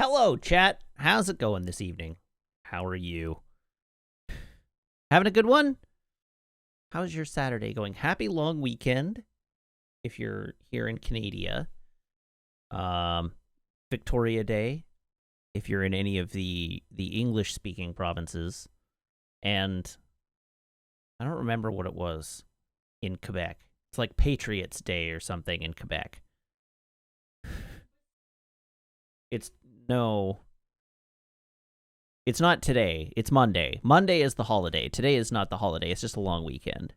Hello, chat. How's it going this evening? How are you? Having a good one? How's your Saturday going? Happy long weekend if you're here in Canada. Victoria Day if you're in any of the English-speaking provinces. And I don't remember what it was in Quebec. It's like Patriots Day or something in Quebec. It's not today. It's Monday. Monday is the holiday. Today is not the holiday. It's just a long weekend.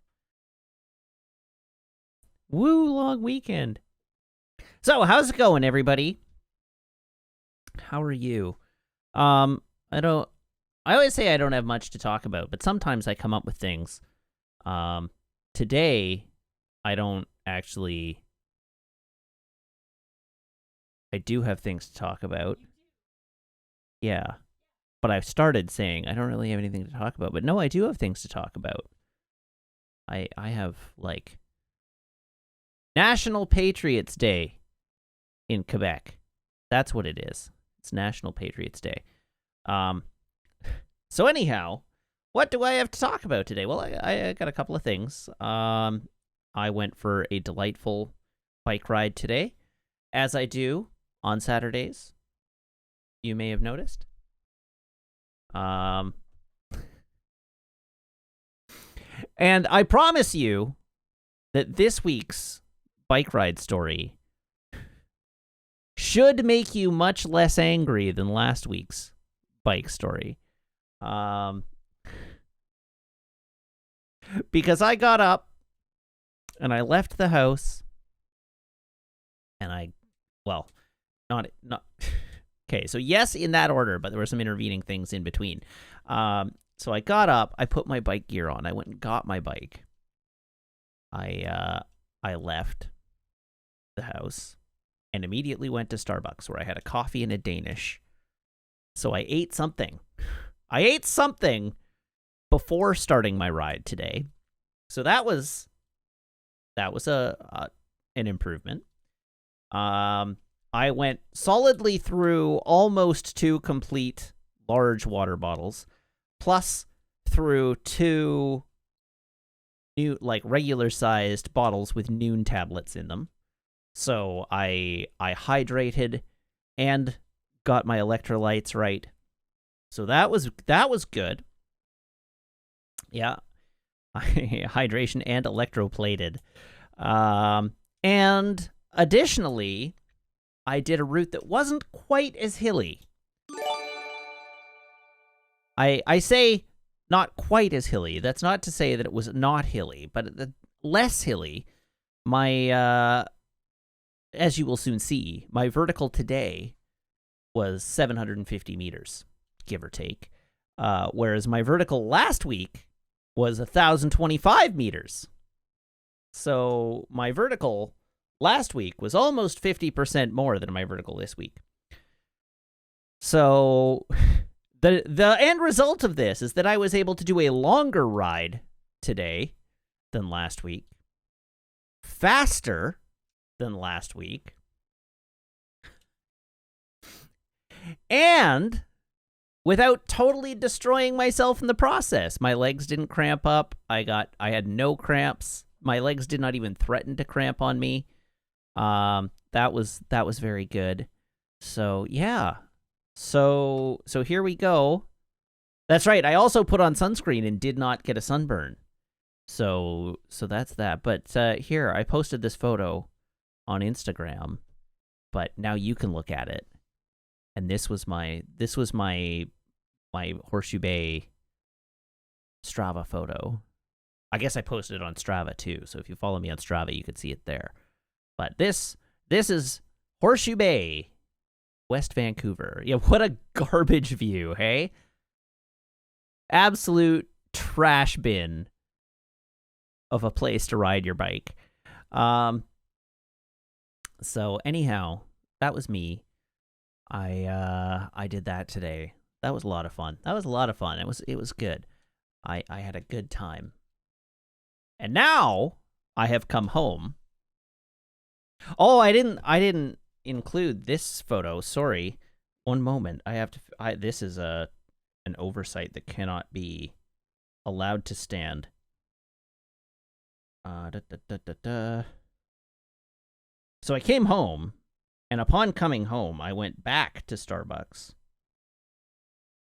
Woo, long weekend. So, how's it going, everybody? How are you? I always say I don't have much to talk about, but sometimes I come up with things. Today, I don't actually... I do have things to talk about. Yeah. But I've started saying I don't really have anything to talk about. But no, I do have things to talk about. I have, like, National Patriots Day in Quebec. That's what it is. It's National Patriots Day. So anyhow, what do I have to talk about today? Well, I got a couple of things. I went for a delightful bike ride today, as I do on Saturdays. You may have noticed. And I promise you that this week's bike ride story should make you much less angry than last week's bike story. Because I got up and I left the house and okay, so yes, in that order, but there were some intervening things in between. So I got up, I put my bike gear on, I went and got my bike. I left the house and immediately went to Starbucks where I had a coffee and a Danish. So I ate something. Before starting my ride today. So that was an improvement. I went solidly through almost 2 complete large water bottles, plus through 2 new, like, regular-sized bottles with Noon tablets in them. So I hydrated and got my electrolytes right. So that was good. Yeah, hydration and electroplated. And additionally, I did a route that wasn't quite as hilly. I say not quite as hilly. That's not to say that it was not hilly, but less hilly. My, as you will soon see, my vertical today was 750 meters, give or take. Whereas my vertical last week was 1,025 meters. So my vertical last week was almost 50% more than my vertical this week. So the end result of this is that I was able to do a longer ride today than last week, faster than last week, and without totally destroying myself in the process. My legs didn't cramp up. I had no cramps. My legs did not even threaten to cramp on me. That was very good. So yeah. So here we go. That's right. I also put on sunscreen and did not get a sunburn. So that's that. But here, I posted this photo on Instagram, but now you can look at it. And this was my Horseshoe Bay Strava photo. I guess I posted it on Strava too, so if you follow me on Strava, you could see it there. But this is Horseshoe Bay, West Vancouver. Yeah, what a garbage view, hey? Absolute trash bin of a place to ride your bike. So anyhow, that was me. I did that today. That was a lot of fun. It was good. I had a good time. And now I have come home. Oh, I didn't include this photo. Sorry. One moment. I have to. This is an oversight that cannot be allowed to stand. So I came home, and upon coming home, I went back to Starbucks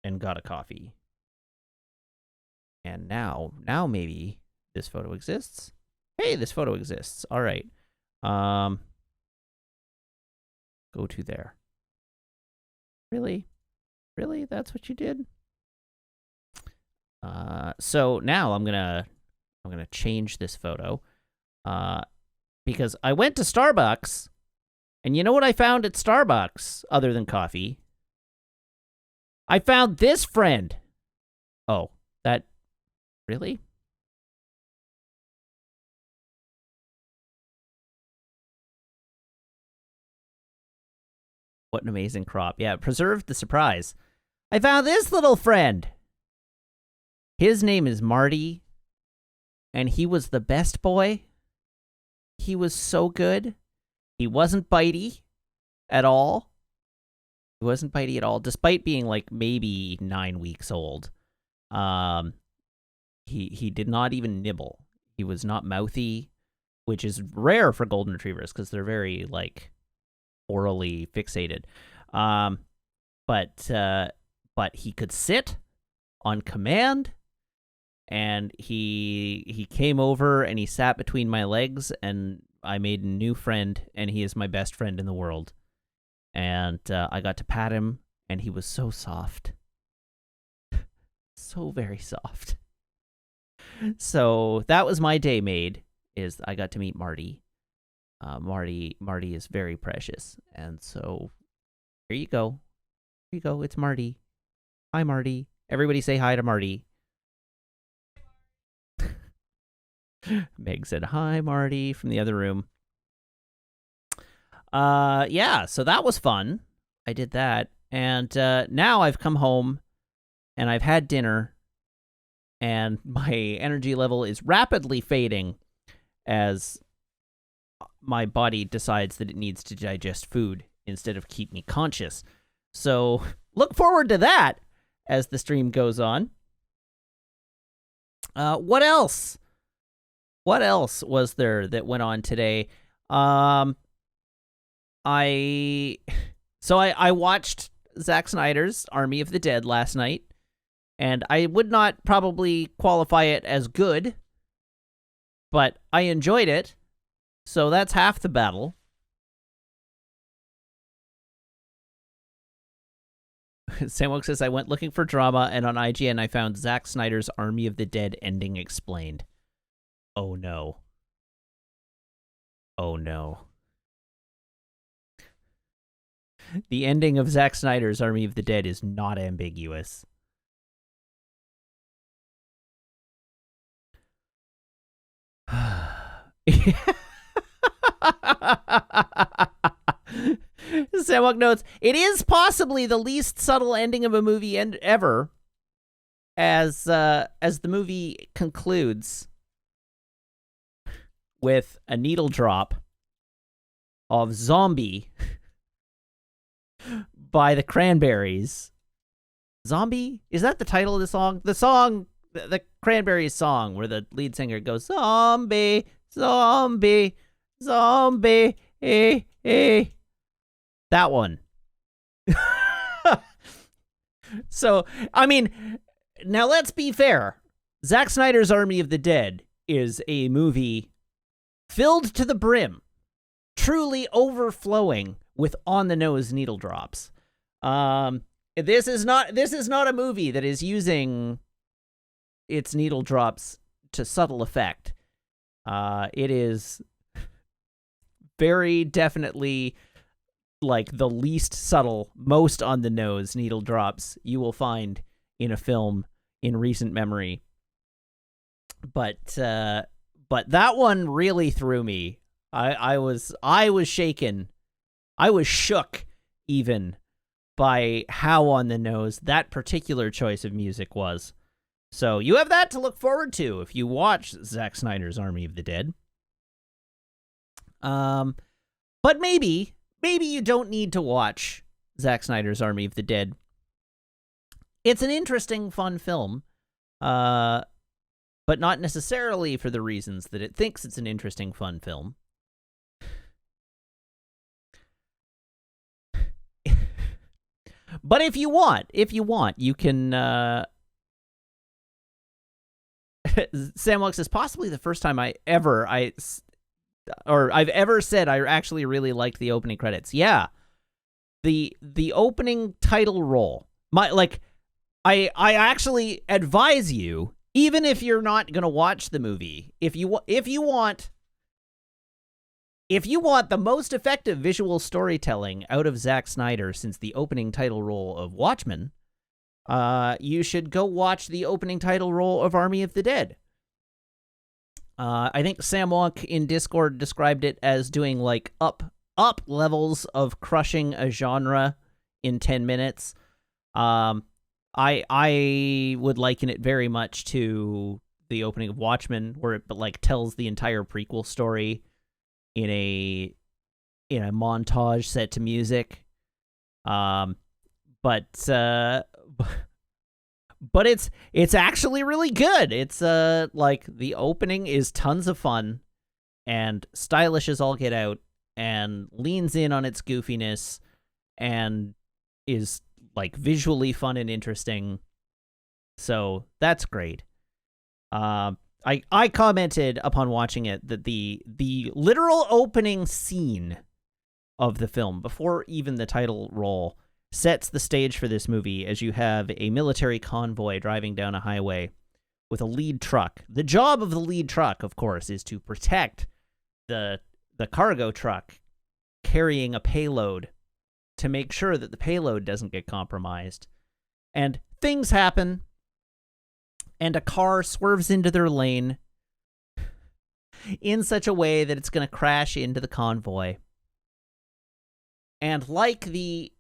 and got a coffee. And now maybe this photo exists. Hey, this photo exists. All right. Go to there. Really? Really? That's what you did? So now I'm gonna change this photo. Because I went to Starbucks, and you know what I found at Starbucks other than coffee? I found this friend. Oh, that really? What an amazing crop. Yeah, preserved the surprise. I found this little friend. His name is Marty, and he was the best boy. He was so good. He wasn't bitey at all. He wasn't bitey at all, despite being like maybe 9 weeks old. He did not even nibble. He was not mouthy, which is rare for golden retrievers because they're very like orally fixated. But he could sit on command, and he came over and he sat between my legs, and I made a new friend, and he is my best friend in the world. And I got to pat him, and he was so soft. So very soft. So that was my day made, is I got to meet Marty. Marty is very precious. And so here you go. Here you go. It's Marty. Hi, Marty. Everybody say hi to Marty. Meg said, hi, Marty, from the other room. Yeah, so that was fun. I did that. And now I've come home, and I've had dinner, and my energy level is rapidly fading as my body decides that it needs to digest food instead of keep me conscious. So look forward to that as the stream goes on. What else? What else was there that went on today? I watched Zack Snyder's Army of the Dead last night, and I would not probably qualify it as good, but I enjoyed it, so that's half the battle. Samwok says, I went looking for drama, and on IGN I found Zack Snyder's Army of the Dead ending explained. Oh no. Oh no. The ending of Zack Snyder's Army of the Dead is not ambiguous. Samwok notes, it is possibly the least subtle ending of a movie ever, as the movie concludes with a needle drop of Zombie by the Cranberries. Zombie? Is that the title of the song? The Cranberries song, where the lead singer goes, zombie, zombie, zombie, That one. So, I mean, now let's be fair. Zack Snyder's Army of the Dead is a movie filled to the brim, truly overflowing with on-the-nose needle drops. This is not a movie that is using its needle drops to subtle effect. It is very definitely like the least subtle, most on-the-nose needle drops you will find in a film in recent memory. But that one really threw me. I was shaken. I was shook even by how on the nose that particular choice of music was. So you have that to look forward to if you watch Zack Snyder's Army of the Dead. But maybe you don't need to watch Zack Snyder's Army of the Dead. It's an interesting, fun film, but not necessarily for the reasons that it thinks it's an interesting, fun film. But if you want, you can. Sam Lux is possibly the first time I've ever said I actually really liked the opening credits. Yeah, the opening title roll. I actually advise you, even if you're not gonna watch the movie, if you want the most effective visual storytelling out of Zack Snyder since the opening title roll of Watchmen, you should go watch the opening title roll of Army of the Dead. I think Sam Wonk in Discord described it as doing like up levels of crushing a genre in 10 minutes. I would liken it very much to the opening of Watchmen, where it like tells the entire prequel story in a montage set to music. But it's actually really good. It's like the opening is tons of fun and stylish as all get out and leans in on its goofiness and is like visually fun and interesting. So that's great. I commented upon watching it that the literal opening scene of the film, before even the title roll, sets the stage for this movie as you have a military convoy driving down a highway with a lead truck. The job of the lead truck, of course, is to protect the cargo truck carrying a payload to make sure that the payload doesn't get compromised. And things happen, and a car swerves into their lane in such a way that it's going to crash into the convoy. And like the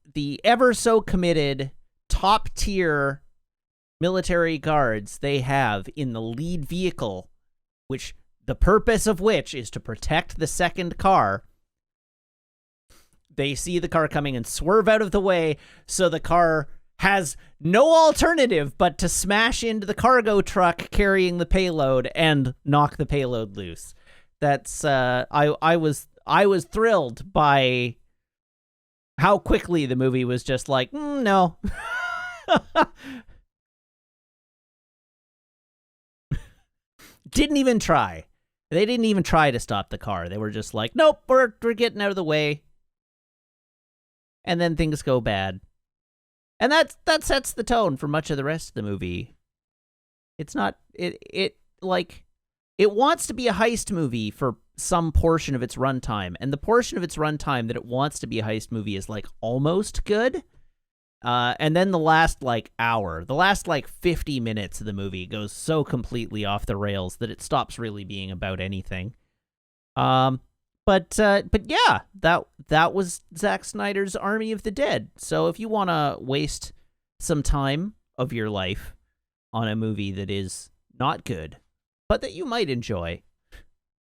ever so committed top tier military guards they have in the lead vehicle, which the purpose of which is to protect the second car, they see the car coming and swerve out of the way, so the car has no alternative but to smash into the cargo truck carrying the payload and knock the payload loose. That's I was thrilled by how quickly the movie was just like, no. Didn't even try. They didn't even try to stop the car. They were just like, nope, we're getting out of the way. And then things go bad. And that sets the tone for much of the rest of the movie. It's not it wants to be a heist movie for some portion of its runtime, and the portion of its runtime that it wants to be a heist movie is like almost good. And then the last like hour, the last like 50 minutes of the movie goes so completely off the rails that it stops really being about anything. But yeah, that was Zack Snyder's Army of the Dead. So if you want to waste some time of your life on a movie that is not good, but that you might enjoy,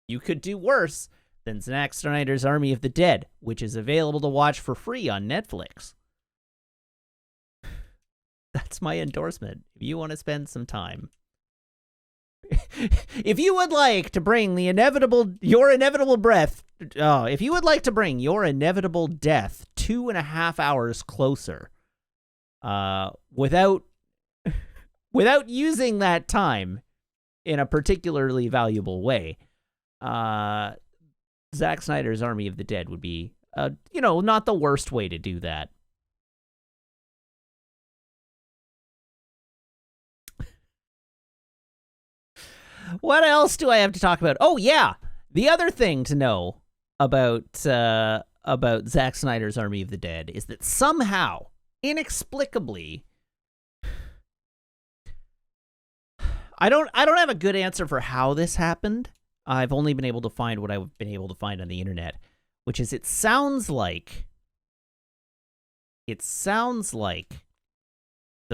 you could do worse than Zack Snyder's Army of the Dead, which is available to watch for free on Netflix. That's my endorsement. If you want to spend some time. If you would like to bring your inevitable death 2.5 hours closer, without using that time in a particularly valuable way, Zack Snyder's Army of the Dead would be, not the worst way to do that. What else do I have to talk about? Oh, yeah. The other thing to know about Zack Snyder's Army of the Dead is that somehow, inexplicably, I don't have a good answer for how this happened. I've only been able to find what I've been able to find on the internet, which is it sounds like the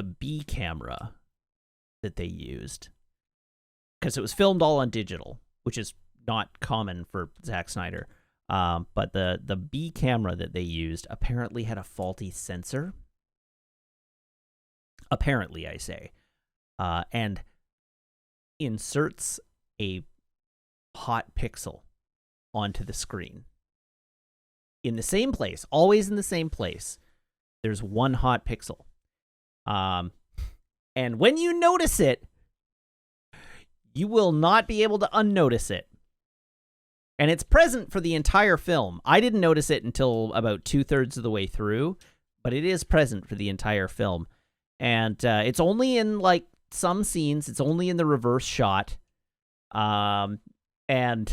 B camera that they used, because it was filmed all on digital, which is not common for Zack Snyder. But the B camera that they used apparently had a faulty sensor. Apparently, I say. And inserts a hot pixel onto the screen. In the same place, always in the same place, there's one hot pixel. And when you notice it, you will not be able to unnotice it. And it's present for the entire film. I didn't notice it until about 2/3 of the way through, but it is present for the entire film. And it's only in, like, some scenes. It's only in the reverse shot. And,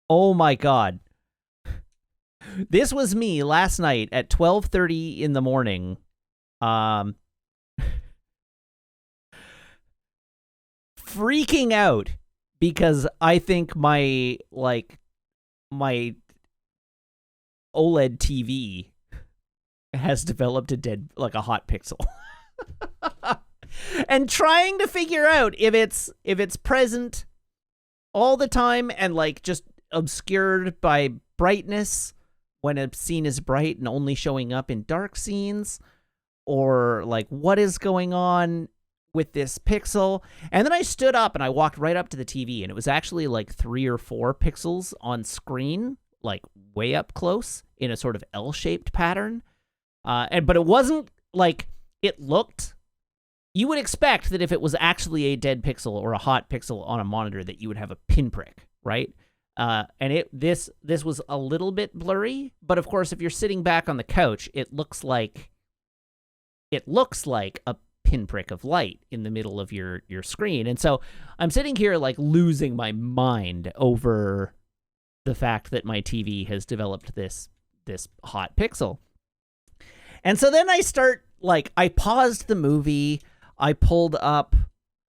oh my God. This was me last night at 12:30 in the morning. Freaking out because I think my OLED TV has developed a hot pixel. And trying to figure out if it's present all the time and, like, just obscured by brightness when a scene is bright and only showing up in dark scenes, or, like, what is going on with this pixel. And then I stood up and I walked right up to the TV, and it was actually like 3 or 4 pixels on screen, like way up close in a sort of L-shaped pattern. But it wasn't like it looked. You would expect that if it was actually a dead pixel or a hot pixel on a monitor that you would have a pinprick, right? And this was a little bit blurry, but of course, if you're sitting back on the couch, it looks like a pinprick of light in the middle of your screen. And so I'm sitting here, like, losing my mind over the fact that my TV has developed this hot pixel. And so then I paused the movie. I pulled up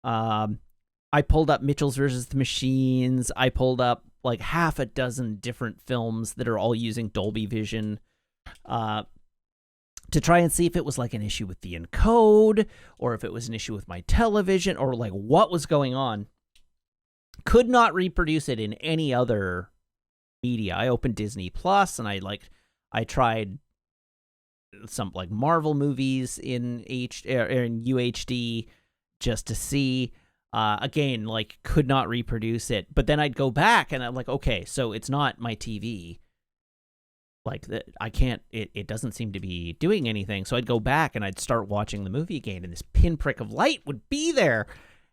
Mitchell's versus the Machines. I pulled up like half a dozen different films that are all using Dolby Vision, to try and see if it was like an issue with the encode, or if it was an issue with my television, or like what was going on. Could not reproduce it in any other media. I opened Disney Plus and I tried some like Marvel movies in UHD just to see. Again, like, could not reproduce it. But then I'd go back and I'm like, okay, so it's not my TV. Like, I can't, it doesn't seem to be doing anything. So I'd go back and I'd start watching the movie again, and this pinprick of light would be there.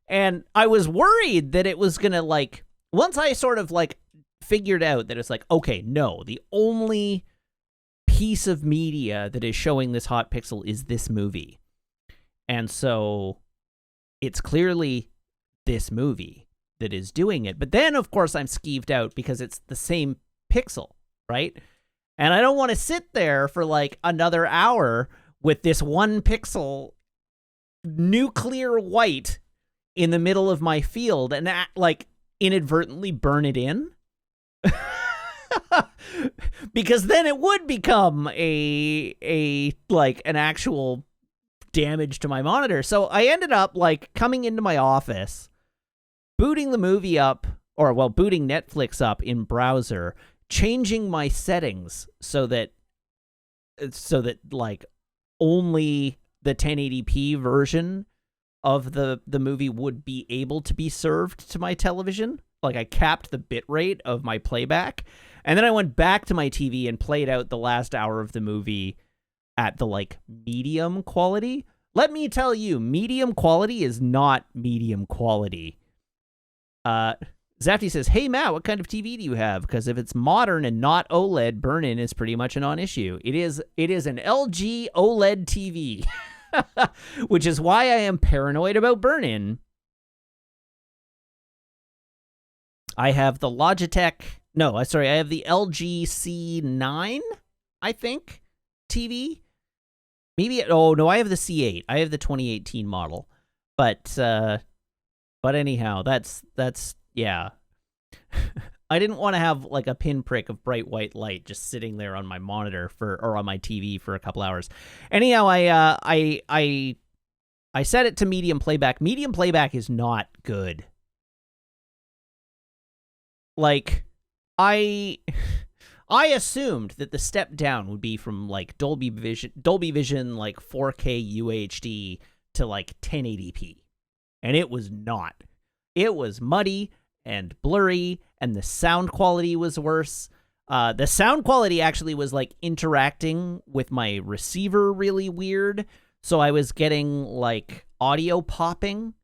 And I was worried that it was going to, like, once I sort of, like, figured out that it's like, okay, no, the only piece of media that is showing this hot pixel is this movie. And so it's clearly this movie that is doing it. But then, of course, I'm skeeved out because it's the same pixel, right? And I don't want to sit there for like another hour with this one pixel nuclear white in the middle of my field and like inadvertently burn it in. Because then it would become a like an actual damage to my monitor. So I ended up like coming into my office, booting the movie up, or well, booting Netflix up in browser, changing my settings so that like only the 1080p version of the movie would be able to be served to my television. Like, I capped the bit rate of my playback, and then I went back to my TV and played out the last hour of the movie at the like medium quality. Let me tell you, medium quality is not medium quality. Zafty says, hey, Matt, what kind of TV do you have? Because if it's modern and not OLED, burn-in is pretty much a non-issue. It is an LG OLED TV, which is why I am paranoid about burn-in. I have the I have the LG C9, I think, TV. Maybe, I have the C8. I have the 2018 model. But anyhow, that's yeah. I didn't want to have like a pinprick of bright white light just sitting there on my monitor or on my TV for a couple hours. Anyhow, I set it to medium playback. Medium playback is not good. Like, I assumed that the step down would be from like Dolby Vision like 4K UHD to like 1080p. And it was not. It was muddy and blurry, and the sound quality was worse. The sound quality actually was like interacting with my receiver really weird. So I was getting like audio popping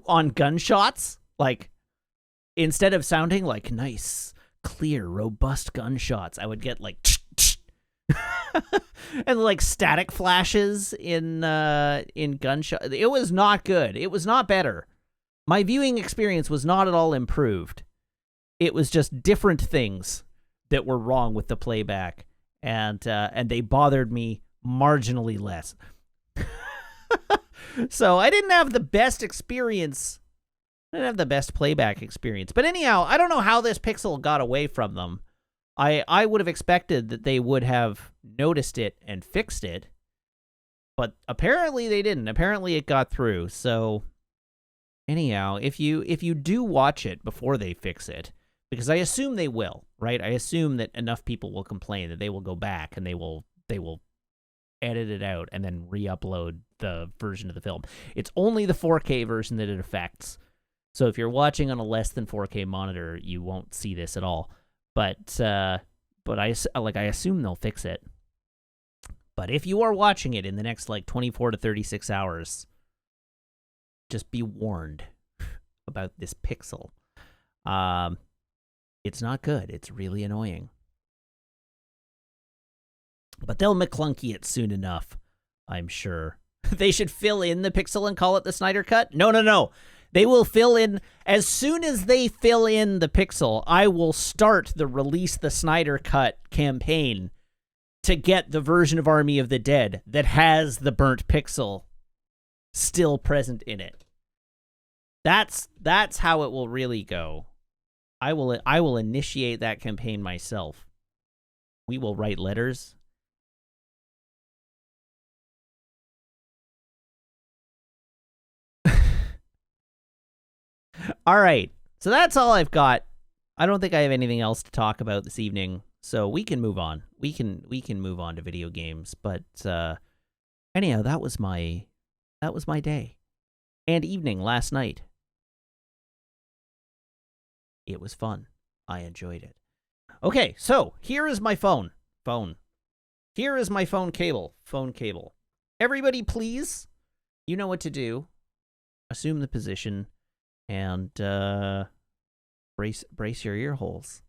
on gunshots. Like instead of sounding like nice, clear, robust gunshots, I would get like and like static flashes in gunshot. It was not good. It was not better. My viewing experience was not at all improved. It was just different things that were wrong with the playback, and they bothered me marginally less. So I didn't have the best experience. I didn't have the best playback experience. But anyhow, I don't know how this Pixel got away from them. I would have expected that they would have noticed it and fixed it, but apparently they didn't. Apparently it got through. So anyhow, if you do watch it before they fix it, because I assume they will, right? I assume that enough people will complain that they will go back and they will edit it out and then re-upload the version of the film. It's only the 4K version that it affects. So if you're watching on a less than 4K monitor, you won't see this at all. But I assume they'll fix it. But if you are watching it in the next like 24 to 36 hours, just be warned about this Pixel. It's not good. It's really annoying. But they'll McClunky it soon enough, I'm sure. They should fill in the Pixel and call it the Snyder Cut? No. They will fill in. As soon as they fill in the Pixel, I will start the Release the Snyder Cut campaign to get the version of Army of the Dead that has the burnt pixel still present in it. That's how it will really go. I will initiate that campaign myself. We will write letters. All right. So that's all I've got. I don't think I have anything else to talk about this evening, so we can move on. We can move on to video games, but anyhow, that was my day and evening last night. It was fun. I enjoyed it. Okay, so here is my phone. Here is my phone cable. Everybody, please, you know what to do. Assume the position and brace your ear holes.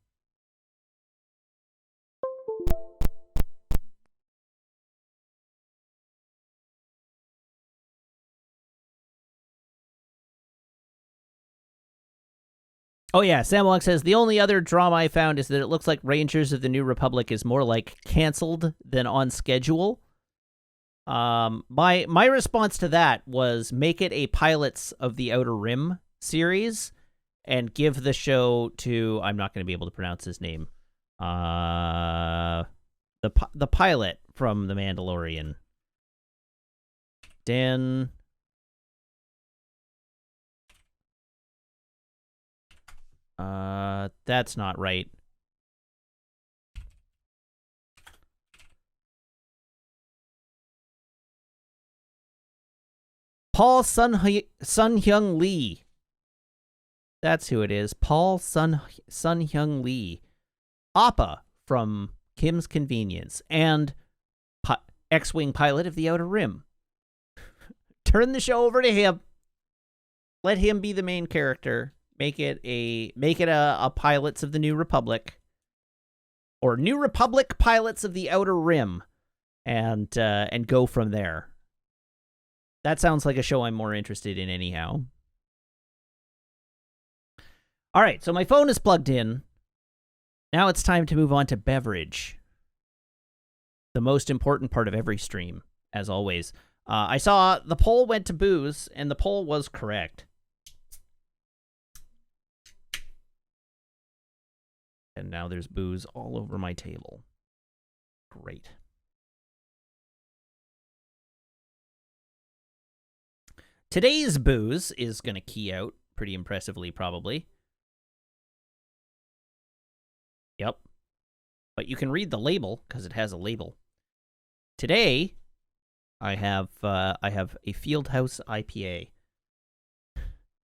Oh yeah, Sam Wong says, the only other drama I found is that it looks like Rangers of the New Republic is more like canceled than on schedule. My response to that was make it a Pilots of the Outer Rim series and give the show to, I'm not going to be able to pronounce his name, the pilot from The Mandalorian. Dan... that's not right. Paul Sun-Hyung Lee. That's who it is. Paul Sun-Hyung Lee. Appa from Kim's Convenience and X-Wing pilot of the Outer Rim. Turn the show over to him. Let him be the main character. Make it a Pilots of the New Republic, or New Republic Pilots of the Outer Rim, and go from there. That sounds like a show I'm more interested in anyhow. All right, so my phone is plugged in. Now it's time to move on to beverage. The most important part of every stream, as always. I saw the poll went to booze, and the poll was correct. And now there's booze all over my table. Great. Today's booze is going to key out pretty impressively, probably. Yep. but you can read the label because it has a label. Today, I have a Fieldhouse IPA,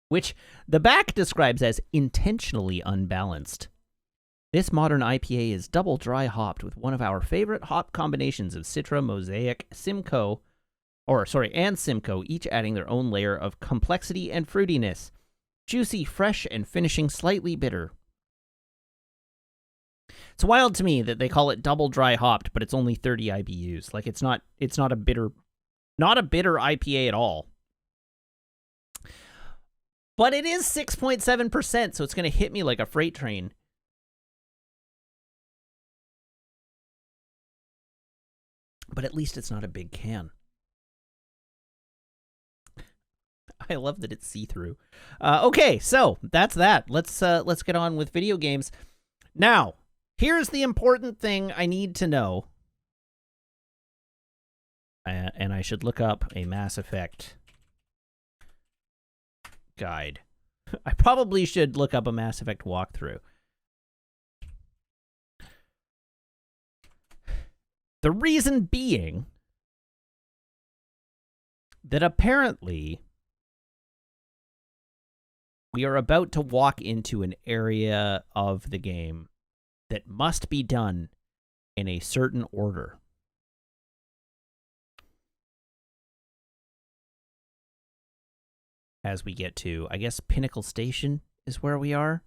which the back describes as intentionally unbalanced. This modern IPA is double dry hopped with one of our favorite hop combinations of Citra, Mosaic, and Simcoe, each adding their own layer of complexity and fruitiness. Juicy, fresh, and finishing slightly bitter. It's wild to me that they call it double dry hopped, but it's only 30 IBUs. Like it's not a bitter IPA at all. But it is 6.7%, so it's going to hit me like a freight train. But at least it's not a big can. I love that it's see-through. Okay, so that's that. Let's get on with video games. Now, here's the important thing I need to know. And I should look up a Mass Effect guide. I probably should look up a Mass Effect walkthrough. The reason being that apparently we are about to walk into an area of the game that must be done in a certain order. As we get to, I guess, Pinnacle Station is where we are.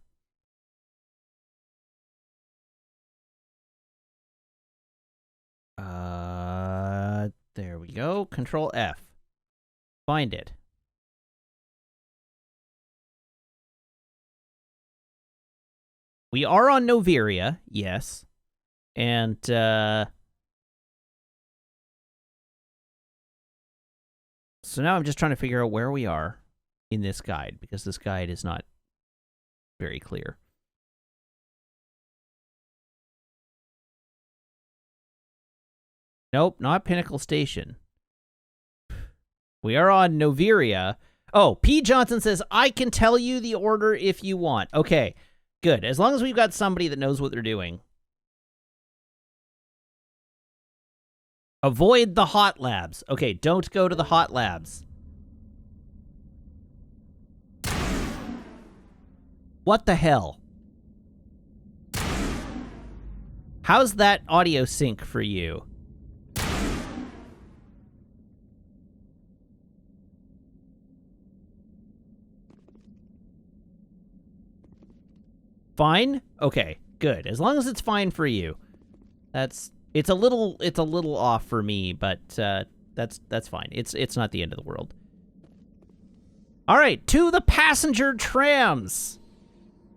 There we go. Control F. Find it. We are on Noveria, yes. And, so now I'm just trying to figure out where we are in this guide, because this guide is not very clear. Nope, not Pinnacle Station. We are on Noveria. Oh, P. Johnson says, I can tell you the order if you want. Okay, good. As long as we've got somebody that knows what they're doing. Avoid the hot labs. Okay, don't go to the hot labs. What the hell? How's that audio sync for you? Fine? Okay, good. As long as it's fine for you. It's a little off for me, but that's fine. It's not the end of the world. All right, to the passenger trams.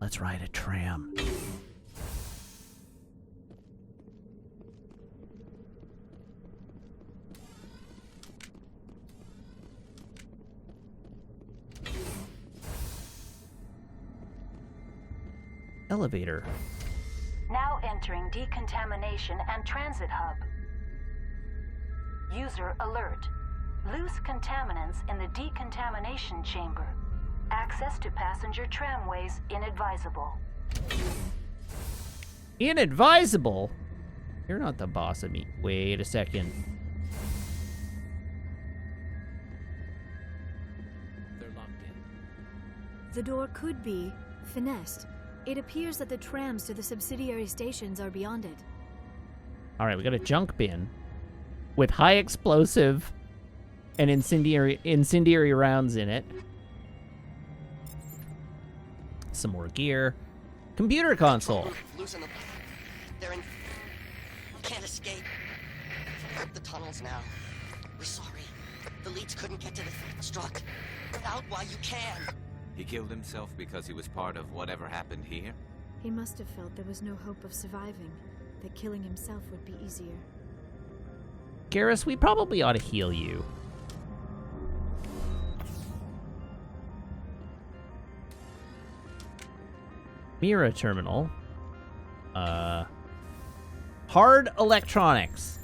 Let's ride a tram. Elevator. Now entering decontamination and transit hub. User alert. Loose contaminants in the decontamination chamber. Access to passenger tramways inadvisable. Inadvisable? You're not the boss of me. Wait a second. They're locked in. The door could be finessed. It appears that the trams to the subsidiary stations are beyond it. All right, we got a junk bin with high explosive and incendiary rounds in it. Some more gear. Computer console. Loosen them. They're in. Can't escape. The tunnels now. We're sorry. The leads couldn't get to the struck. Get out while you can. He killed himself because he was part of whatever happened here? He must have felt there was no hope of surviving, that killing himself would be easier. Garrus, we probably ought to heal you. Mira terminal. Hard electronics.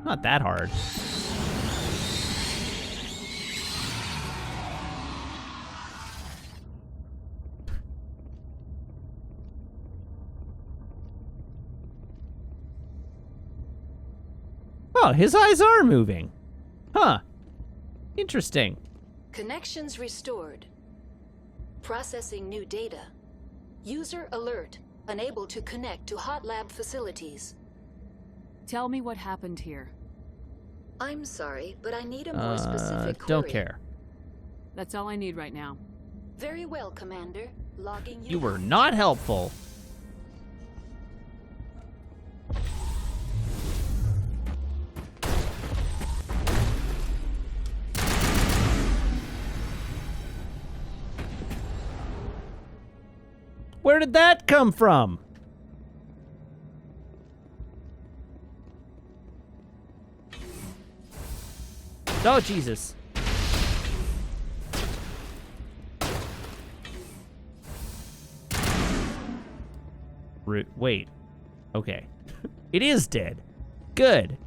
Not that hard. Oh, his eyes are moving. Huh. Interesting. Connections restored. Processing new data. User alert. Unable to connect to hot lab facilities. Tell me what happened here. I'm sorry, but I need a more specific query. Don't care. That's all I need right now. Very well, Commander. Logging You were not helpful. Where did that come from? Oh, Jesus. Wait. Okay. It is dead. Good.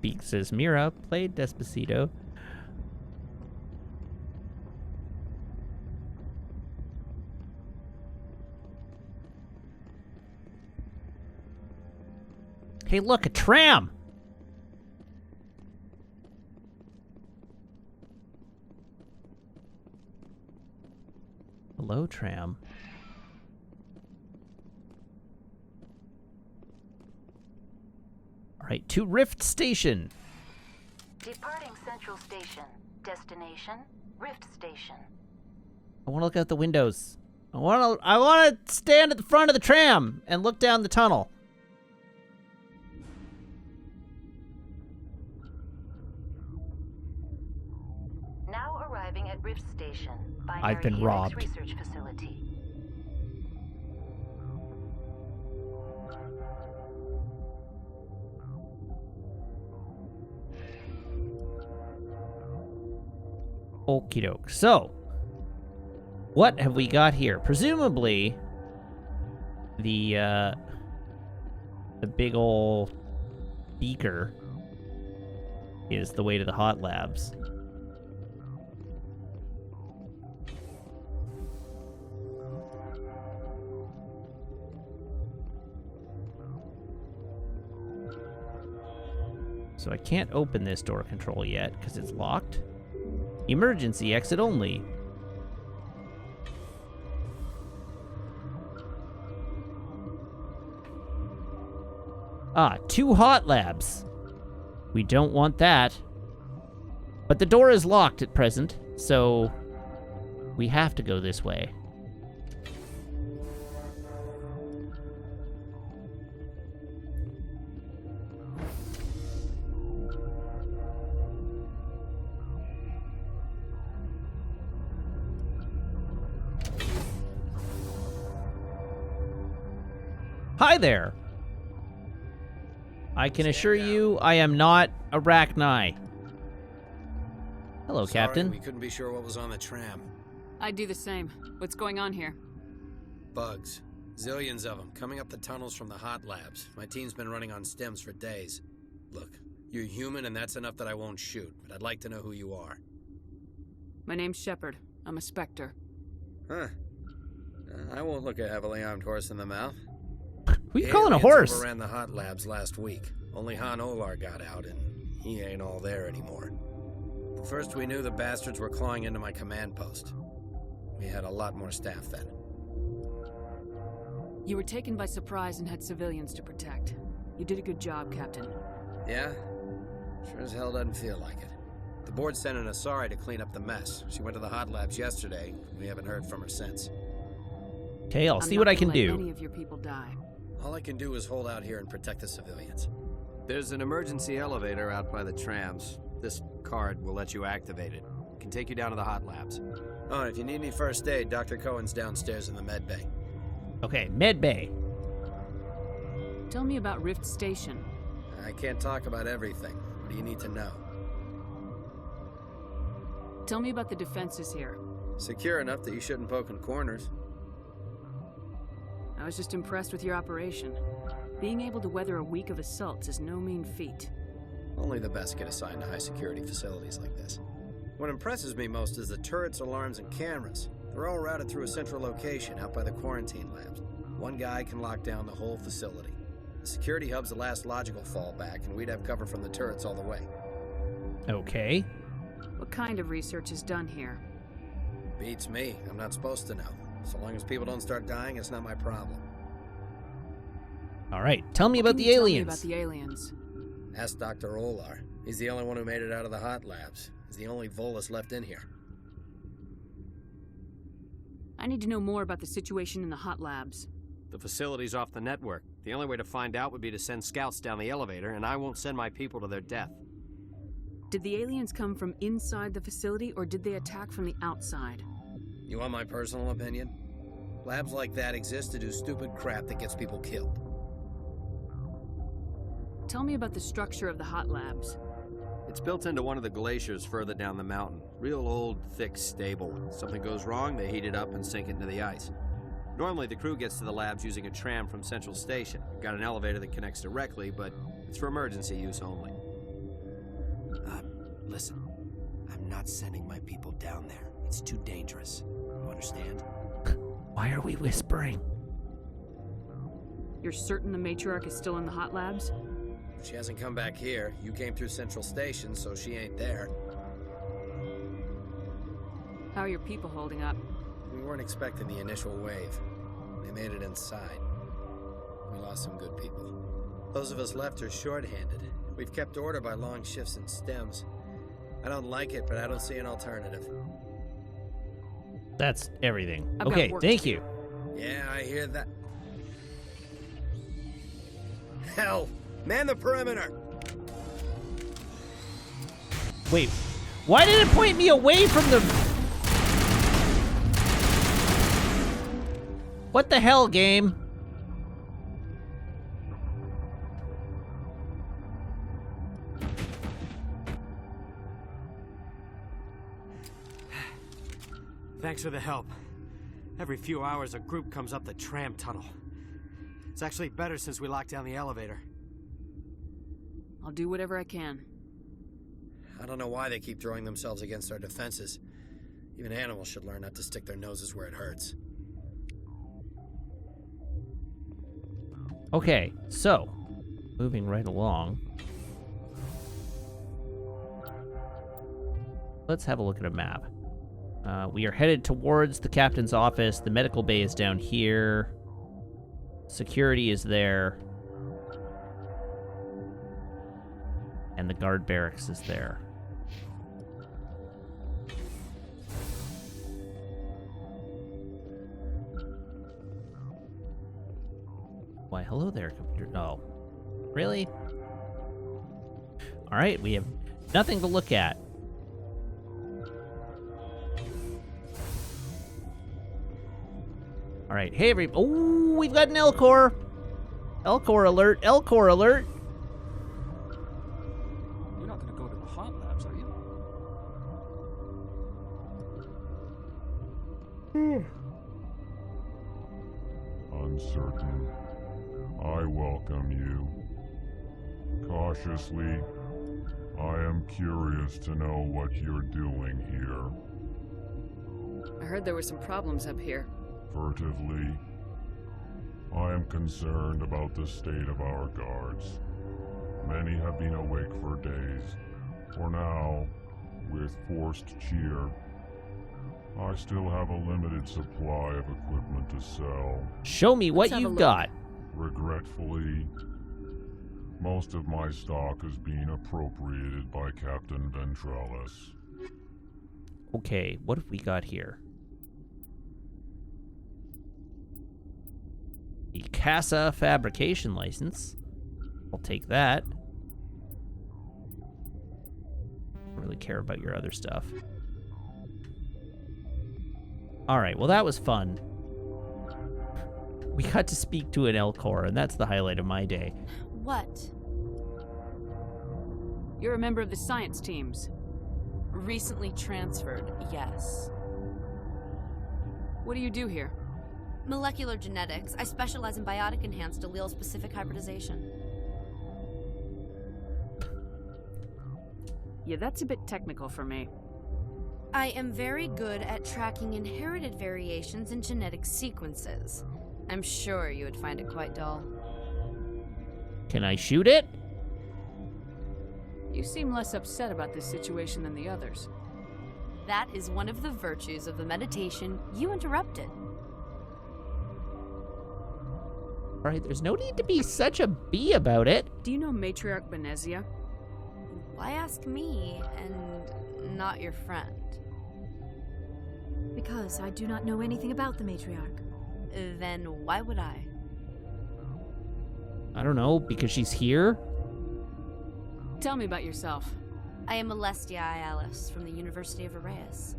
Beak says Mira played Despacito. Hey, look, a tram! Hello, tram. All right, to Rift Station. Departing Central Station. Destination, Rift Station. I want to look out the windows. I want to stand at the front of the tram and look down the tunnel. Now arriving at Rift Station. I've been Binary robbed. Research Facility. Okie doke. So, what have we got here? Presumably, the big ol' beaker is the way to the hot labs. So I can't open this door control yet because it's locked. Emergency exit only. Ah, 2 hot labs. We don't want that. But the door is locked at present, so we have to go this way. Hi there. I can assure you I am not a Rachni. Hello, Captain. We couldn't be sure what was on the tram. I'd do the same. What's going on here? Bugs. Zillions of them, coming up the tunnels from the hot labs. My team's been running on stems for days. Look, you're human and that's enough that I won't shoot, but I'd like to know who you are. My name's Shepard. I'm a Spectre. Huh. I won't look a heavily armed horse in the mouth. Who you calling a horse? Overran the hot labs last week. Only Han Olar got out, and he ain't all there anymore. First we knew the bastards were clawing into my command post. We had a lot more staff then. You were taken by surprise and had civilians to protect. You did a good job, Captain. Yeah? Sure as hell doesn't feel like it. The board sent an Asari to clean up the mess. She went to the hot labs yesterday. We haven't heard from her since. Okay, I'll see what I can do. Any of your people die. All I can do is hold out here and protect the civilians. There's an emergency elevator out by the trams. This card will let you activate it. It can take you down to the hot labs. Oh, and if you need any first aid, Dr. Cohen's downstairs in the med bay. Okay, med bay. Tell me about Rift Station. I can't talk about everything. What do you need to know? Tell me about the defenses here. Secure enough that you shouldn't poke in corners. I was just impressed with your operation. Being able to weather a week of assaults is no mean feat. Only the best get assigned to high-security facilities like this. What impresses me most is the turrets, alarms, and cameras. They're all routed through a central location out by the quarantine labs. One guy can lock down the whole facility. The security hub's the last logical fallback, and we'd have cover from the turrets all the way. Okay. What kind of research is done here? Beats me. I'm not supposed to know. So long as people don't start dying, it's not my problem. All right. Tell me about the Tell me aliens. about the aliens. Ask Dr. Olar. He's the only one who made it out of the hot labs. He's the only Volus left in here. I need to know more about the situation in the hot labs. The facility's off the network. The only way to find out would be to send scouts down the elevator, and I won't send my people to their death. Did the aliens come from inside the facility, or did they attack from the outside? You want my personal opinion? Labs like that exist to do stupid crap that gets people killed. Tell me about the structure of the hot labs. It's built into one of the glaciers further down the mountain. Real old, thick, stable. Something goes wrong, they heat it up and sink it into the ice. Normally, the crew gets to the labs using a tram from Central Station. We've got an elevator that connects directly, but it's for emergency use only. Listen, I'm not sending my people down there. It's too dangerous. You understand? Why are we whispering? You're certain the matriarch is still in the hot labs? She hasn't come back here. You came through Central Station, so she ain't there. How are your people holding up? We weren't expecting the initial wave. They made it inside. We lost some good people. Those of us left are short-handed. We've kept order by long shifts and stems. I don't like it, but I don't see an alternative. That's everything. I've got Okay, work thank to you. Yeah, I hear that. Hell! Man the perimeter! Wait, why did it point me away from the... What the hell, game? Thanks for the help. Every few hours, a group comes up the tram tunnel. It's actually better since we locked down the elevator. I'll do whatever I can. I don't know why they keep throwing themselves against our defenses. Even animals should learn not to stick their noses where it hurts. Okay, so, moving right along. Let's have a look at a map. We are headed towards the captain's office. The medical bay is down here. Security is there. And the guard barracks is there. Why, hello there, computer. Oh, really? All right, we have nothing to look at. All right, hey, oh, we've got an L-Core. L-Core alert, L-Core alert. You're not gonna go to the hot labs, are you? Uncertain. I welcome you. Cautiously, I am curious to know what you're doing here. I heard there were some problems up here. Furtively, I am concerned about the state of our guards. Many have been awake for days. For now, with forced cheer, I still have a limited supply of equipment to sell. Show me what you've got. Regretfully, most of my stock is being appropriated by Captain Ventrellis. Okay, what have we got here? The CASA fabrication license. I'll take that. Don't really care about your other stuff. All right, well, that was fun. We got to speak to an L-Core, and that's the highlight of my day. What? You're a member of the science teams. Recently transferred, yes. What do you do here? Molecular genetics. I specialize in biotic-enhanced allele-specific hybridization. Yeah, that's a bit technical for me. I am very good at tracking inherited variations in genetic sequences. I'm sure you would find it quite dull. Can I shoot it? You seem less upset about this situation than the others. That is one of the virtues of the meditation you interrupted. All right, there's no need to be such a bee about it. Do you know Matriarch Benezia? Why ask me and not your friend? Because I do not know anything about the matriarch. Then why would I? I don't know, because she's here? Tell me about yourself. I am Alestia Alice from the University of Arraeus.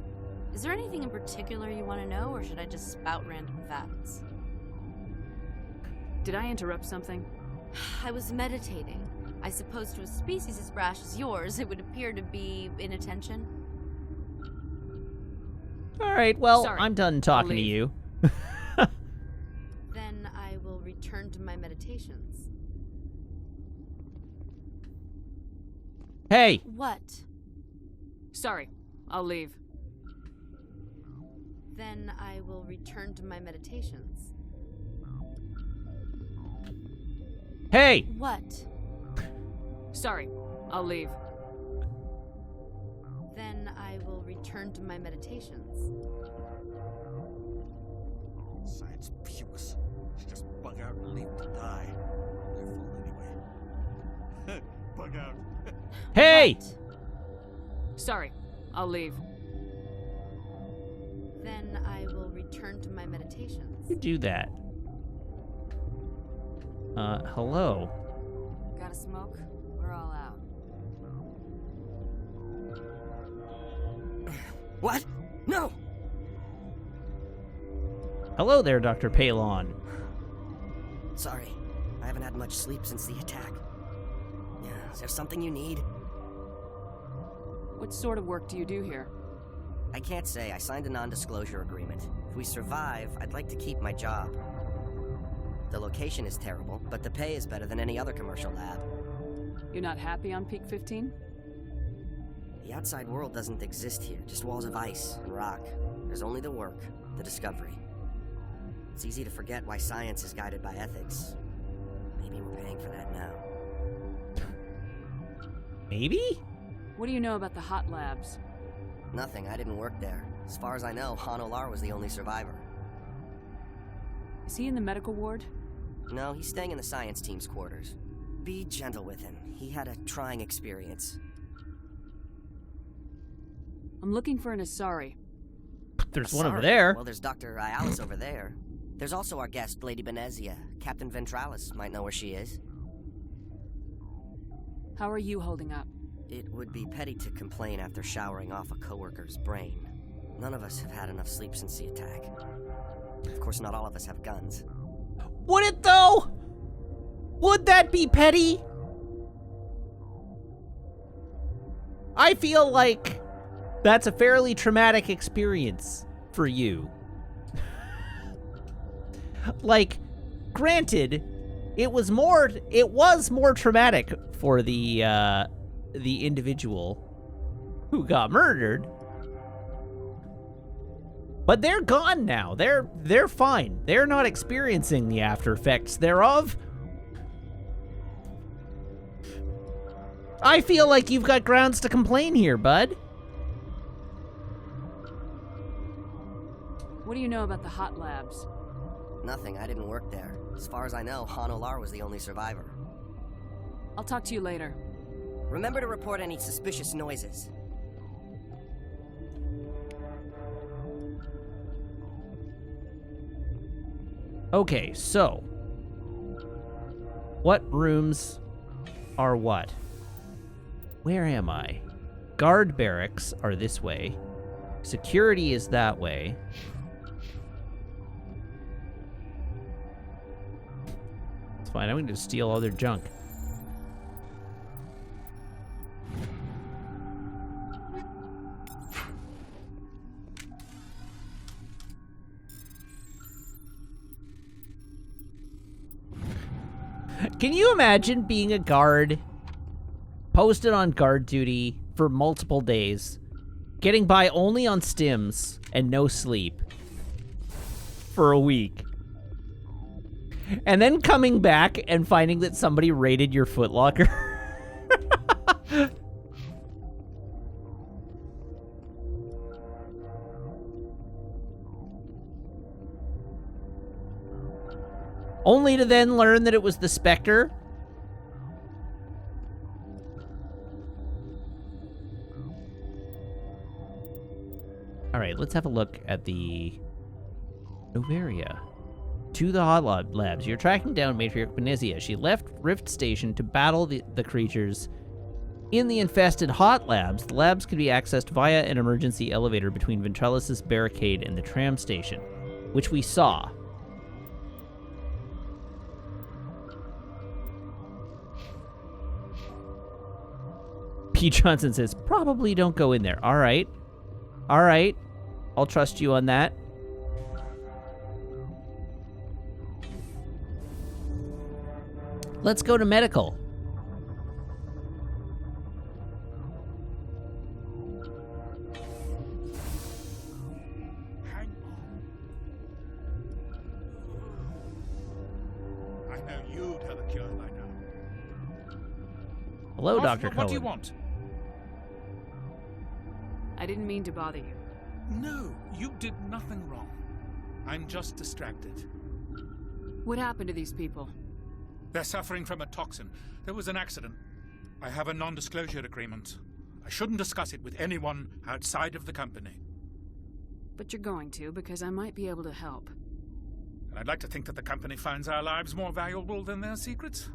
Is there anything in particular you want to know, or should I just spout random facts? Did I interrupt something? I was meditating. I suppose to a species as brash as yours, it would appear to be inattention. All right, well, Sorry, I'm done talking to you. Then I will return to my meditations. Hey! What? Sorry, I'll leave. Then I will return to my meditations. Hey! What? Sorry, I'll leave. Then I will return to my meditations. Science pukes. Should just bug out and leave to die. They're full anyway. Bug out. Hey! What? Sorry, I'll leave. Then I will return to my meditations. You do that. Hello. Got a smoke? We're all out. What? No! Hello there, Dr. Palon. Sorry, I haven't had much sleep since the attack. Yeah, is there something you need? What sort of work do you do here? I can't say. I signed a non-disclosure agreement. If we survive, I'd like to keep my job. The location is terrible, but the pay is better than any other commercial lab. You're not happy on Peak 15? The outside world doesn't exist here, just walls of ice and rock. There's only the work, the discovery. It's easy to forget why science is guided by ethics. Maybe we're paying for that now. Maybe? What do you know about the hot labs? Nothing, I didn't work there. As far as I know, Han Olar was the only survivor. Is he in the medical ward? No, he's staying in the science team's quarters. Be gentle with him. He had a trying experience. I'm looking for an Asari. There's one over Sorry. there. Well, there's Dr. Alice over there. There's also our guest, Lady Benezia. Captain Ventralis might know where she is. How are you holding up? It would be petty to complain after showering off a coworker's brain. None of us have had enough sleep since the attack. Of course, not all of us have guns. Would it, though? Would that be petty? I feel like that's a fairly traumatic experience for you. Like, granted, it was more traumatic for the individual who got murdered. But they're gone now. They're fine. They're not experiencing the after effects thereof. I feel like you've got grounds to complain here, bud. What do you know about the hot labs? Nothing, I didn't work there. As far as I know, Han Olar was the only survivor. I'll talk to you later. Remember to report any suspicious noises. Okay, so what rooms are what? Where am I? Guard barracks are this way. Security is that way. It's fine, I'm going to steal all their junk. Can you imagine being a guard, posted on guard duty for multiple days, getting by only on stims and no sleep for a week. And then coming back and finding that somebody raided your footlocker. Only to then learn that it was the Spectre. All right, let's have a look at the Noveria. To the Hot Labs. You're tracking down Matriarch Benezia. She left Rift Station to battle the creatures in the infested Hot Labs. The labs can be accessed via an emergency elevator between Ventrellis' barricade and the tram station, which we saw. P. Johnson says, probably don't go in there. All right. All right. I'll trust you on that. Let's go to medical. Hang on. I know you'd have a cure by now. Hello, Dr. Cohen. What do you want? I didn't mean to bother you. No, you did nothing wrong. I'm just distracted. What happened to these people? They're suffering from a toxin. There was an accident. I have a non-disclosure agreement. I shouldn't discuss it with anyone outside of the company. But you're going to, because I might be able to help. And I'd like to think that the company finds our lives more valuable than their secrets.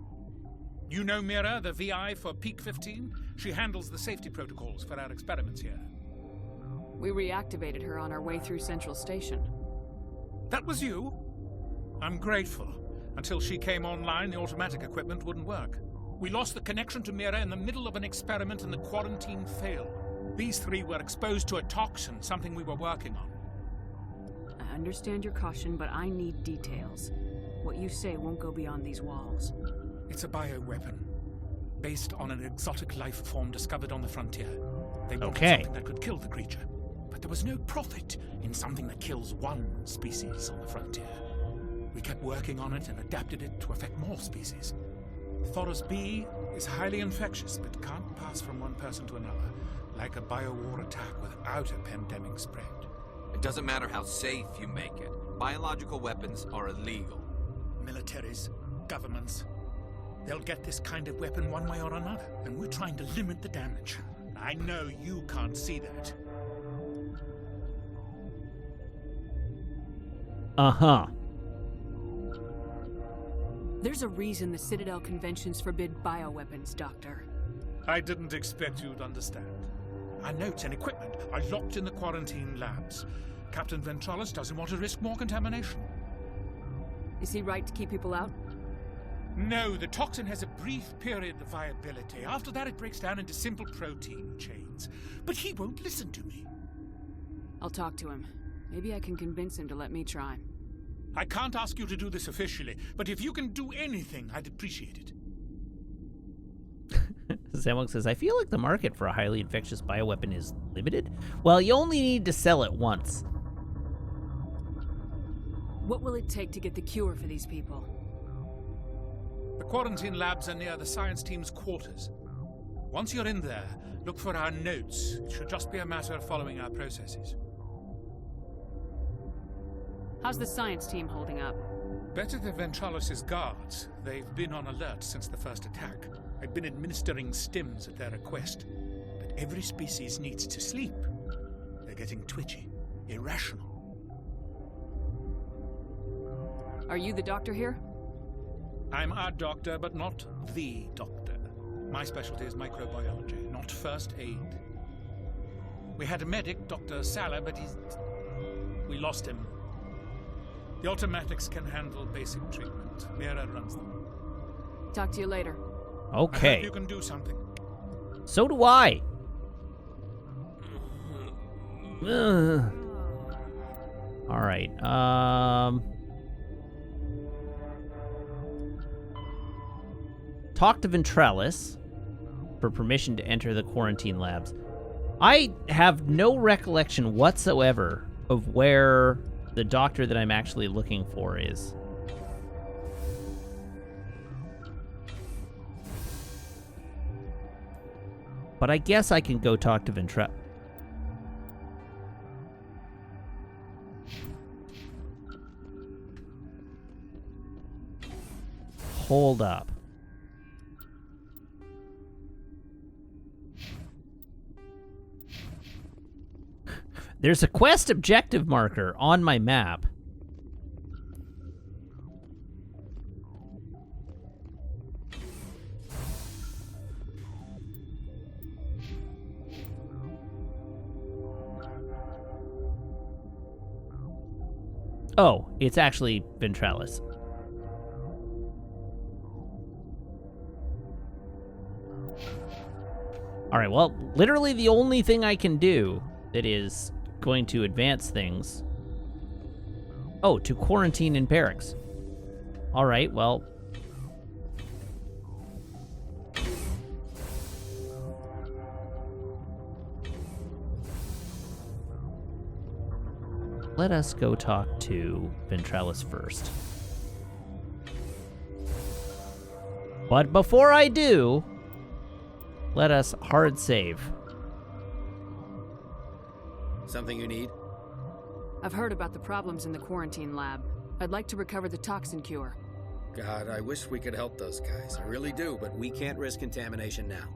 You know Mira, the VI for Peak 15? She handles the safety protocols for our experiments here. We reactivated her on our way through Central Station. That was you? I'm grateful. Until she came online, the automatic equipment wouldn't work. We lost the connection to Mira in the middle of an experiment and the quarantine failed. These three were exposed to a toxin, something we were working on. I understand your caution, but I need details. What you say won't go beyond these walls. It's a bioweapon, based on an exotic life form discovered on the frontier. They wanted something that could kill the creature, but there was no profit in something that kills one species on the frontier. We kept working on it and adapted it to affect more species. Thoros B is highly infectious, but can't pass from one person to another, like a biowar attack without a pandemic spread. It doesn't matter how safe you make it. Biological weapons are illegal. Militaries, governments, they'll get this kind of weapon one way or another, and we're trying to limit the damage. I know you can't see that. Uh-huh. There's a reason the Citadel conventions forbid bioweapons, Doctor. I didn't expect you'd understand. Our notes and equipment are locked in the quarantine labs. Captain Ventrellis doesn't want to risk more contamination. Is he right to keep people out? No, the toxin has a brief period of viability. After that, it breaks down into simple protein chains. But he won't listen to me. I'll talk to him. Maybe I can convince him to let me try. I can't ask you to do this officially, but if you can do anything, I'd appreciate it. Zamok says, I feel like the market for a highly infectious bioweapon is limited. Well, you only need to sell it once. What will it take to get the cure for these people? The quarantine labs are near the science team's quarters. Once you're in there, look for our notes. It should just be a matter of following our processes. How's the science team holding up? Better than Ventrellis' guards. They've been on alert since the first attack. I've been administering stims at their request. But every species needs to sleep. They're getting twitchy, irrational. Are you the doctor here? I'm a doctor, but not the doctor. My specialty is microbiology, not first aid. We had a medic, Dr. Salah, but we lost him. The automatics can handle basic treatment. Mira runs them. Talk to you later. Okay. I hope you can do something. So do I. All right. Talk to Ventrellis for permission to enter the quarantine labs. I have no recollection whatsoever of where the doctor that I'm actually looking for is. But I guess I can go talk to Ventrella. Hold up. There's a quest objective marker on my map. Oh, it's actually Ventrellus. Alright, well, literally the only thing I can do that is going to advance things. Oh, to quarantine in barracks. Alright, well. Let us go talk to Ventrellus first. But before I do, let us hard save. Something you need? I've heard about the problems in the quarantine lab. I'd like to recover the toxin cure. God, I wish we could help those guys. I really do, but We can't risk contamination now.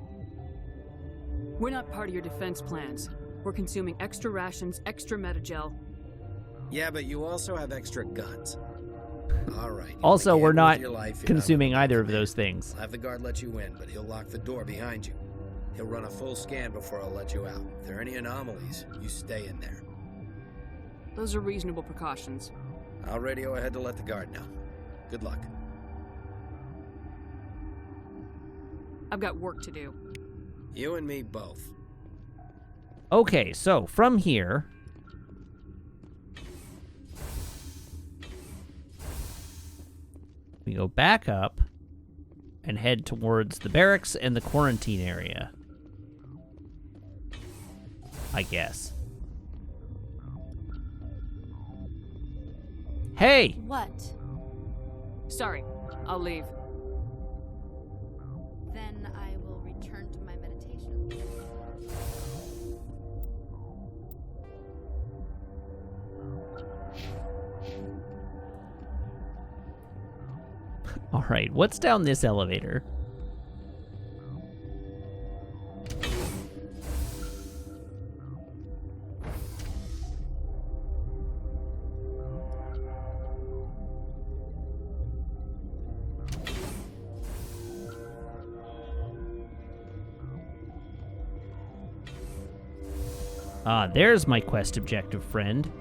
We're not part of your defense plans. We're consuming extra rations, extra metagel. yeah, but you also have extra guns. All right. Also, we're not consuming either of those things. I'll have the guard let you in, but he'll lock the door behind you. He'll run a full scan before I'll let you out. If there are any anomalies, you stay in there. Those are reasonable precautions. I'll radio ahead to let the guard know. Good luck. I've got work to do. You and me both. Okay, so from here, we go back up and head towards the barracks and the quarantine area. I guess. Hey! What? Sorry, I'll leave. Then I will return to my meditation. All right, what's down this elevator? Ah, there's my quest objective, friend.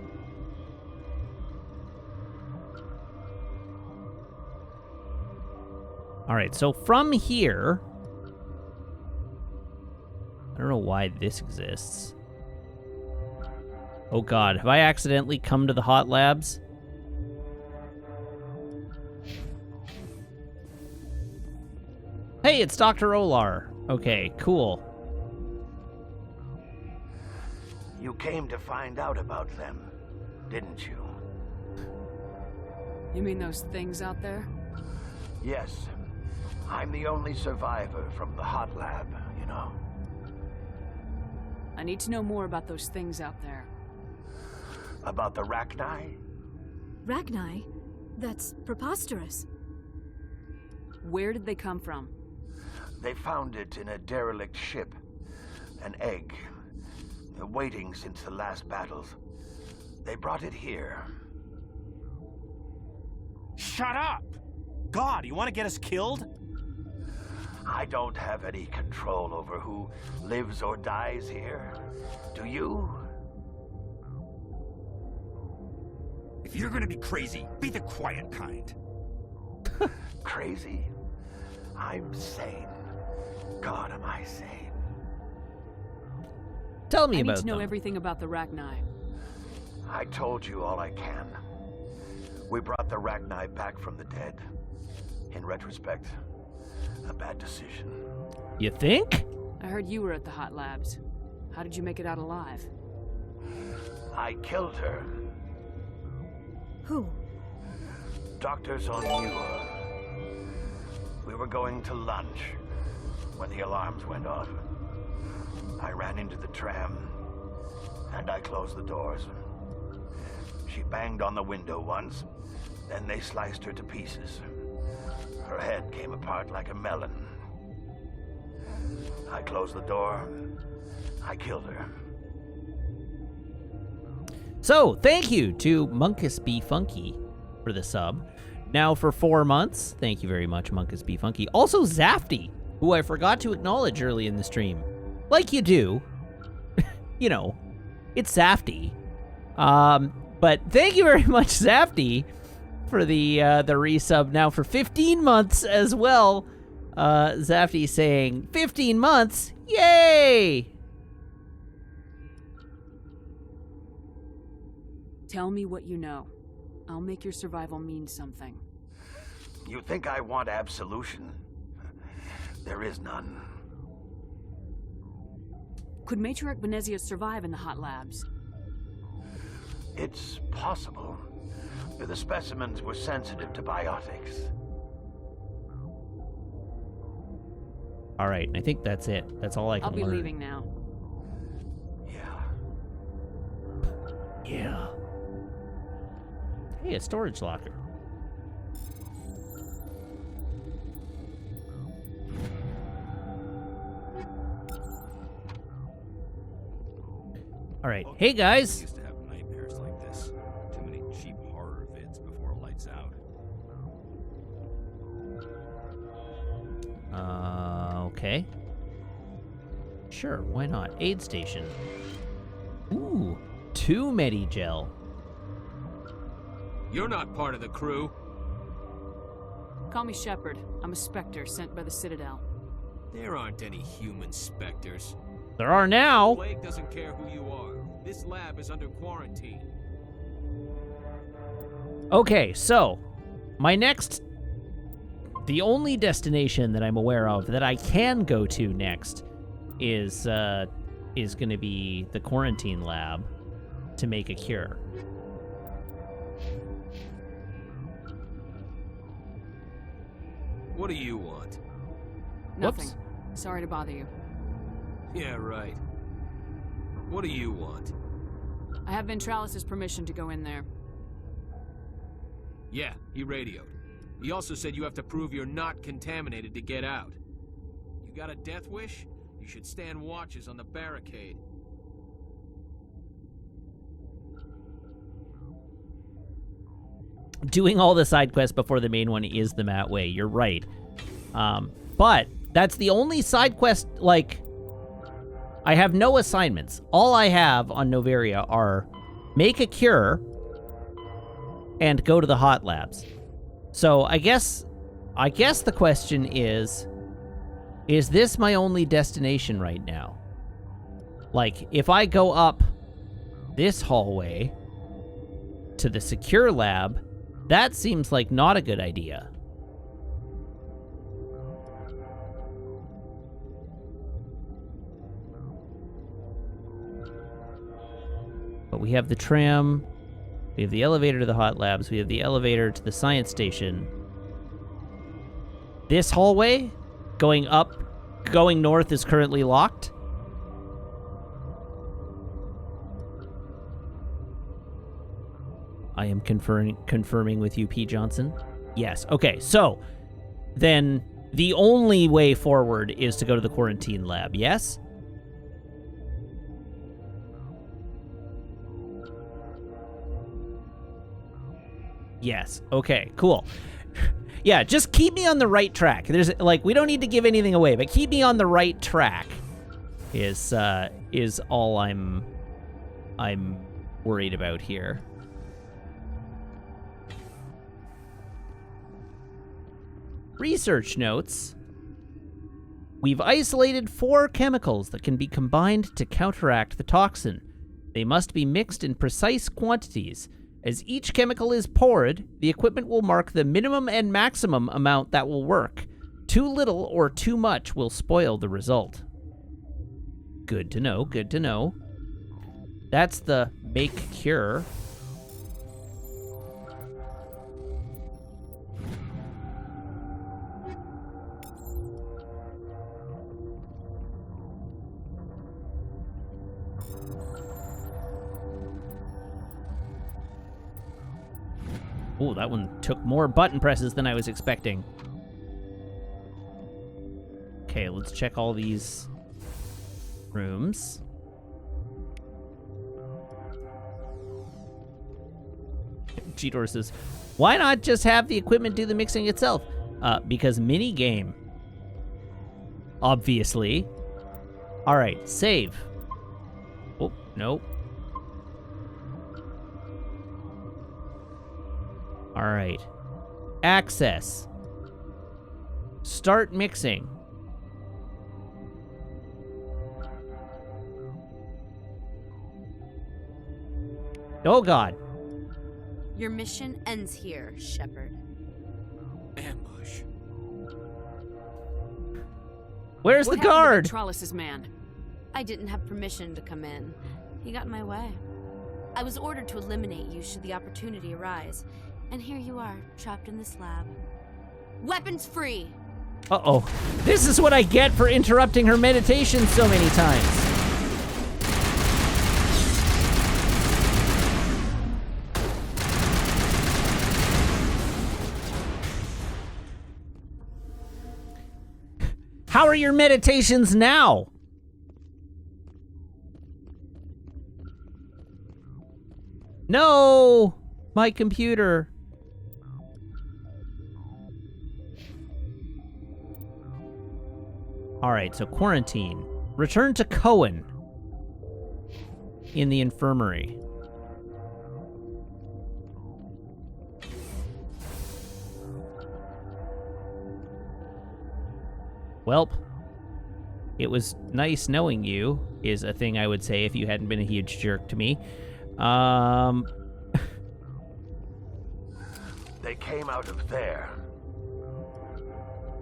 Alright, so from here... I don't know why this exists. Oh god, have I accidentally come to the hot labs? Hey, it's Dr. Olar. Okay, cool. You came to find out about them, didn't you? You mean those things out there? Yes. I'm the only survivor from the hot lab, you know. I need to know more about those things out there. About the Rachni? Rachni? That's preposterous. Where did they come from? They found it in a derelict ship. An egg. Waiting since the last battles. They brought it here. Shut up! God, you want to get us killed? I don't have any control over who lives or dies here. Do you? If you're gonna be crazy, be the quiet kind. Crazy? I'm sane. God, am I sane? Tell me I about need to know them. everything about the Rachni. I told you all I can. We brought the Rachni back from the dead. In retrospect, a bad decision. You think? I heard you were at the hot labs. How did you make it out alive? I killed her. Who? Doctors on Muir. We were going to lunch when the alarms went off. I ran into the tram, and I closed the doors. She banged on the window once, then they sliced her to pieces. Her head came apart like a melon. I closed the door. I killed her. So, thank you to Munkus B. Funky for the sub. Now for 4 months. Thank you very much, Munkus B. Funky. Also, Zafty, who I forgot to acknowledge early in the stream. Like you do. You know, it's Zafty. But thank you very much, Zafty, for the resub now for 15 months as well. Zafty saying, 15 months? Yay! Tell me what you know. I'll make your survival mean something. You think I want absolution? There is none. Could Matriarch Benezia survive in the hot labs? It's possible. The specimens were sensitive to biotics. All right, I think that's it. That's all I can I'll be learn. leaving now. Yeah. Hey, a storage locker. All right. Hey, guys. Used to have nightmares like this. Too many cheap horror vids before lights out. Okay. Sure, why not? Aid station. Ooh, 2 Medigel. You're not part of the crew. Call me Shepard. I'm a Spectre sent by the Citadel. There aren't any human specters. There are now. The plague doesn't care who you are. This lab is under quarantine. Okay, so my next, the only destination that I'm aware of that I can go to next is going to be the quarantine lab to make a cure. What do you want? Nothing. Whoops. Sorry to bother you. Yeah, right. What do you want? I have Ventralis' permission to go in there. Yeah, he radioed. He also said you have to prove you're not contaminated to get out. You got a death wish? You should stand watches on the barricade. Doing all the side quests before the main one is the Matt way. You're right. But that's the only side quest, like, I have no assignments. All I have on Noveria are make a cure and go to the hot labs. So I guess the question is this my only destination right now? Like, if I go up this hallway to the secure lab, that seems like not a good idea. But we have the tram, we have the elevator to the hot labs, we have the elevator to the science station. This hallway, going north is currently locked. I am confirming with you, P. Johnson. Yes. Okay, so then the only way forward is to go to the quarantine lab, yes? Yes. Okay, cool. Yeah, just keep me on the right track. There's, like, we don't need to give anything away, but keep me on the right track is all I'm worried about here. Research notes. We've isolated 4 chemicals that can be combined to counteract the toxin. They must be mixed in precise quantities. As each chemical is poured, the equipment will mark the minimum and maximum amount that will work. Too little or too much will spoil the result. Good to know, good to know. That's the make cure. Oh, that one took more button presses than I was expecting. Okay, let's check all these rooms. Cheetor says, why not just have the equipment do the mixing itself? Because minigame. Obviously. All right, save. Oh, no. All right. Access. Start mixing. Oh, God. Your mission ends here, Shepard. Ambush. Where's the guard? Trollis's man. I didn't have permission to come in. He got in my way. I was ordered to eliminate you should the opportunity arise. And here you are, trapped in this lab. Weapons free! Uh-oh. This is what I get for interrupting her meditation so many times. How are your meditations now? No! My computer. All right, so quarantine. Return to Cohen in the infirmary. Welp, it was nice knowing you, is a thing I would say if you hadn't been a huge jerk to me. They came out of there.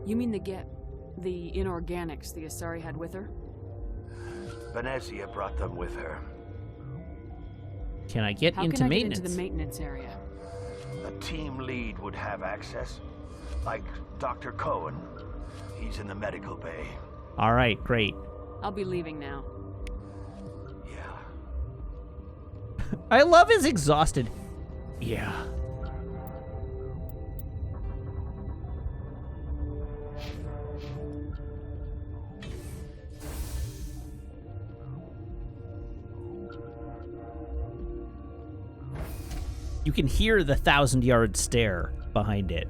You mean the inorganics the Asari had with her? Venezia brought them with her. Can I get How into can I maintenance? Get into the maintenance area? A team lead would have access, like Dr. Cohen. He's in the medical bay. All right, great. I'll be leaving now. Yeah. I love his exhausted. Yeah. You can hear the 1,000-yard stare behind it.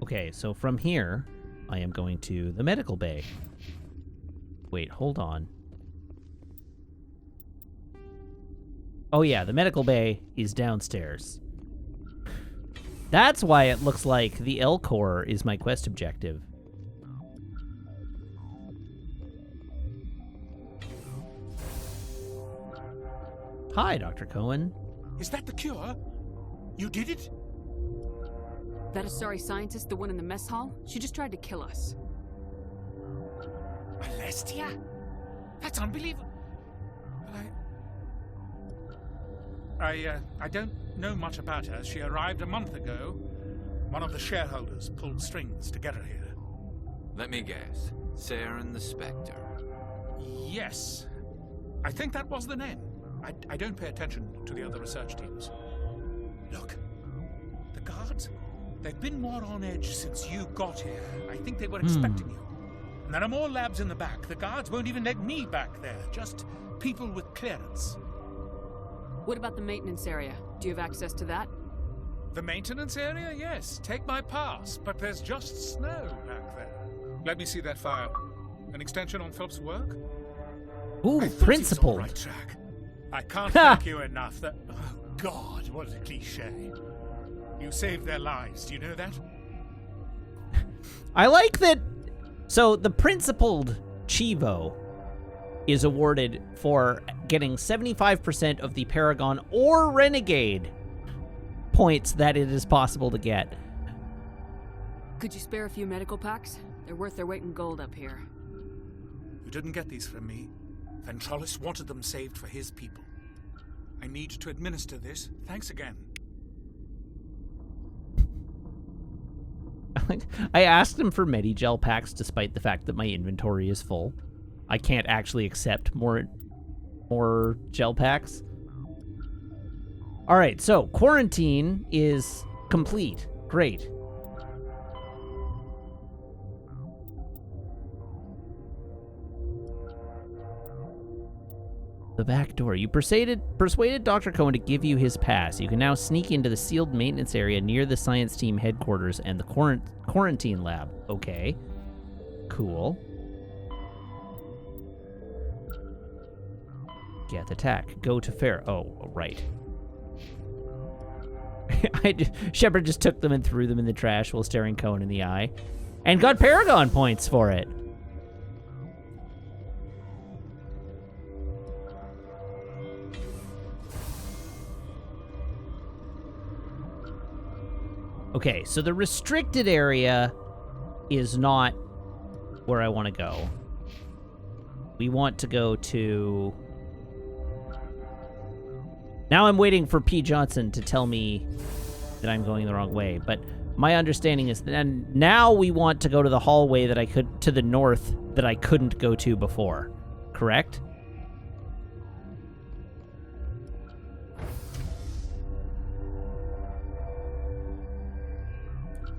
Okay, so from here, I am going to the medical bay. Wait, hold on. Oh yeah, the medical bay is downstairs. That's why it looks like the L Core is my quest objective. Hi, Dr. Cohen. Is that the cure? You did it? That Asari scientist, the one in the mess hall, she just tried to kill us. Alestia? That's unbelievable. I don't know much about her. She arrived a month ago. One of the shareholders pulled strings to get her here. Let me guess. Saren the Spectre. Yes. I think that was the name. I don't pay attention to the other research teams. Look. The guards? They've been more on edge since you got here. I think they were expecting you. And there are more labs in the back. The guards won't even let me back there. Just people with clearance. What about the maintenance area? Do you have access to that? The maintenance area? Yes. Take my pass. But there's just snow back there. Let me see that file. An extension on Philip's work? Ooh, I thought principled. he was on the right track. I can't thank you enough. That oh God, what a cliche. You saved their lives. Do you know that? I like that So the principled Chivo is awarded for getting 75% of the Paragon or Renegade points that it is possible to get. Could you spare a few medical packs? They're worth their weight in gold up here. You didn't get these from me. Ventralis wanted them saved for his people. I need to administer this. Thanks again. I asked him for Medigel packs despite the fact that my inventory is full. I can't actually accept more gel packs. All right, so quarantine is complete. Great. The back door. You persuaded Dr. Cohen to give you his pass. You can now sneak into the sealed maintenance area near the science team headquarters and the quarantine lab. Okay. Cool. Get attack. Go to fair. Oh, right. Shepard just took them and threw them in the trash while staring Cohen in the eye. And got Paragon points for it. Okay, so the restricted area is not where I want to go. We want to go to... Now I'm waiting for P. Johnson to tell me that I'm going the wrong way, but my understanding is that now we want to go to the hallway that I could, to the north, that I couldn't go to before. Correct?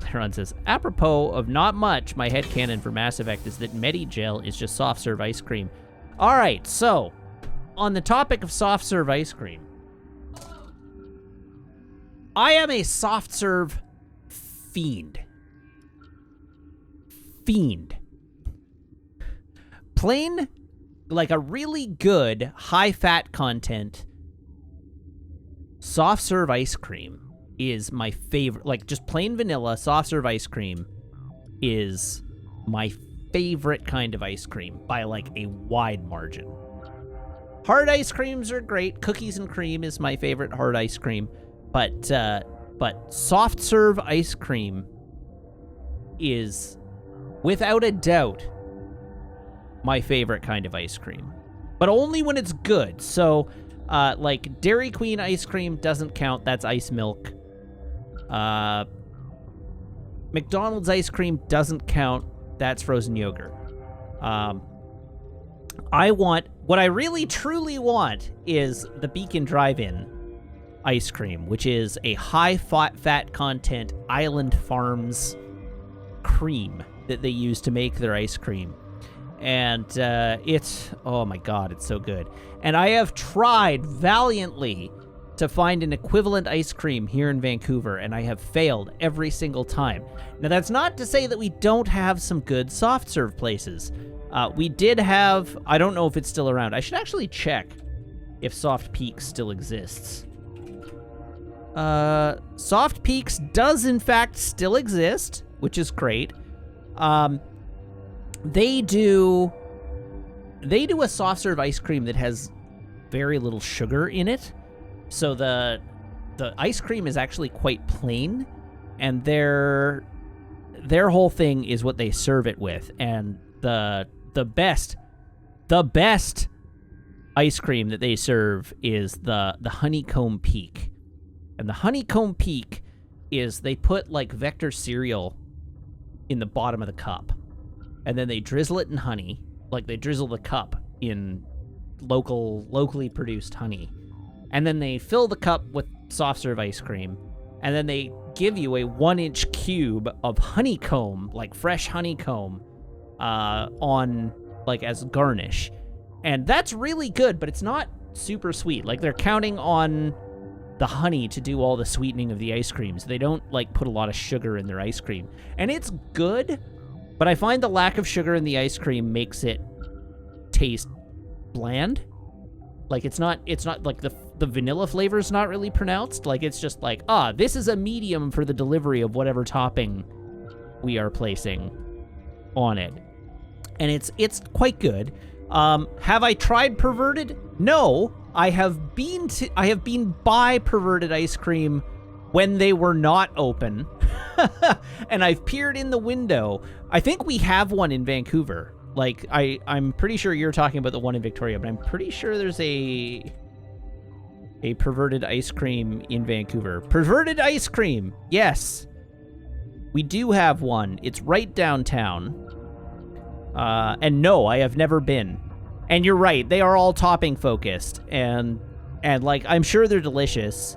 Heron says, apropos of not much, my headcanon for Mass Effect is that Medigel is just soft serve ice cream. All right, so on the topic of soft serve ice cream, I am a soft serve fiend. Plain, like a really good high fat content soft serve ice cream is my favorite. Like, just plain vanilla soft serve ice cream is my favorite kind of ice cream by, like, a wide margin. Hard ice creams are great. Cookies and cream is my favorite hard ice cream. But soft serve ice cream is, without a doubt, my favorite kind of ice cream. But only when it's good. So, like, Dairy Queen ice cream doesn't count. That's ice milk. McDonald's ice cream doesn't count. That's frozen yogurt. What I really truly want is the Beacon Drive-In ice cream, which is a high fat content Island Farms cream that they use to make their ice cream. And it's, oh my God, it's so good. And I have tried valiantly to find an equivalent ice cream here in Vancouver, and I have failed every single time. Now, that's not to say that we don't have some good soft serve places. We did have, I don't know if it's still around. I should actually check if Soft Peaks still exists. Soft Peaks does in fact still exist, which is great. They do a soft serve ice cream that has very little sugar in it. So the ice cream is actually quite plain, and their whole thing is what they serve it with. And the best ice cream that they serve is the honeycomb peak. And the honeycomb peak is they put like Vector cereal in the bottom of the cup, and then they drizzle it in honey. Like, they drizzle the cup in locally produced honey. And then they fill the cup with soft serve ice cream, and then they give you a 1-inch cube of honeycomb, like fresh honeycomb, on, like, as garnish. And that's really good, but it's not super sweet. Like, they're counting on the honey to do all the sweetening of the ice cream, so they don't, like, put a lot of sugar in their ice cream. And it's good, but I find the lack of sugar in the ice cream makes it taste bland. Like, it's not like the vanilla flavor is not really pronounced. Like, it's just like, this is a medium for the delivery of whatever topping we are placing on it. and it's quite good. Have I tried perverted? No, I have been by perverted ice cream when they were not open, and I've peered in the window. I think we have one in Vancouver. Like, I'm pretty sure you're talking about the one in Victoria, but I'm pretty sure there's a perverted ice cream in Vancouver. Perverted ice cream, yes. We do have one. It's right downtown. And no, I have never been. And you're right, they are all topping focused, and like, I'm sure they're delicious,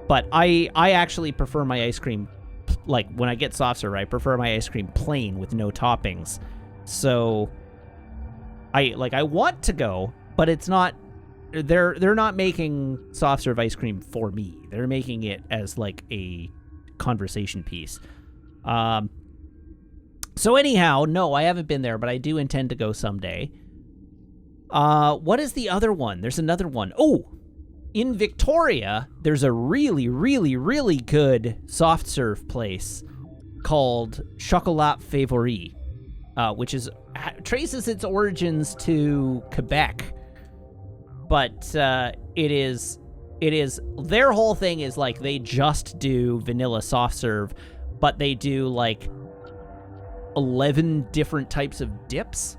but I actually prefer my ice cream, like, when I get soft serve, I prefer my ice cream plain with no toppings. So I want to go, but it's not, they're not making soft serve ice cream for me. They're making it as like a conversation piece. So anyhow, no, I haven't been there, but I do intend to go someday. What is the other one? There's another one. Oh, in Victoria, there's a really, really, really good soft serve place called Chocolat Favori, which traces its origins to Quebec. But it is their whole thing is like they just do vanilla soft serve, but they do like 11 different types of dips.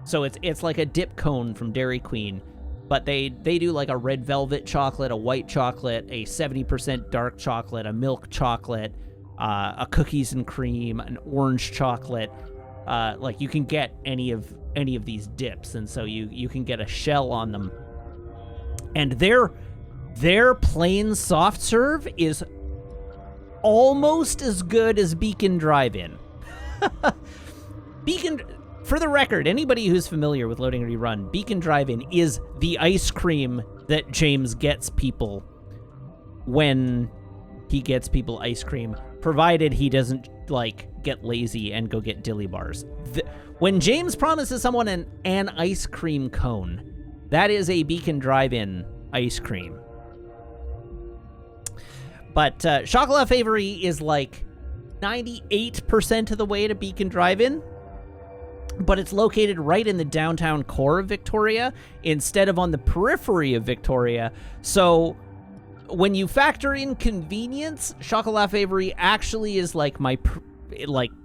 So it's like a dip cone from Dairy Queen, but they do like a red velvet chocolate, a white chocolate, a 70% dark chocolate, a milk chocolate, a cookies and cream, an orange chocolate. Like, you can get any of these dips, and so you can get a shell on them. And their plain soft serve is almost as good as Beacon Drive-In. Beacon, for the record, anybody who's familiar with Loading Rerun, Beacon Drive-In is the ice cream that James gets people when he gets people ice cream, provided he doesn't, like, get lazy and go get dilly bars. When James promises someone an ice cream cone, that is a Beacon Drive-In ice cream. But Chocolat Favori is like 98% of the way to Beacon Drive-In, but it's located right in the downtown core of Victoria instead of on the periphery of Victoria. So when you factor in convenience, Chocolat Favori actually is like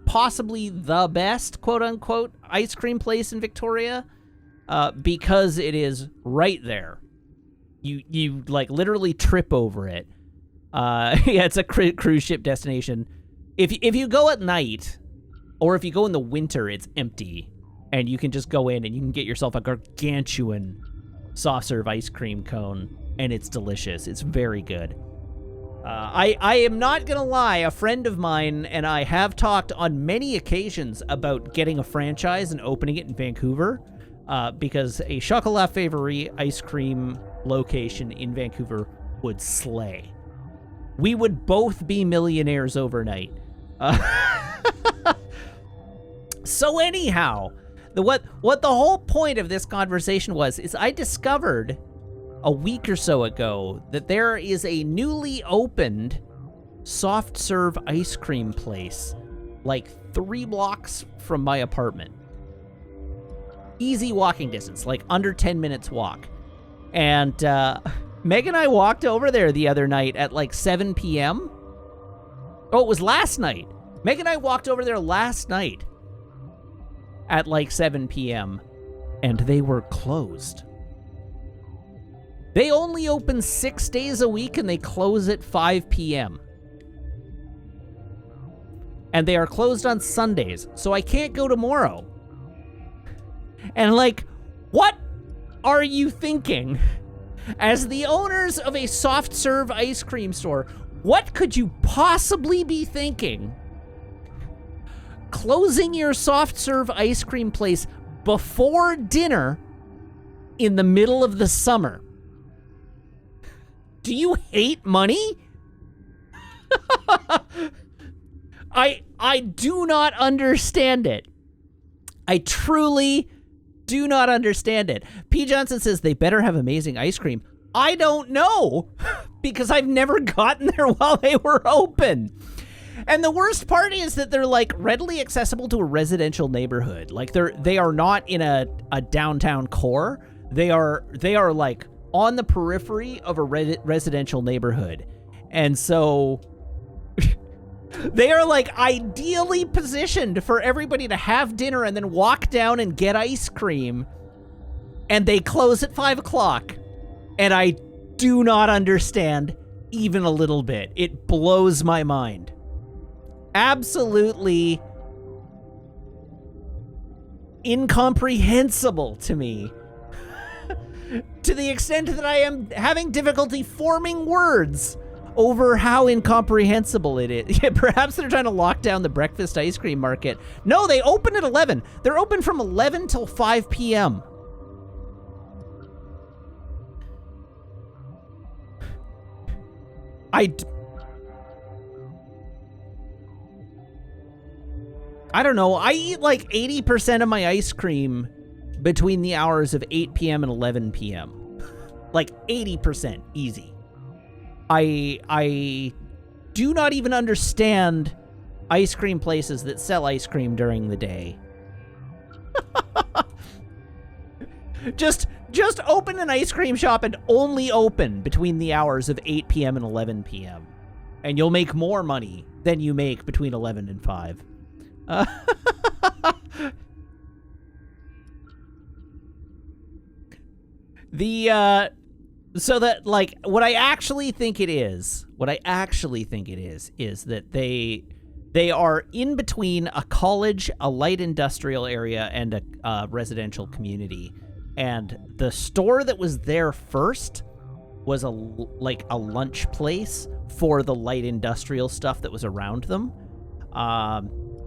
possibly the best, quote-unquote, ice cream place in Victoria, because it is right there. You like literally trip over it. Yeah, it's a cruise ship destination. If you go at night, or if you go in the winter, it's empty, and you can just go in and you can get yourself a gargantuan soft serve ice cream cone, and it's delicious. It's very good. I am not gonna lie, a friend of mine and I have talked on many occasions about getting a franchise and opening it in Vancouver, because a Chocolat Favori ice cream location in Vancouver would slay. We would both be millionaires overnight. So anyhow, what the whole point of this conversation is I discovered a week or so ago that there is a newly opened soft serve ice cream place like 3 blocks from my apartment. Easy walking distance, like under 10 minutes walk. And Meg and I walked over there the other night at like 7 p.m. Oh, it was last night. Meg and I walked over there last night at like 7 p.m. and they were closed. They only open 6 days a week and they close at 5 p.m. And they are closed on Sundays, so I can't go tomorrow. And like, what are you thinking? As the owners of a soft serve ice cream store, what could you possibly be thinking? Closing your soft serve ice cream place before dinner in the middle of the summer. Do you hate money? I do not understand it. I truly do not understand it. P. Johnson says they better have amazing ice cream. I don't know, because I've never gotten there while they were open. And the worst part is that they're like readily accessible to a residential neighborhood. Like they are not in a downtown core. They are like on the periphery of a residential neighborhood. And so they are like ideally positioned for everybody to have dinner and then walk down and get ice cream. And they close at 5 o'clock. And I do not understand even a little bit. It blows my mind. Absolutely incomprehensible to me. To the extent that I am having difficulty forming words over how incomprehensible it is. Yeah, perhaps they're trying to lock down the breakfast ice cream market. No, they open at 11. They're open from 11 till 5 p.m. I don't know. I eat like 80% of my ice cream between the hours of 8 p.m. and 11 p.m. Like 80%, easy. I do not even understand ice cream places that sell ice cream during the day. Just open an ice cream shop and only open between the hours of 8 p.m. and 11 p.m. And you'll make more money than you make between 11 and 5. So that, like, what I actually think it is that they are in between a college, a light industrial area, and a residential community. And the store that was there first was a lunch place for the light industrial stuff that was around them.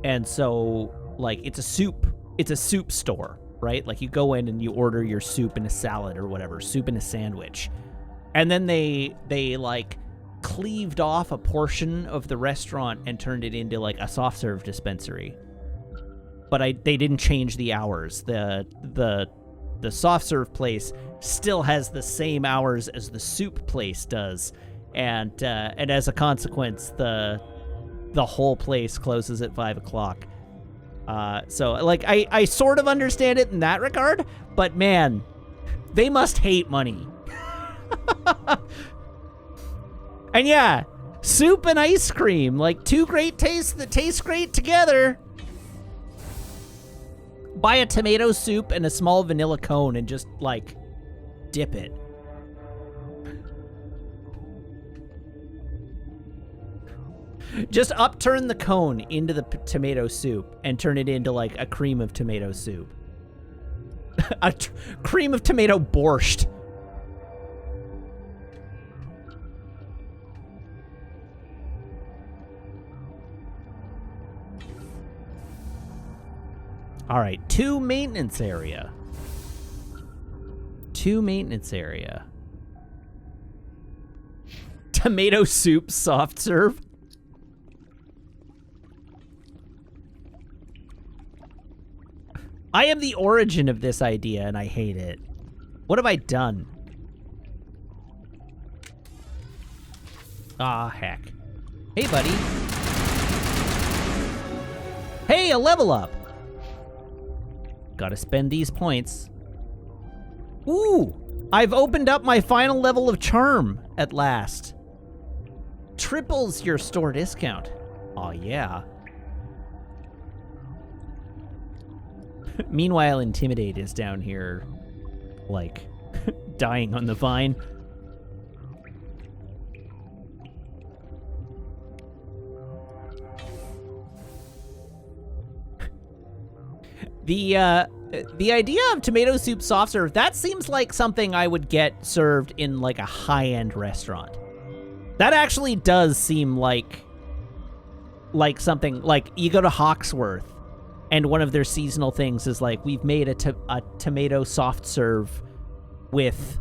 And so, like, it's a soup store, right? Like, you go in and you order your soup and a salad or whatever, soup and a sandwich. And then they like cleaved off a portion of the restaurant and turned it into like a soft serve dispensary. But they didn't change the hours. The soft serve place still has the same hours as the soup place does. And as a consequence, the whole place closes at 5 o'clock. So, like, I sort of understand it in that regard, but man, they must hate money. And yeah, soup and ice cream, like two great tastes that taste great together. Buy a tomato soup and a small vanilla cone and just, like, dip it. Just upturn the cone into the tomato soup and turn it into, like, a cream of tomato soup. A cream of tomato borscht. All right, 2 maintenance area. 2 maintenance area. Tomato soup soft serve. I am the origin of this idea, and I hate it. What have I done? Ah, heck. Hey, buddy. Hey, a level up. Gotta spend these points. Ooh, I've opened up my final level of charm at last. Triples your store discount. Oh, yeah. Meanwhile, Intimidate is down here, like, dying on the vine. The idea of tomato soup soft serve, that seems like something I would get served in, like, a high-end restaurant. That actually does seem like something, like, you go to Hawksworth, and one of their seasonal things is, like, we've made a tomato soft serve with,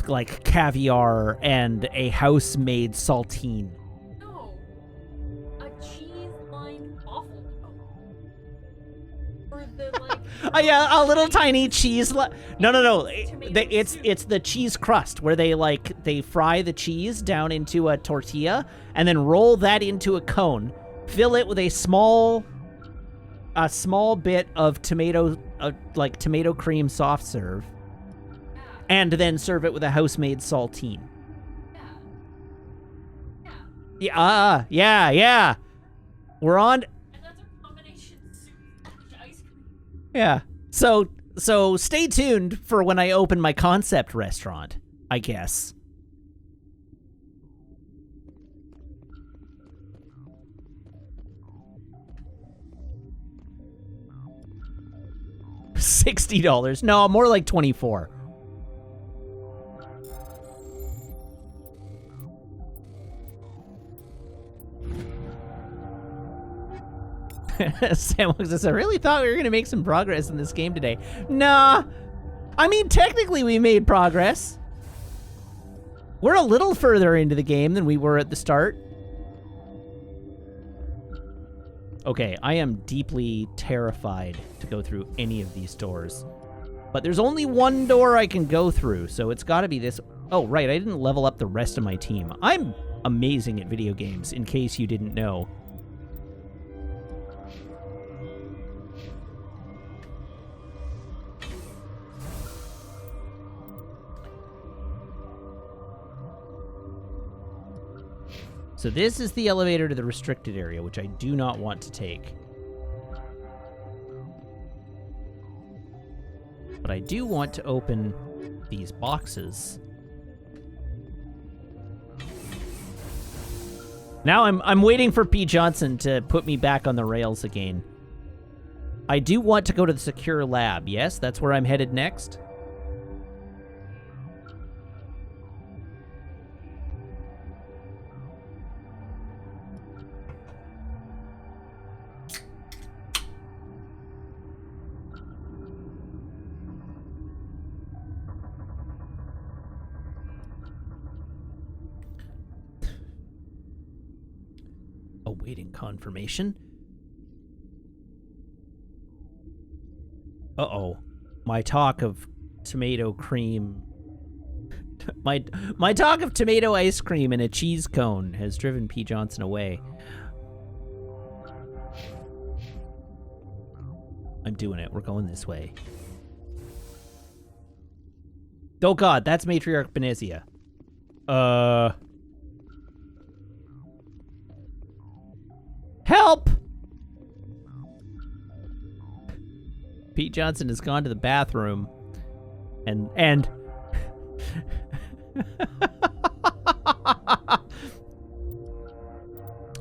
like, caviar and a house-made saltine. No. A cheese-lined waffle cone. Or the, like... Yeah, a little tiny cheese. No. It's the cheese crust where they fry the cheese down into a tortilla and then roll that into a cone, fill it with a small bit of tomato, tomato cream soft serve, and then serve it with a house-made saltine. Yeah. We're on. Yeah. So stay tuned for when I open my concept restaurant, I guess. $60. No, more like 24. Sam says, I really thought we were going to make some progress in this game today. Nah. I mean, technically we made progress. We're a little further into the game than we were at the start. Okay, I am deeply terrified to go through any of these doors. But there's only one door I can go through, so it's got to be this. Oh, right, I didn't level up the rest of my team. I'm amazing at video games, in case you didn't know. So this is the elevator to the restricted area, which I do not want to take. But I do want to open these boxes. Now I'm waiting for P. Johnson to put me back on the rails again. I do want to go to the secure lab. Yes, that's where I'm headed next. Awaiting confirmation. Uh-oh. My talk of tomato cream... My talk of tomato ice cream and a cheese cone has driven P. Johnson away. I'm doing it. We're going this way. Oh god, that's Matriarch Benezia. Help! Pete Johnson has gone to the bathroom and and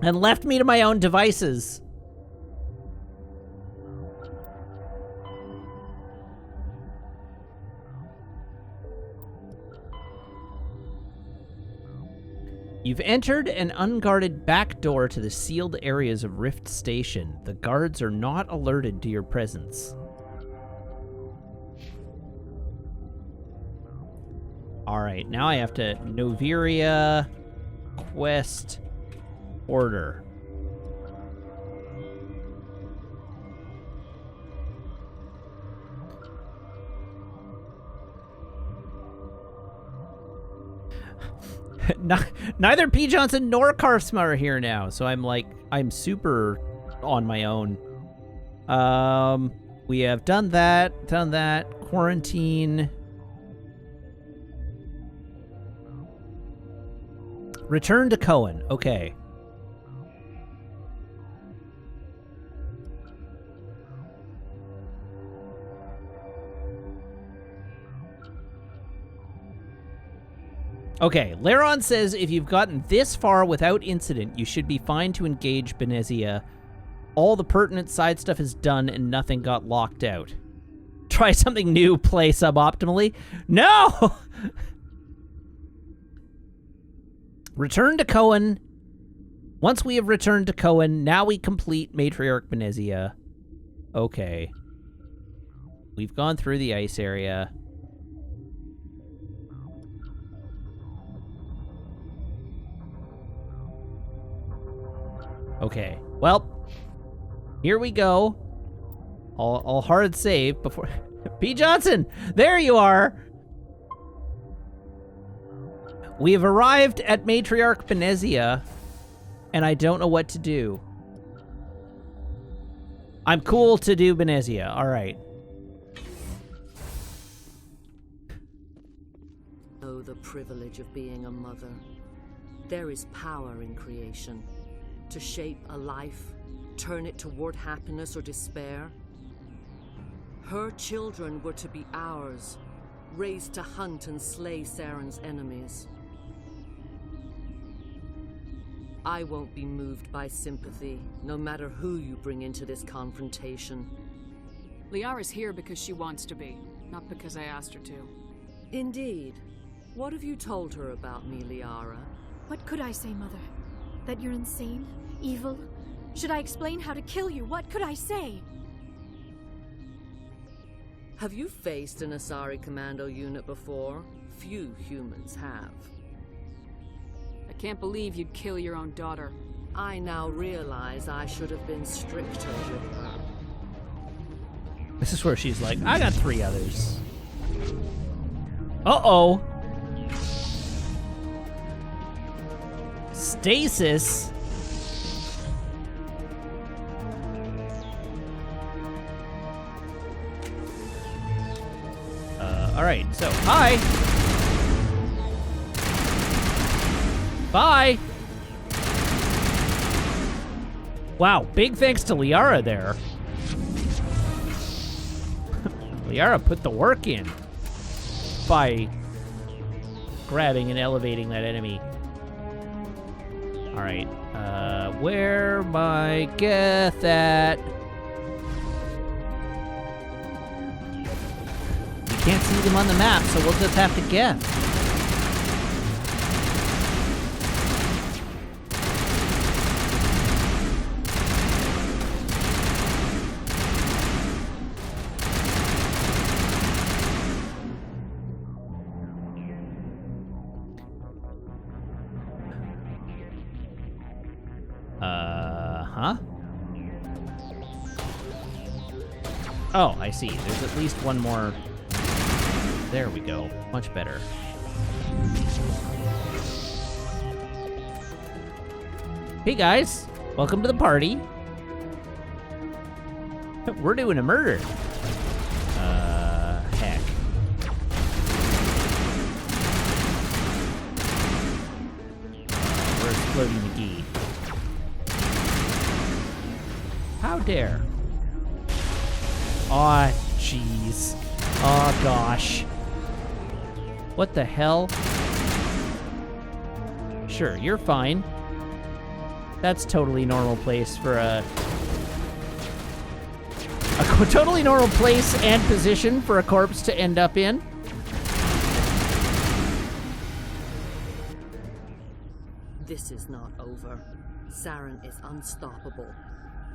left me to my own devices. You've entered an unguarded back door to the sealed areas of Rift Station. The guards are not alerted to your presence. Alright, now I have to Noveria quest order. Neither P. Johnson nor Karfsma are here now, so I'm super on my own. We have done that. Quarantine. Return to Cohen. Okay. Okay, Laron says if you've gotten this far without incident, you should be fine to engage Benezia. All the pertinent side stuff is done and nothing got locked out. Try something new, play suboptimally. No! Return to Cohen. Once we have returned to Cohen, now we complete Matriarch Benezia. Okay. We've gone through the ice area. Okay, well, here we go. I'll hard save before... P. Johnson, there you are! We have arrived at Matriarch Benezia, and I don't know what to do. I'm cool to do Benezia, all right. Oh, the privilege of being a mother. There is power in creation. To shape a life, turn it toward happiness or despair. Her children were to be ours, raised to hunt and slay Saren's enemies. I won't be moved by sympathy, no matter who you bring into this confrontation. Liara's here because she wants to be, not because I asked her to. Indeed. What have you told her about me, Liara? What could I say, Mother? That you're insane? Evil? Should I explain how to kill you? What could I say? Have you faced an Asari commando unit before? Few humans have. I can't believe you'd kill your own daughter. I now realize I should have been stricter with her. This is where she's like, I got 3 others. Uh-oh. Stasis. All right, so hi. Bye. Wow, big thanks to Liara there. Liara put the work in by grabbing and elevating that enemy. All right, where my Geth at? We can't see them on the map, so we'll just have to guess. Huh? Oh, I see. There's at least one more. There we go. Much better. Hey guys, welcome to the party. We're doing a murder. Heck. We're exploding McGee. How dare? Aw, jeez. Oh gosh. What the hell? Sure, you're fine. That's totally normal place for a totally normal place and position for a corpse to end up in. This is not over. Saren is unstoppable.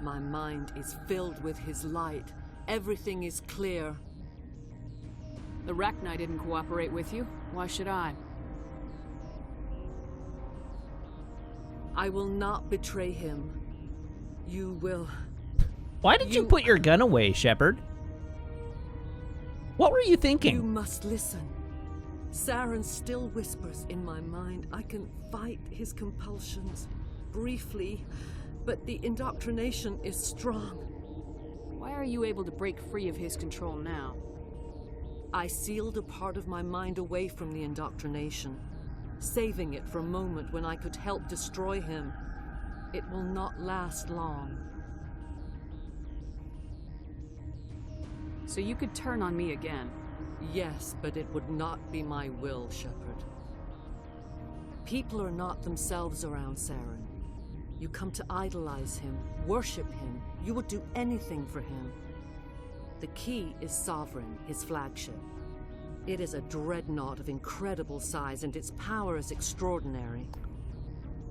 My mind is filled with his light. Everything is clear. The Rachni didn't cooperate with you. Why should I? I will not betray him. You will. Why did you put your gun away, Shepard? What were you thinking? You must listen. Saren still whispers in my mind. I can fight his compulsions briefly, but the indoctrination is strong. Why are you able to break free of his control now? I sealed a part of my mind away from the indoctrination, saving it for a moment when I could help destroy him. It will not last long. So you could turn on me again? Yes, but it would not be my will, Shepard. People are not themselves around Saren. You come to idolize him, worship him. You would do anything for him. The key is Sovereign, his flagship. It is a dreadnought of incredible size, and its power is extraordinary.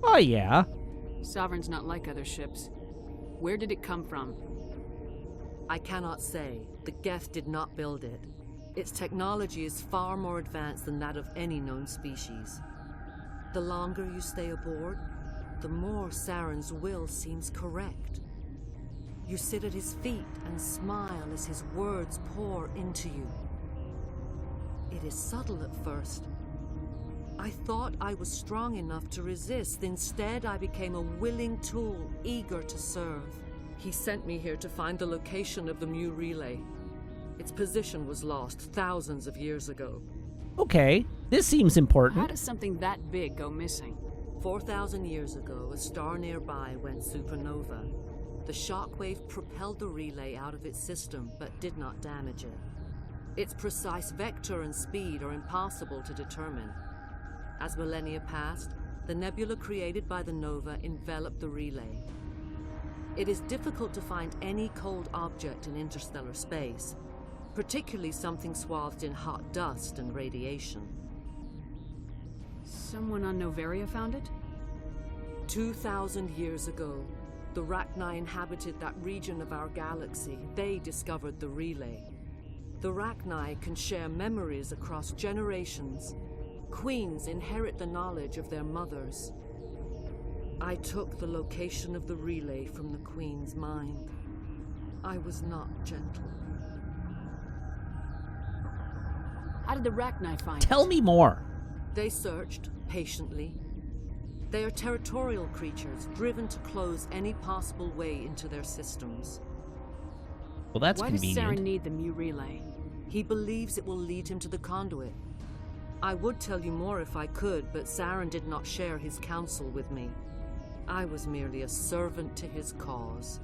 Oh, yeah. Sovereign's not like other ships. Where did it come from? I cannot say. The Geth did not build it. Its technology is far more advanced than that of any known species. The longer you stay aboard, the more Saren's will seems correct. You sit at his feet and smile as his words pour into you. It is subtle at first. I thought I was strong enough to resist. Instead, I became a willing tool, eager to serve. He sent me here to find the location of the Mu relay. Its position was lost thousands of years ago. Okay, this seems important. How does something that big go missing? 4,000 years ago, a star nearby went supernova. The shockwave propelled the relay out of its system, but did not damage it. Its precise vector and speed are impossible to determine. As millennia passed, the nebula created by the nova enveloped the relay. It is difficult to find any cold object in interstellar space, particularly something swathed in hot dust and radiation. Someone on Noveria found it? 2,000 years ago, the Rachni inhabited that region of our galaxy. They discovered the relay. The Rachni can share memories across generations. Queens inherit the knowledge of their mothers. I took the location of the relay from the Queen's mind. I was not gentle. How did the Rachni find Tell me more. They searched patiently. They are territorial creatures, driven to close any possible way into their systems. Well, that's Why convenient. does Saren need the Mu relay? He believes it will lead him to the conduit. I would tell you more if I could, but Saren did not share his counsel with me. I was merely a servant to his cause.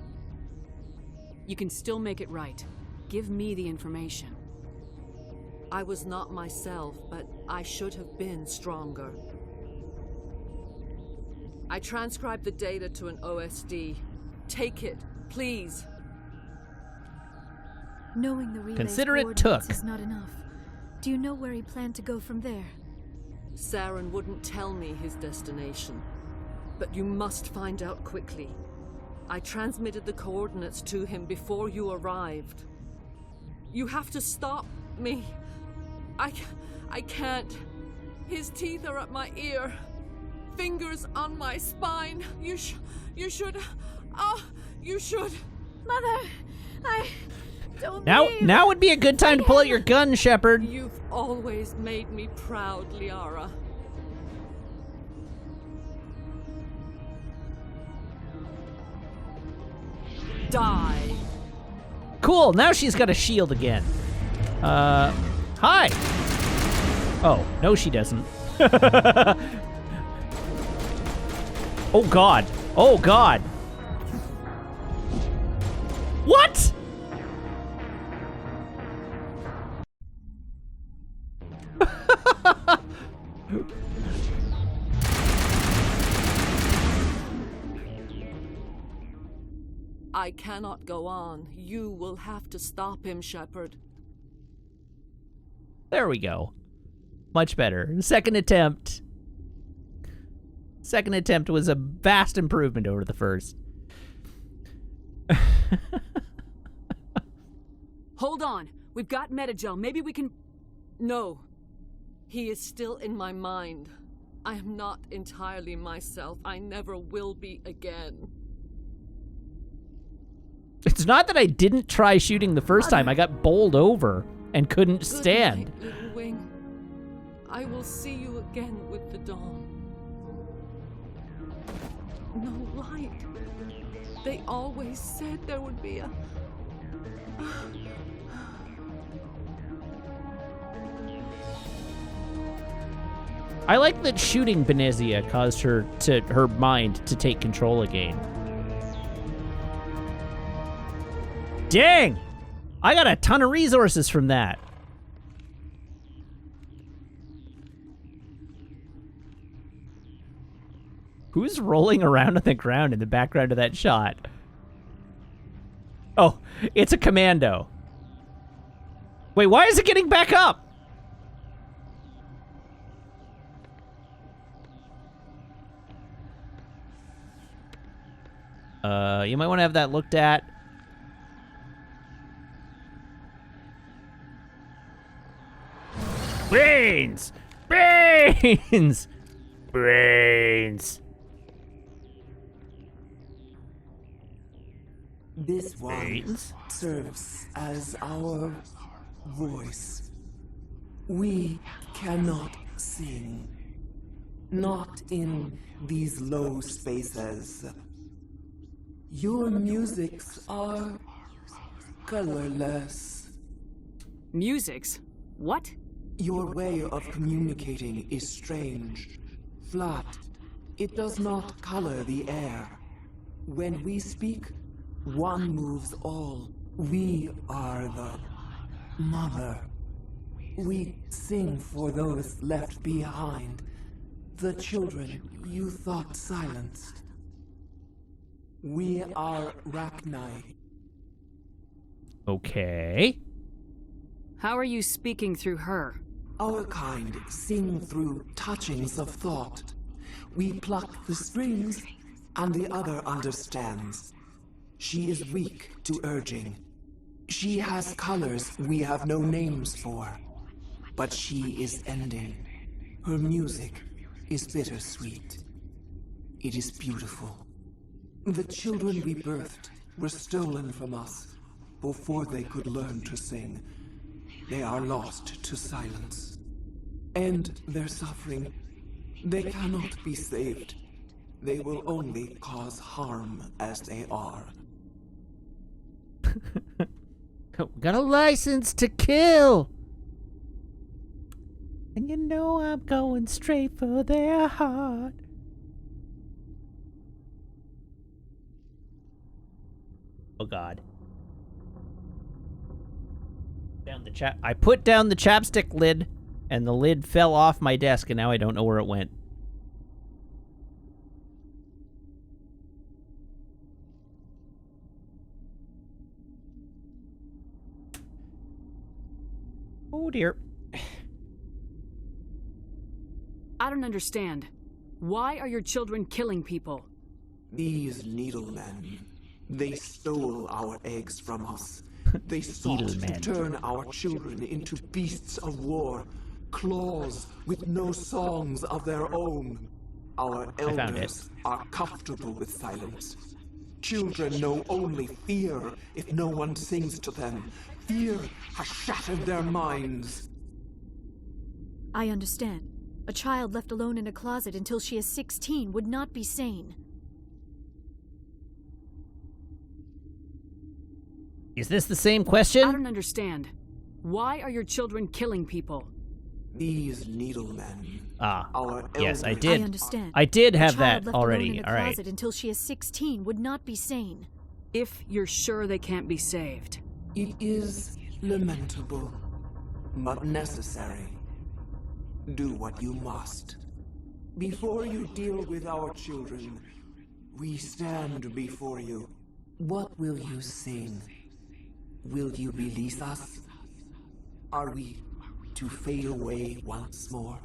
You can still make it right. Give me the information. I was not myself, but I should have been stronger. I transcribed the data to an OSD. Take it, please. Knowing the relay's Consider it coordinates took. is not enough. Do you know where he planned to go from there? Saren wouldn't tell me his destination. But you must find out quickly. I transmitted the coordinates to him before you arrived. You have to stop me. I can't. His teeth are at my ear. Fingers on my spine. You should. You should. Mother, I don't Now leave. now would be a good time to pull out your gun, Shepard. You've always made me proud, Liara. Die. Cool, now she's got a shield again. Hi. Oh, no she doesn't. Oh god. Oh god. What? I cannot go on. You will have to stop him, Shepard. There we go. Much better. Second attempt. Second attempt was a vast improvement over the first. Hold on. We've got Metagel. Maybe we can... No. He is still in my mind. I am not entirely myself. I never will be again. It's not that I didn't try shooting the first time. I got bowled over and couldn't stand. Good night, little wing. I will see you again with the dawn. No light. They always said there would be a... I like that shooting Benezia caused her mind to take control again. Dang! I got a ton of resources from that. Who's rolling around on the ground in the background of that shot? Oh, it's a commando. Wait, why is it getting back up? You might want to have that looked at. Brains! Brains! Brains! This one serves as our voice. We cannot sing. Not in these low spaces. Your musics are colorless. Musics? What? Your way of communicating is strange. Flat. It does not color the air. When we speak, one moves all. We are the mother. We sing for those left behind. The children you thought silenced. We are Rachni. Okay. How are you speaking through her? Our kind sing through touchings of thought. We pluck the strings, and the other understands. She is weak to urging. She has colors we have no names for. But she is ending. Her music is bittersweet. It is beautiful. The children we birthed were stolen from us before they could learn to sing. They are lost to silence. And their suffering, they cannot be saved. They will only cause harm as they are. Got a license to kill! And you know I'm going straight for their heart. Oh God. I put down the chapstick lid, and the lid fell off my desk, and now I don't know where it went. Oh dear. I don't understand. Why are your children killing people? These needlemen, they stole our eggs from us. They sought to turn our children into beasts of war, claws with no songs of their own. Our elders are comfortable with silence. Children know only fear if no one sings to them. Fear has shattered their minds. I understand. A child left alone in a closet until she is 16 would not be sane. Is this the same question? I don't understand. Why are your children killing people? These needlemen. Yes, I did. I understand. I did have a child that left already. Alone in a All right. closet until she is 16 would not be sane. If you're sure they can't be saved. It is lamentable, but necessary. Do what you must. Before you deal with our children, we stand before you. What will you sing? Will you release us? Are we to fade away once more?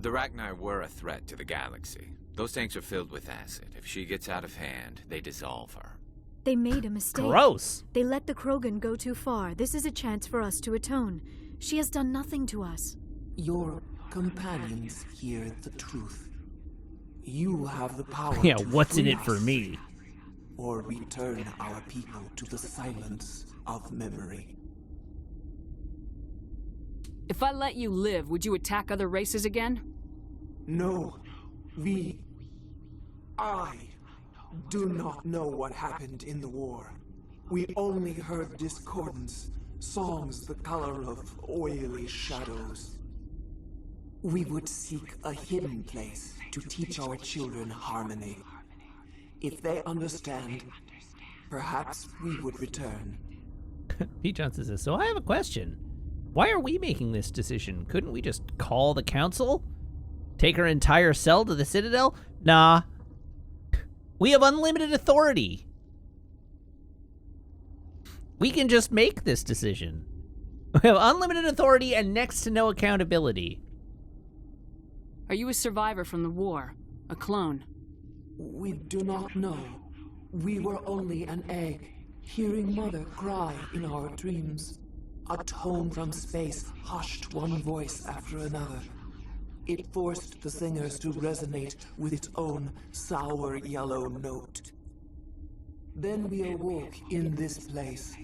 The Rachni were a threat to the galaxy. Those tanks are filled with acid. If she gets out of hand, they dissolve her. They made a mistake. Gross. They let the Krogan go too far. This is a chance for us to atone. She has done nothing to us. Your companions hear the truth. You have the power Yeah, to what's in free it for us, me? or return our people to the silence of memory. If I let you live, would you attack other races again? No, I do not know what happened in the war. We only heard discordance, songs the color of oily shadows. We would seek a hidden place to teach our children harmony. If they understand, perhaps we would return. Pete Johnson says, so I have a question. Why are we making this decision? Couldn't we just call the council? Take our entire cell to the Citadel? Nah. We have unlimited authority. We can just make this decision. We have unlimited authority and next to no accountability. Are you a survivor from the war? A clone? We do not know. We were only an egg, hearing Mother cry in our dreams. A tone from space hushed one voice after another. It forced the singers to resonate with its own sour yellow note. Then we awoke in this place,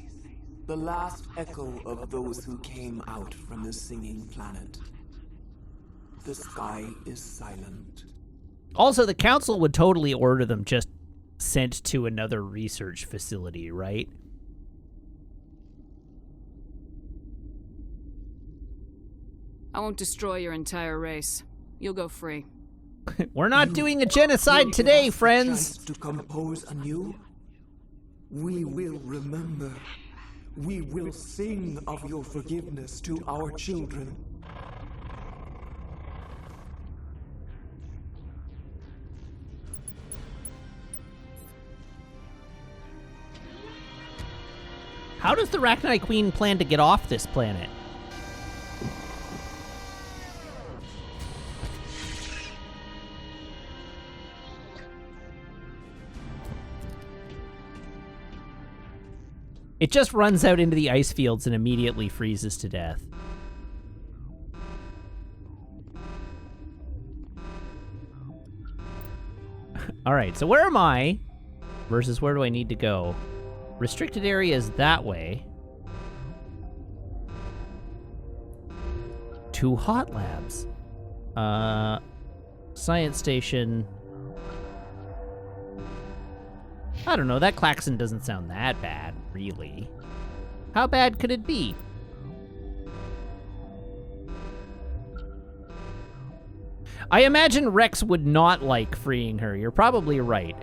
the last echo of those who came out from the singing planet. The sky is silent. Also, the council would totally order them just sent to another research facility, right? I won't destroy your entire race. You'll go free. We're not doing a genocide today, friends. To compose anew, we will remember. We will sing of your forgiveness to our children. How does the Rachni Queen plan to get off this planet? It just runs out into the ice fields and immediately freezes to death. All right, so where am I versus where do I need to go? Restricted area is that way. To hot labs. Science station. I don't know, that klaxon doesn't sound that bad, really. How bad could it be? I imagine Rex would not like freeing her. You're probably right.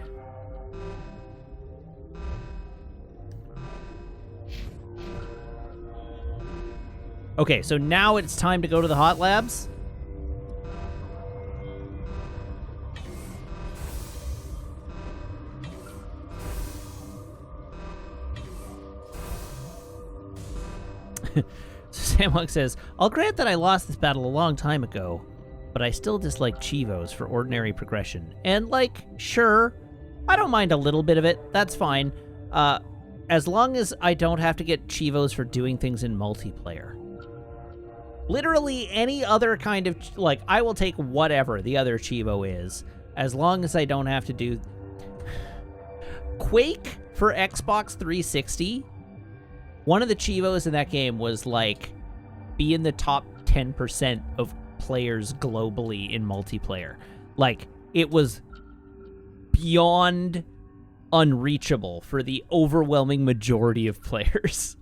Okay, so now it's time to go to the hot labs. Samwok says, I'll grant that I lost this battle a long time ago, but I still dislike Chivos for ordinary progression. And, like, sure, I don't mind a little bit of it. That's fine. As long as I don't have to get Chivos for doing things in multiplayer. Literally any other kind of, like, I will take whatever the other Chivo is, as long as I don't have to do... Quake for Xbox 360, one of the Chivos in that game was, like, be in the top 10% of players globally in multiplayer. Like, it was beyond unreachable for the overwhelming majority of players.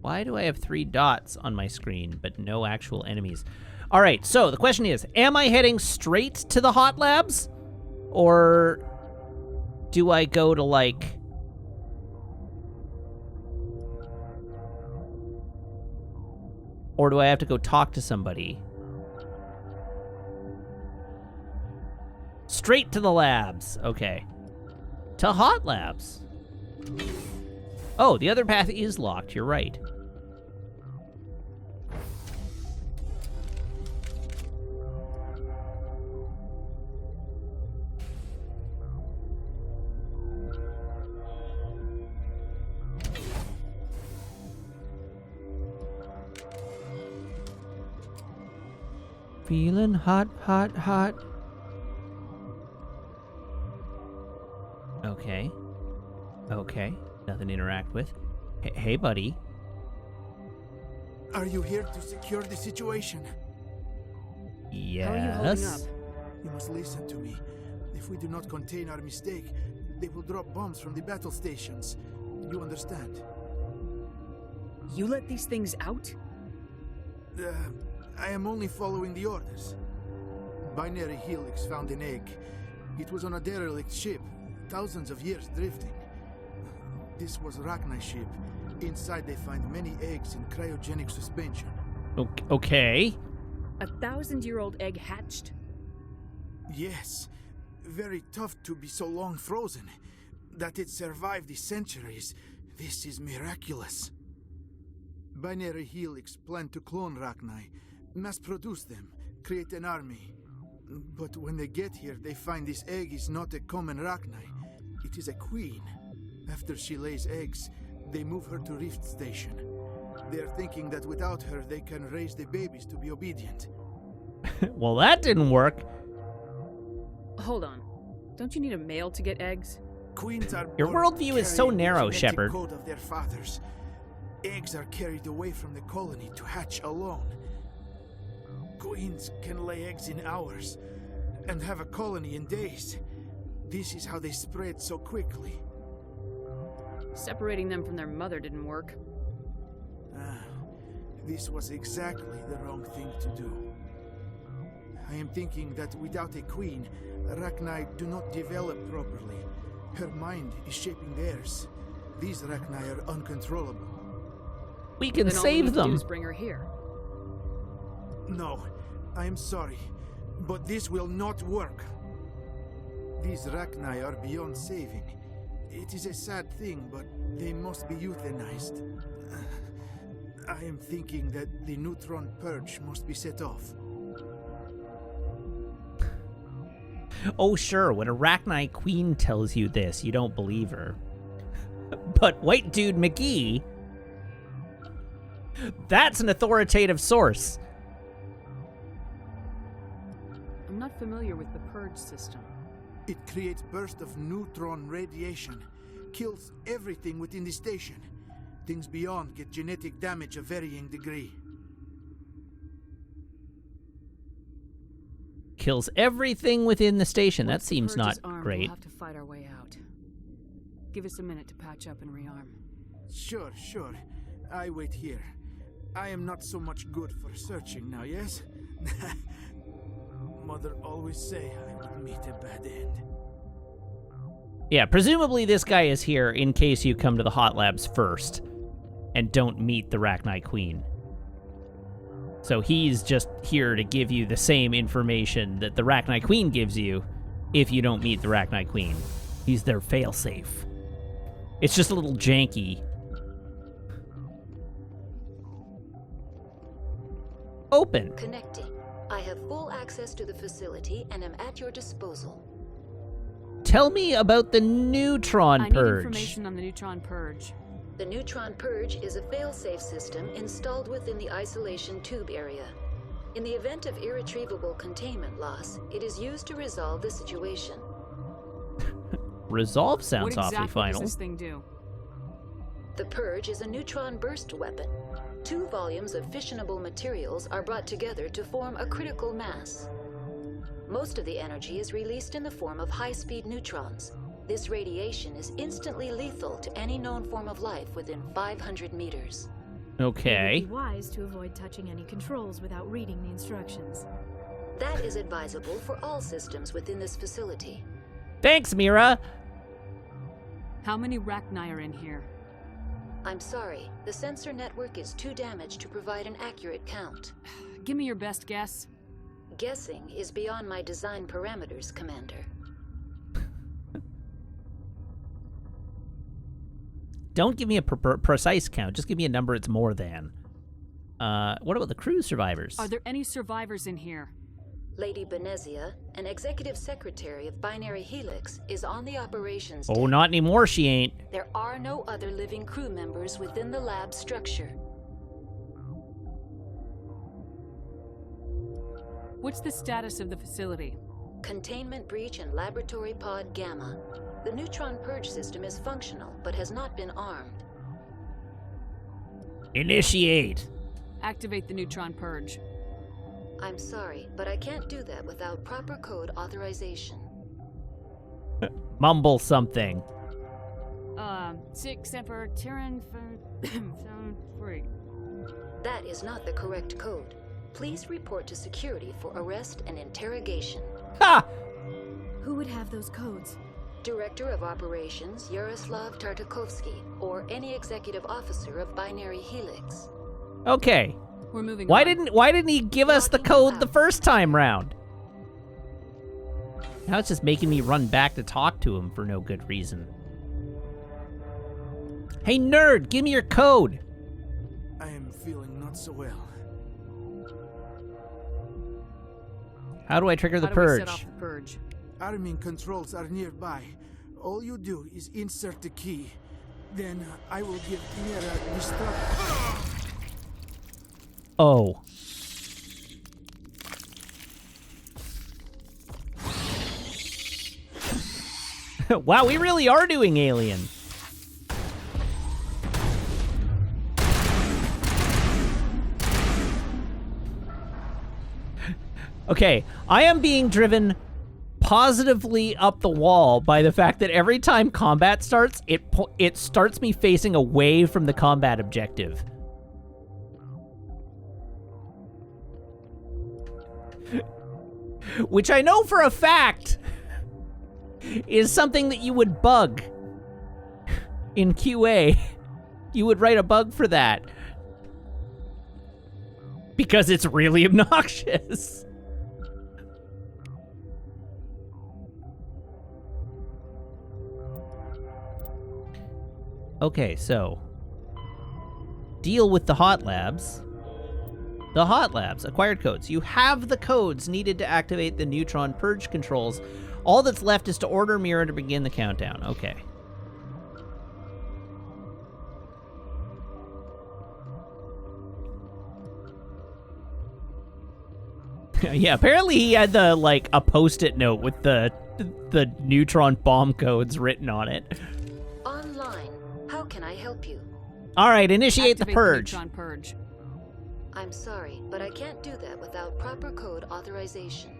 Why do I have 3 dots on my screen, but no actual enemies? All right, so the question is, am I heading straight to the hot labs? Or do I go to, like... Or do I have to go talk to somebody? Straight to the labs. Okay. To hot labs. Oh, the other path is locked. You're right. Feeling hot, hot, hot. Okay. Okay. Nothing to interact with. Hey, buddy. Are you here to secure the situation? Yes. How are you holding up? You must listen to me. If we do not contain our mistake, they will drop bombs from the battle stations. You understand? You let these things out? I am only following the orders. Binary Helix found an egg. It was on a derelict ship, thousands of years drifting. This was Rachni's ship. Inside they find many eggs in cryogenic suspension. Okay. A 1,000-year-old egg hatched? Yes. Very tough to be so long frozen. That it survived the centuries. This is miraculous. Binary Helix planned to clone Rachni, mass-produce them, create an army. But when they get here, they find this egg is not a common Rachni. It is a queen. After she lays eggs, they move her to Rift Station. They're thinking that without her, they can raise the babies to be obedient. Well, that didn't work. Hold on. Don't you need a male to get eggs? Queens are Your worldview is so carrying the narrow, genetic Shepard. code of their fathers. Eggs are carried away from the colony to hatch alone. Queens can lay eggs in hours and have a colony in days. This is how they spread so quickly. Separating them from their mother didn't work. This was exactly the wrong thing to do. I am thinking that without a queen, Rachni do not develop properly. Her mind is shaping theirs. These Rachni are uncontrollable. We can Then save all we them. do is bring her here. No, I am sorry, but this will not work. These Rachni are beyond saving. It is a sad thing, but they must be euthanized. I am thinking that the neutron purge must be set off. Oh, sure, when a Rachni queen tells you this, you don't believe her. But White Dude McGee, that's an authoritative source. I'm not familiar with the purge system. It creates bursts of neutron radiation, kills everything within the station. Things beyond get genetic damage of varying degree. Kills everything within the station. Once That seems the purge not is armed, great. We'll have to fight our way out. Give us a minute to patch up and rearm. Sure. I wait here. I am not so much good for searching now, yes? Mother always say I would meet a bad end. Yeah, presumably this guy is here in case you come to the hot labs first and don't meet the Rachni Queen. So he's just here to give you the same information that the Rachni Queen gives you if you don't meet the Rachni Queen. He's their failsafe. It's just a little janky. Open. Connecting. I have full access to the facility and am at your disposal. Tell me about the neutron I need purge. information on the neutron purge. The neutron purge is a fail-safe system installed within the isolation tube area. In the event of irretrievable containment loss, it is used to resolve the situation. Resolve sounds what awfully exactly final. does this thing do? The purge is a neutron burst weapon. 2 volumes of fissionable materials are brought together to form a critical mass. Most of the energy is released in the form of high-speed neutrons. This radiation is instantly lethal to any known form of life within 500 meters. Okay. It would be wise to avoid touching any controls without reading the instructions. That is advisable for all systems within this facility. Thanks, Mira. How many Rachni are in here? I'm sorry, the sensor network is too damaged to provide an accurate count. Give me your best guess. Guessing is beyond my design parameters, Commander. Don't give me a precise count. Just give me a number it's more than. What about the crew survivors? Are there any survivors in here? Lady Benezia, an executive secretary of Binary Helix, is on the operations Oh, deck. not anymore, she ain't. There are no other living crew members within the lab structure. What's the status of the facility? Containment breach in Laboratory Pod Gamma. The neutron purge system is functional, but has not been armed. Initiate. Activate the neutron purge. I'm sorry, but I can't do that without proper code authorization. Mumble something. 6 Emperor Tyrann 3. That is not the correct code. Please report to security for arrest and interrogation. Ha! Who would have those codes? Director of Operations Yaroslav Tartakovsky, or any executive officer of Binary Helix. Okay. We're moving Why on. didn't he give us the code the first time round? Now it's just making me run back to talk to him for no good reason. Hey nerd, give me your code. I am feeling not so well. How do I trigger the How do we purge? set off the purge? Arming controls are nearby. All you do is insert the key. Then I will give Mira the Oh. Wow, we really are doing Alien. Okay, I am being driven positively up the wall by the fact that every time combat starts, it starts me facing away from the combat objective. Which I know for a fact is something that you would bug in QA. You would write a bug for that. Because it's really obnoxious. Okay, so deal with the hot labs. The hot labs, acquired codes. You have the codes needed to activate the neutron purge controls. All that's left is to order Mira to begin the countdown. Okay. Yeah, apparently he had the like a post-it note with the neutron bomb codes written on it. Online. How can I help you? All right, initiate Activate the purge. The neutron purge. I'm sorry, but I can't do that without proper code authorization.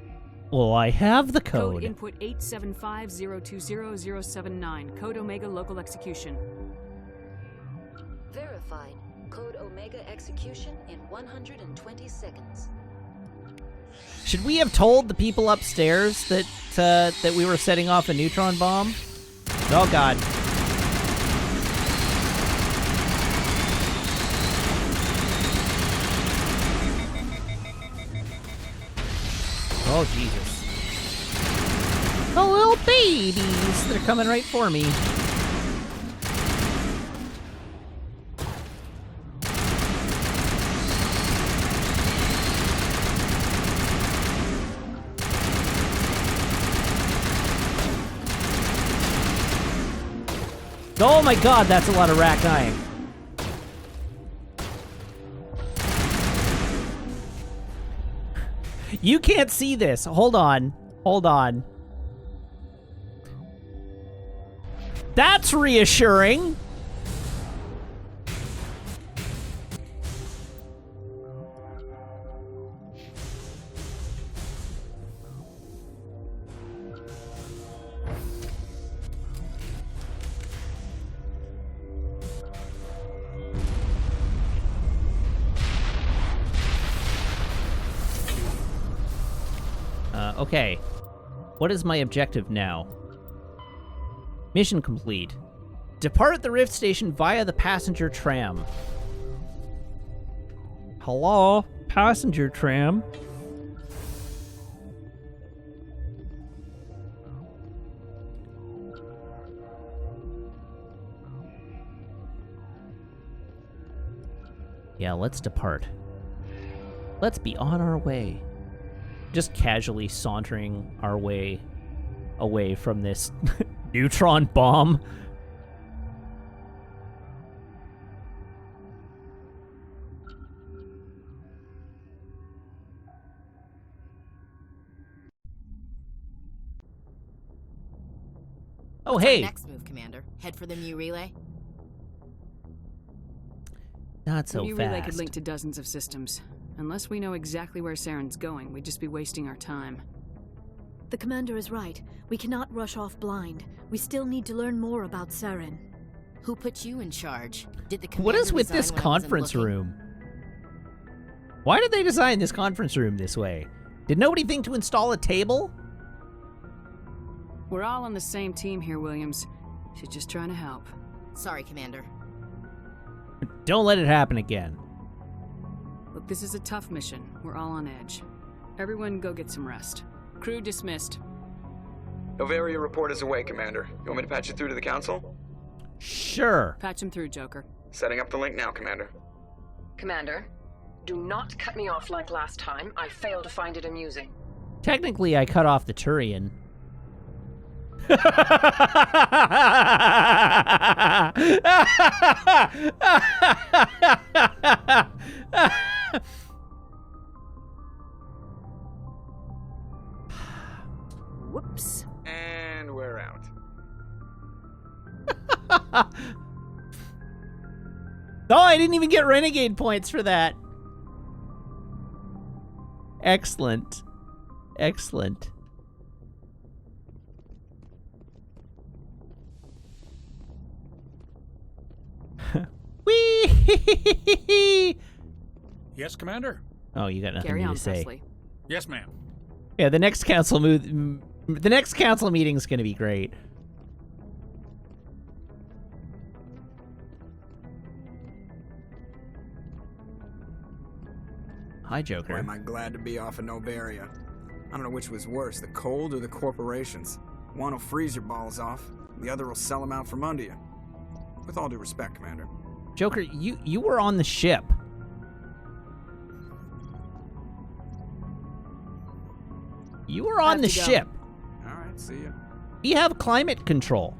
Well, I have the code. Code input 875020079. Code Omega local execution. Verified. Code Omega execution in 120 seconds. Should we have told the people upstairs that that we were setting off a neutron bomb? Oh God. Oh, Jesus. Oh, little babies. They're coming right for me. Oh my God, that's a lot of Rachni. You can't see this. Hold on. Hold on. That's reassuring. Okay. What is my objective now? Mission complete. Depart the Rift Station via the passenger tram. Hello? Passenger tram? Yeah, let's depart. Let's be on our way. Just casually sauntering our way away from this neutron bomb. Oh, What's hey. our next move, Commander? Head for the new relay? Not so the new fast. relay could link to dozens of systems. Unless we know exactly where Saren's going, we'd just be wasting our time. The commander is right. We cannot rush off blind. We still need to learn more about Saren. Who put you in charge? Did the What is with resign this when I wasn't conference looking? room? Why did they design this conference room this way? Did nobody think to install a table? We're all on the same team here, Williams. She's just trying to help. Sorry, Commander. Don't let it happen again. Look, this is a tough mission. We're all on edge. Everyone go get some rest. Crew dismissed. Noveria report is away, Commander. You want me to patch you through to the Council? Sure. Patch him through, Joker. Setting up the link now, Commander. Commander, do not cut me off like last time. I failed to find it amusing. Technically, I cut off the Turian. Oh, I didn't even get renegade points for that. Excellent. Excellent. Whee! Yes, Commander? Oh, you got nothing Carry new on, to say. Presley. Yes, ma'am. Yeah, the next council meeting is going to be great. Hi, Joker. Boy, am I glad to be off of Noveria. I don't know which was worse, the cold or the corporations. One will freeze your balls off, the other will sell them out from under you. With all due respect, Commander. Joker, you were on the ship. You were on the ship. All right, see ya. We have climate control.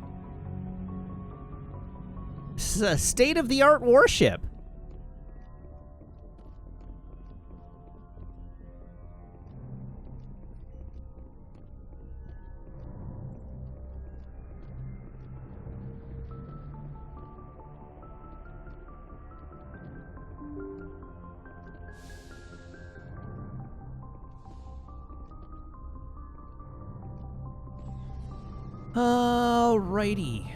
This is a state-of-the-art warship. Alrighty.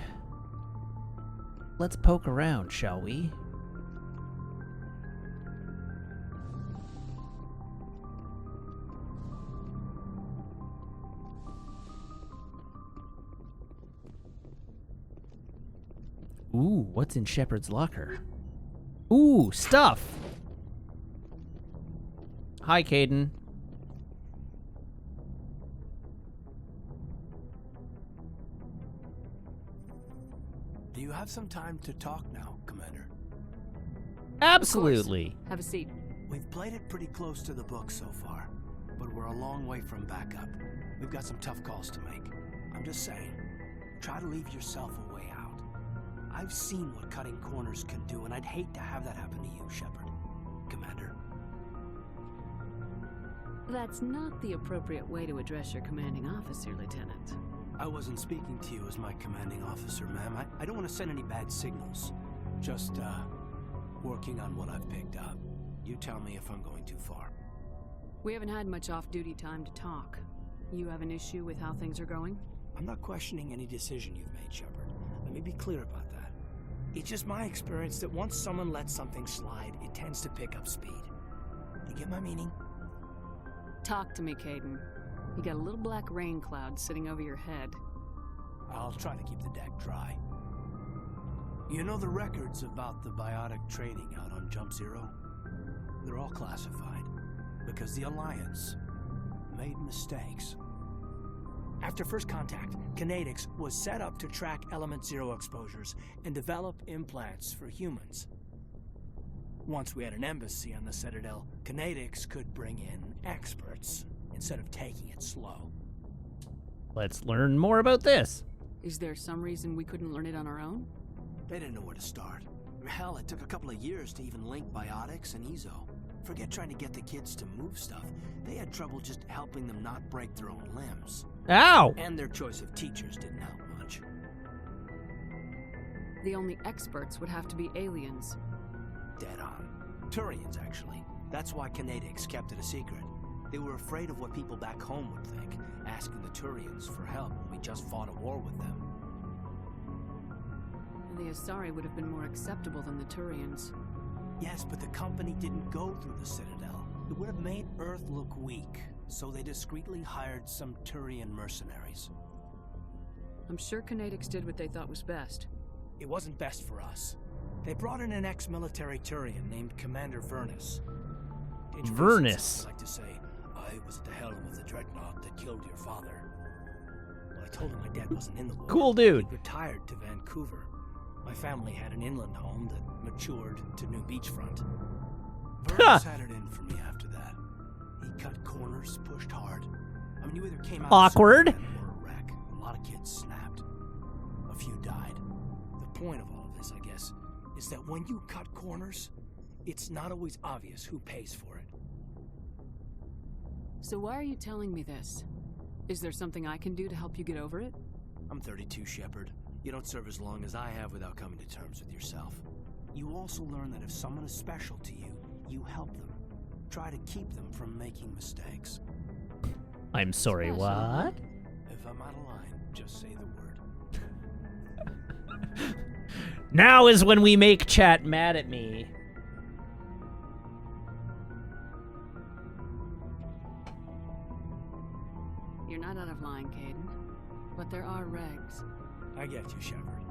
Let's poke around, shall we? Ooh, what's in Shepard's locker? Ooh, stuff! Hi, Caden. Do you have some time to talk now, Commander? Absolutely. Have a seat. We've played it pretty close to the book so far, but we're a long way from backup. We've got some tough calls to make. I'm just saying, try to leave yourself a way out. I've seen what cutting corners can do, and I'd hate to have that happen to you, Shepard. Commander. That's not the appropriate way to address your commanding officer, Lieutenant. I wasn't speaking to you as my commanding officer, ma'am. I don't want to send any bad signals. Just, working on what I've picked up. You tell me if I'm going too far. We haven't had much off-duty time to talk. You have an issue with how things are going? I'm not questioning any decision you've made, Shepard. Let me be clear about that. It's just my experience that once someone lets something slide, it tends to pick up speed. You get my meaning? Talk to me, Caden. You got a little black rain cloud sitting over your head. I'll try to keep the deck dry. You know the records about the biotic trading out on Jump Zero? They're all classified because the Alliance made mistakes. After first contact, Kinetics was set up to track Element Zero exposures and develop implants for humans. Once we had an embassy on the Citadel, Kinetics could bring in experts instead of taking it slow. Let's learn more about this. Is there some reason we couldn't learn it on our own? They didn't know where to start. Hell, it took a couple of years to even link biotics and Ezo. Forget trying to get the kids to move stuff. They had trouble just helping them not break their own limbs. Ow! And their choice of teachers didn't help much. The only experts would have to be aliens. Dead on. Turians, actually. That's why Kinetics kept it a secret. They were afraid of what people back home would think, asking the Turians for help when we just fought a war with them. The Asari would have been more acceptable than the Turians. Yes, but the company didn't go through the Citadel. It would have made Earth look weak, so they discreetly hired some Turian mercenaries. I'm sure Kinetics did what they thought was best. It wasn't best for us. They brought in an ex-military Turian named Commander Vernus. Vernus? I like to say, I was at the helm of the dreadnought that killed your father. Well, I told him my dad wasn't in the war. Cool dude. He retired to Vancouver. My family had an inland home that matured to new beachfront. Vernus had it in for me after that. He cut corners, pushed hard. I mean, you either came out awkward or a wreck. A lot of kids snapped. A few died. The point of all of this, I guess, is that when you cut corners, it's not always obvious who pays for it. So why are you telling me this? Is there something I can do to help you get over it? I'm 32, Shepard. You don't serve as long as I have without coming to terms with yourself. You also learn that if someone is special to you, you help them. Try to keep them from making mistakes. I'm sorry, what? If I'm out of line, just say the word. Now is when we make chat mad at me. You're not out of line, Caden. But there are regs. I get you, Shepard.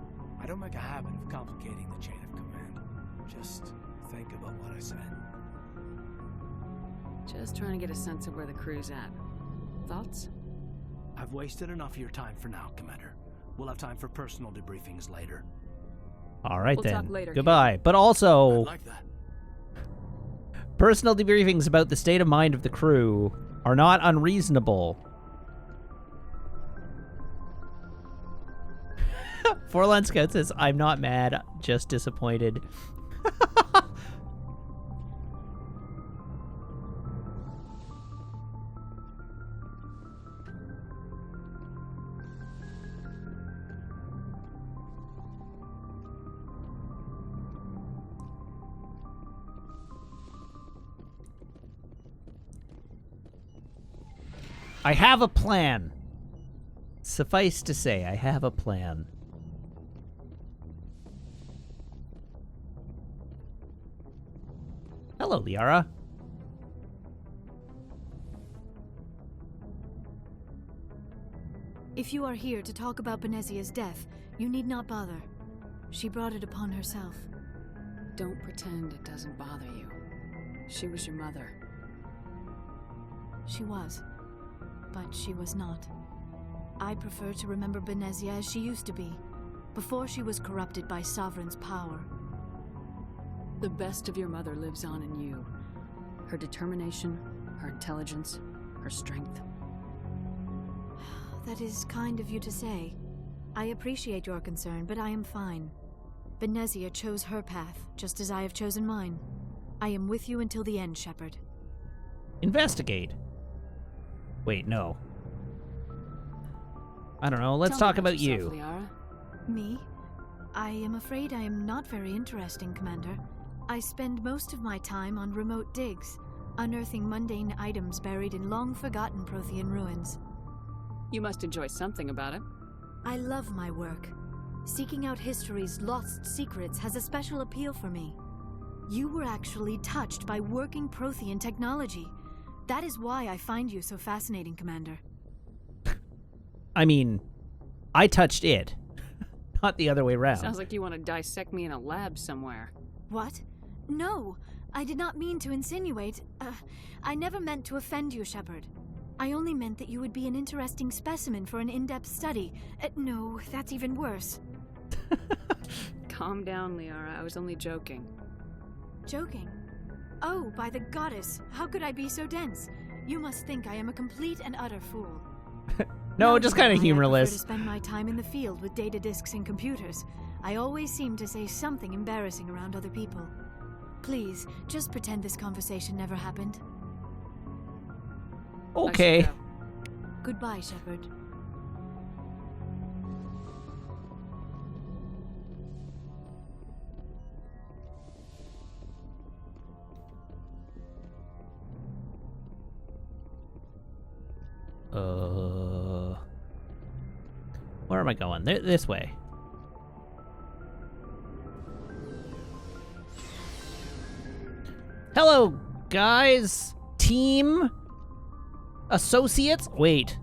I don't make a habit of complicating the chain of command. Just think about what I said. Just trying to get a sense of where the crew's at. Thoughts? I've wasted enough of your time for now, Commander. We'll have time for personal debriefings later. All right, We'll then. talk later, Goodbye. But also, I'd like that. personal debriefings about the state of mind of the crew are not unreasonable. Forlon Scout says, I'm not mad, just disappointed. I have a plan. Suffice to say, I have a plan. Hello, Liara. If you are here to talk about Benezia's death, you need not bother. She brought it upon herself. Don't pretend it doesn't bother you. She was your mother. She was. But she was not. I prefer to remember Benezia as she used to be, before she was corrupted by Sovereign's power. The best of your mother lives on in you. Her determination, her intelligence, her strength. That is kind of you to say. I appreciate your concern, but I am fine. Benezia chose her path, just as I have chosen mine. I am with you until the end, Shepard. Investigate. Wait, no. I don't know. Let's Tell talk me about yourself, you. Liara. Me? I am afraid I am not very interesting, Commander. I spend most of my time on remote digs, unearthing mundane items buried in long-forgotten Prothean ruins. You must enjoy something about it. I love my work. Seeking out history's lost secrets has a special appeal for me. You were actually touched by working Prothean technology. That is why I find you so fascinating, Commander. I mean, I touched it, not the other way around. Sounds like you want to dissect me in a lab somewhere. What? No, I did not mean to insinuate. I never meant to offend you, Shepard. I only meant that you would be an interesting specimen for an in-depth study. No, that's even worse. Calm down, Liara. I was only joking. Joking? Oh, by the goddess, how could I be so dense? You must think I am a complete and utter fool. No, just kind of I prefer humorless. to spend my time in the field with data disks and computers. I always seem to say something embarrassing around other people. Please, just pretend this conversation never happened. Okay. Goodbye, Shepard. Where am I going? This way. Hello, guys. Team. Associates. Wait.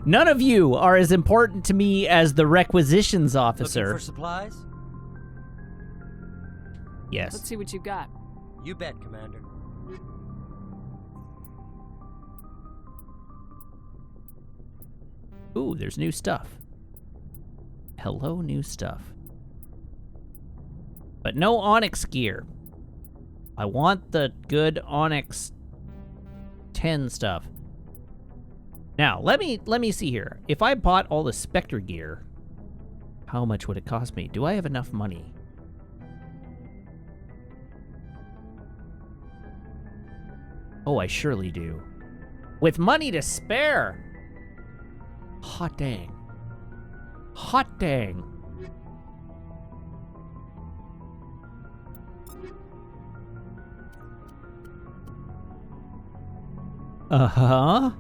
None of you are as important to me as the requisitions officer. Looking for supplies? Yes. Let's see what you got. You bet, Commander. Ooh, there's new stuff. Hello, new stuff. But no Onyx gear. I want the good Onyx 10 stuff. Now, let me see here. If I bought all the Spectre gear, how much would it cost me? Do I have enough money? Oh, I surely do. With money to spare. Hot dang. Hot dang. Uh-huh.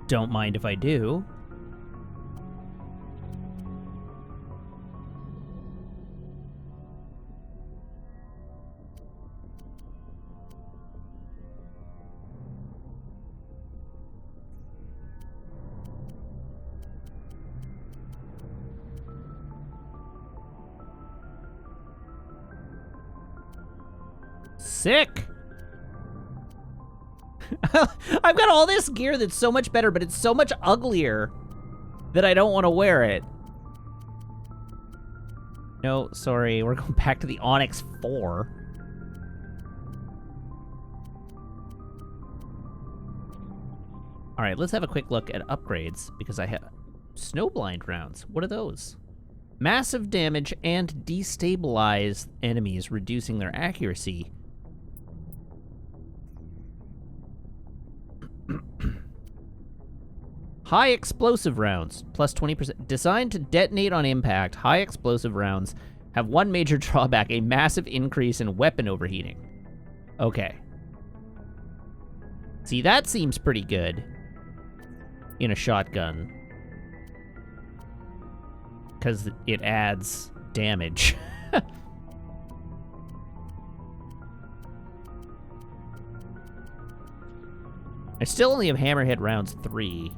Don't mind if I do. Sick. I've got all this gear that's so much better, but it's so much uglier that I don't want to wear it. No, sorry, we're going back to the Onyx 4. All right, let's have a quick look at upgrades, because I have snowblind rounds. What are those? Massive damage and destabilize enemies, reducing their accuracy. High explosive rounds, plus 20%. Designed to detonate on impact, high explosive rounds have one major drawback, a massive increase in weapon overheating. Okay. See, that seems pretty good in a shotgun, because it adds damage. I still only have hammerhead rounds 3.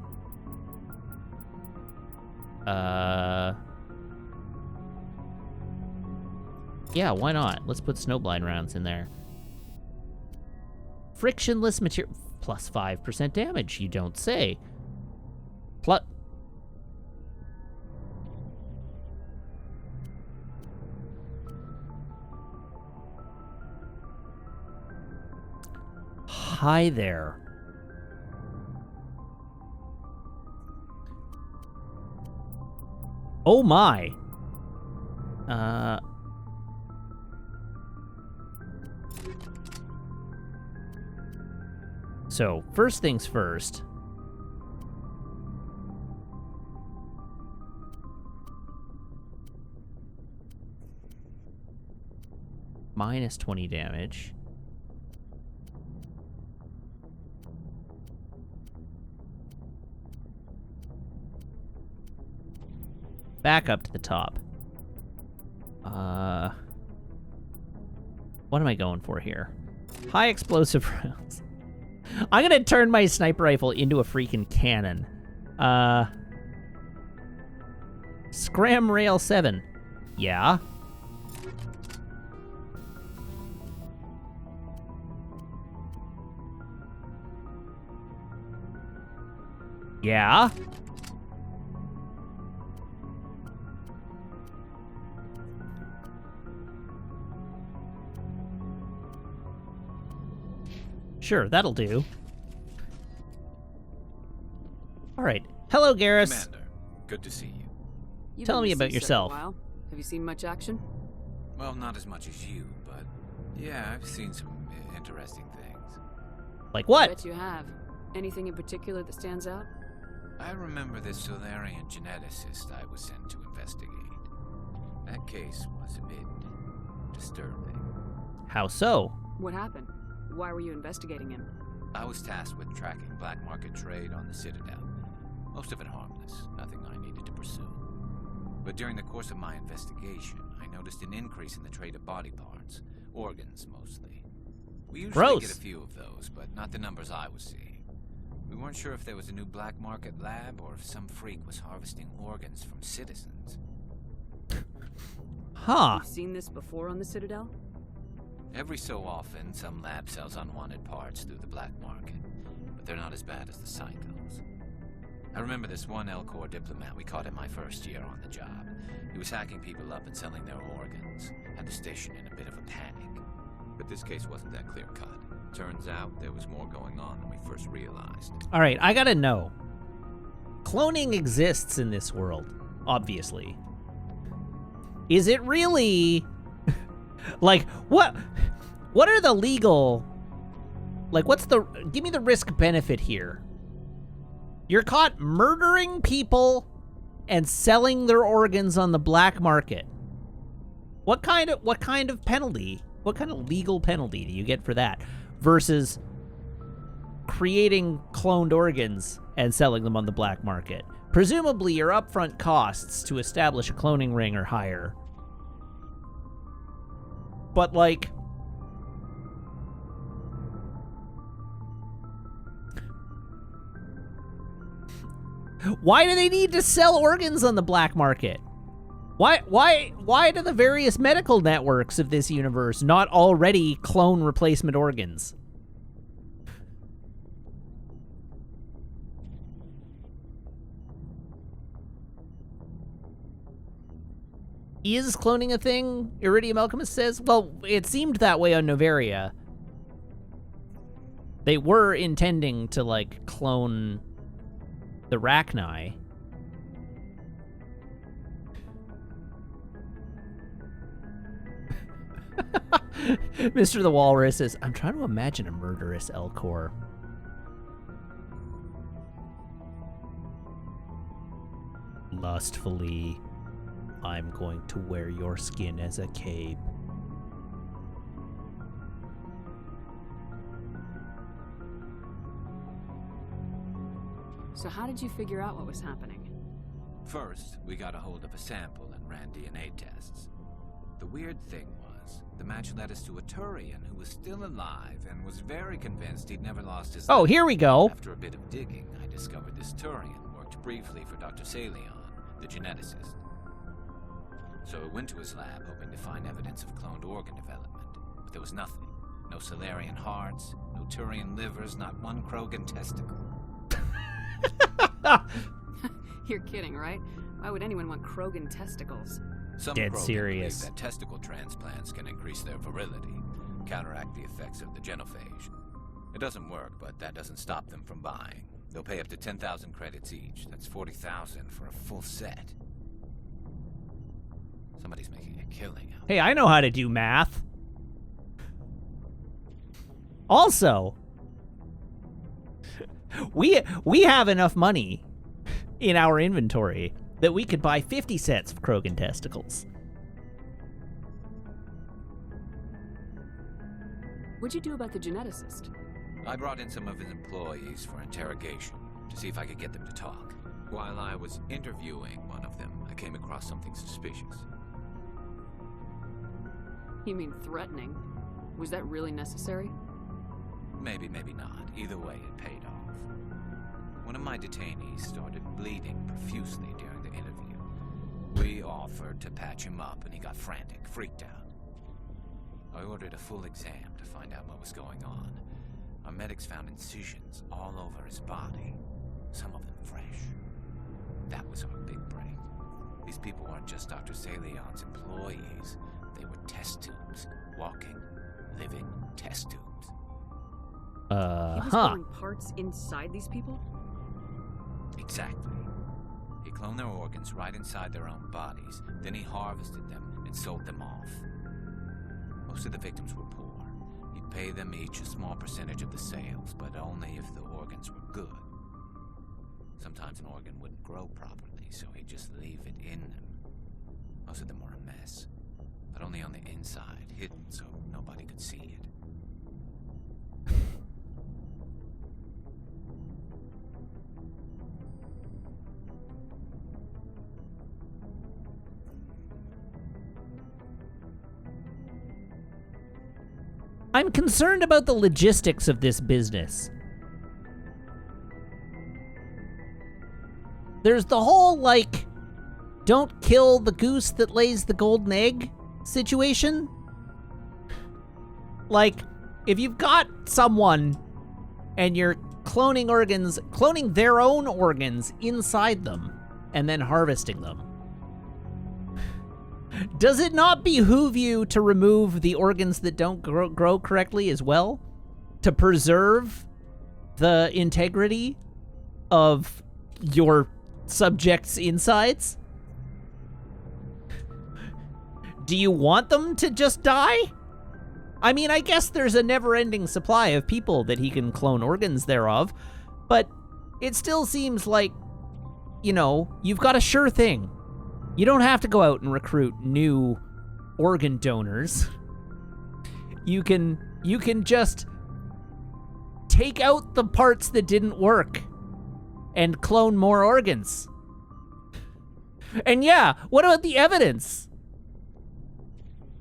Yeah, why not? Let's put snowblind rounds in there. Frictionless material, plus 5% damage, you don't say. Plus... Hi there. Oh my. So, first things first. Minus 20 damage. Back up to the top. What am I going for here? High explosive rounds. I'm gonna turn my sniper rifle into a freaking cannon. Scram Rail 7. Yeah. Yeah. Sure, that'll do. All right. Hello, Garrus. Commander, good to see you. You've Tell been me about deceased yourself. a while. Have you seen much action? Well, not as much as you, but yeah, I've seen some interesting things. Like what? I bet you have. Anything in particular that stands out? I remember this Solarian geneticist I was sent to investigate. That case was a bit disturbing. How so? What happened? Why were you investigating him? I was tasked with tracking black market trade on the Citadel. Most of it harmless, nothing I needed to pursue. But during the course of my investigation, I noticed an increase in the trade of body parts, organs mostly. We usually get a few of those, but not the numbers I was seeing. We weren't sure if there was a new black market lab or if some freak was harvesting organs from citizens. Huh. You've seen this before on the Citadel? Every so often, some lab sells unwanted parts through the black market, but they're not as bad as the Psychos. I remember this one L-Corps diplomat we caught in my first year on the job. He was hacking people up and selling their organs, had the station in a bit of a panic. But this case wasn't that clear-cut. Turns out there was more going on than we first realized. All right, I gotta know. Cloning exists in this world, obviously. Is it really... like, what are the legal... like, what's the... give me the risk-benefit here. You're caught murdering people and selling their organs on the black market. What kind of penalty, what kind of legal penalty do you get for that versus creating cloned organs and selling them on the black market? Presumably your upfront costs to establish a cloning ring are higher. But like, why do they need to sell organs on the black market? Why do the various medical networks of this universe not already clone replacement organs? Is cloning a thing? Iridium Alchemist says. Well, it seemed that way on Noveria. They were intending to, like, clone the Rachni. Mr. the Walrus says, I'm trying to imagine a murderous Elcor. Lustfully, I'm going to wear your skin as a cape. So how did you figure out what was happening? First, we got a hold of a sample and ran DNA tests. The weird thing was, the match led us to a Turian who was still alive and was very convinced he'd never lost his life. Oh, here we go. After a bit of digging, I discovered this Turian worked briefly for Dr. Salion, the geneticist. So I went to his lab hoping to find evidence of cloned organ development, but there was nothing. No Salarian hearts, no Turian livers, not one Krogan testicle. You're kidding, right? Why would anyone want Krogan testicles? Some Dead Krogan serious. believe that testicle transplants can increase their virility, counteract the effects of the genophage. It doesn't work, but that doesn't stop them from buying. They'll pay up to 10,000 credits each. That's 40,000 for a full set. Somebody's making a killing out. Hey, I know how to do math. Also, we have enough money in our inventory that we could buy 50 sets of Krogan testicles. What'd you do about the geneticist? I brought in some of his employees for interrogation to see if I could get them to talk. While I was interviewing one of them, I came across something suspicious. You mean threatening? Was that really necessary? Maybe, maybe not. Either way, it paid off. One of my detainees started bleeding profusely during the interview. We offered to patch him up, and he got frantic, freaked out. I ordered a full exam to find out what was going on. Our medics found incisions all over his body, some of them fresh. That was our big break. These people weren't just Dr. Salion's employees. They were test tubes. Walking, living test tubes. He was growing parts inside these people? Exactly. He cloned their organs right inside their own bodies. Then he harvested them and sold them off. Most of the victims were poor. He'd pay them each a small percentage of the sales, but only if the organs were good. Sometimes an organ wouldn't grow properly, so he'd just leave it in them. Most of them were a mess, but only on the inside, hidden so nobody could see it. I'm concerned about the logistics of this business. There's the whole, like, don't kill the goose that lays the golden egg situation. Like, if you've got someone and you're cloning organs, cloning their own organs inside them and then harvesting them, does it not behoove you to remove the organs that don't grow correctly as well? To preserve the integrity of your subject's insides? Do you want them to just die? I mean, I guess there's a never-ending supply of people that he can clone organs thereof, but it still seems like you know, you've got a sure thing. You don't have to go out and recruit new organ donors. You can just take out the parts that didn't work and clone more organs. And yeah, what about the evidence?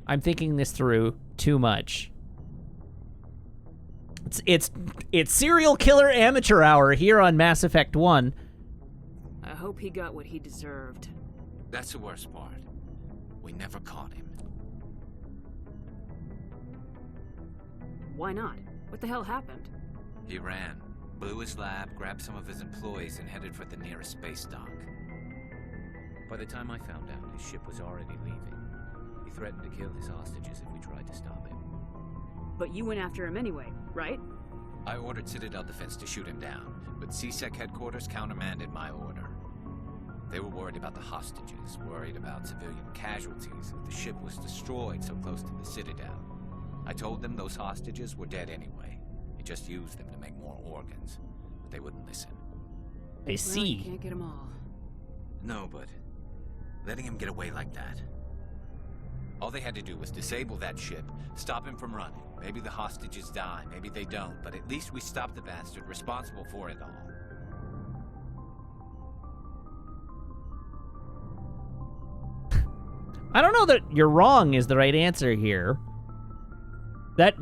I'm thinking this through too much. It's serial killer amateur hour here on Mass Effect 1. I hope he got what he deserved. That's the worst part. We never caught him. Why not? What the hell happened? He ran, blew his lab, grabbed some of his employees, and headed for the nearest space dock. By the time I found out, his ship was already leaving. He threatened to kill his hostages if we tried to stop him. But you went after him anyway, right? I ordered Citadel Defense to shoot him down, but CSEC headquarters countermanded my order. They were worried about the hostages, worried about civilian casualties if the ship was destroyed so close to the Citadel. I told them those hostages were dead anyway. He just used them to make more organs, but they wouldn't listen. I see. Well, you can't get them all. No, but letting him get away like that. All they had to do was disable that ship, stop him from running. Maybe the hostages die, maybe they don't, but at least we stopped the bastard responsible for it all. I don't know that you're wrong is the right answer here. That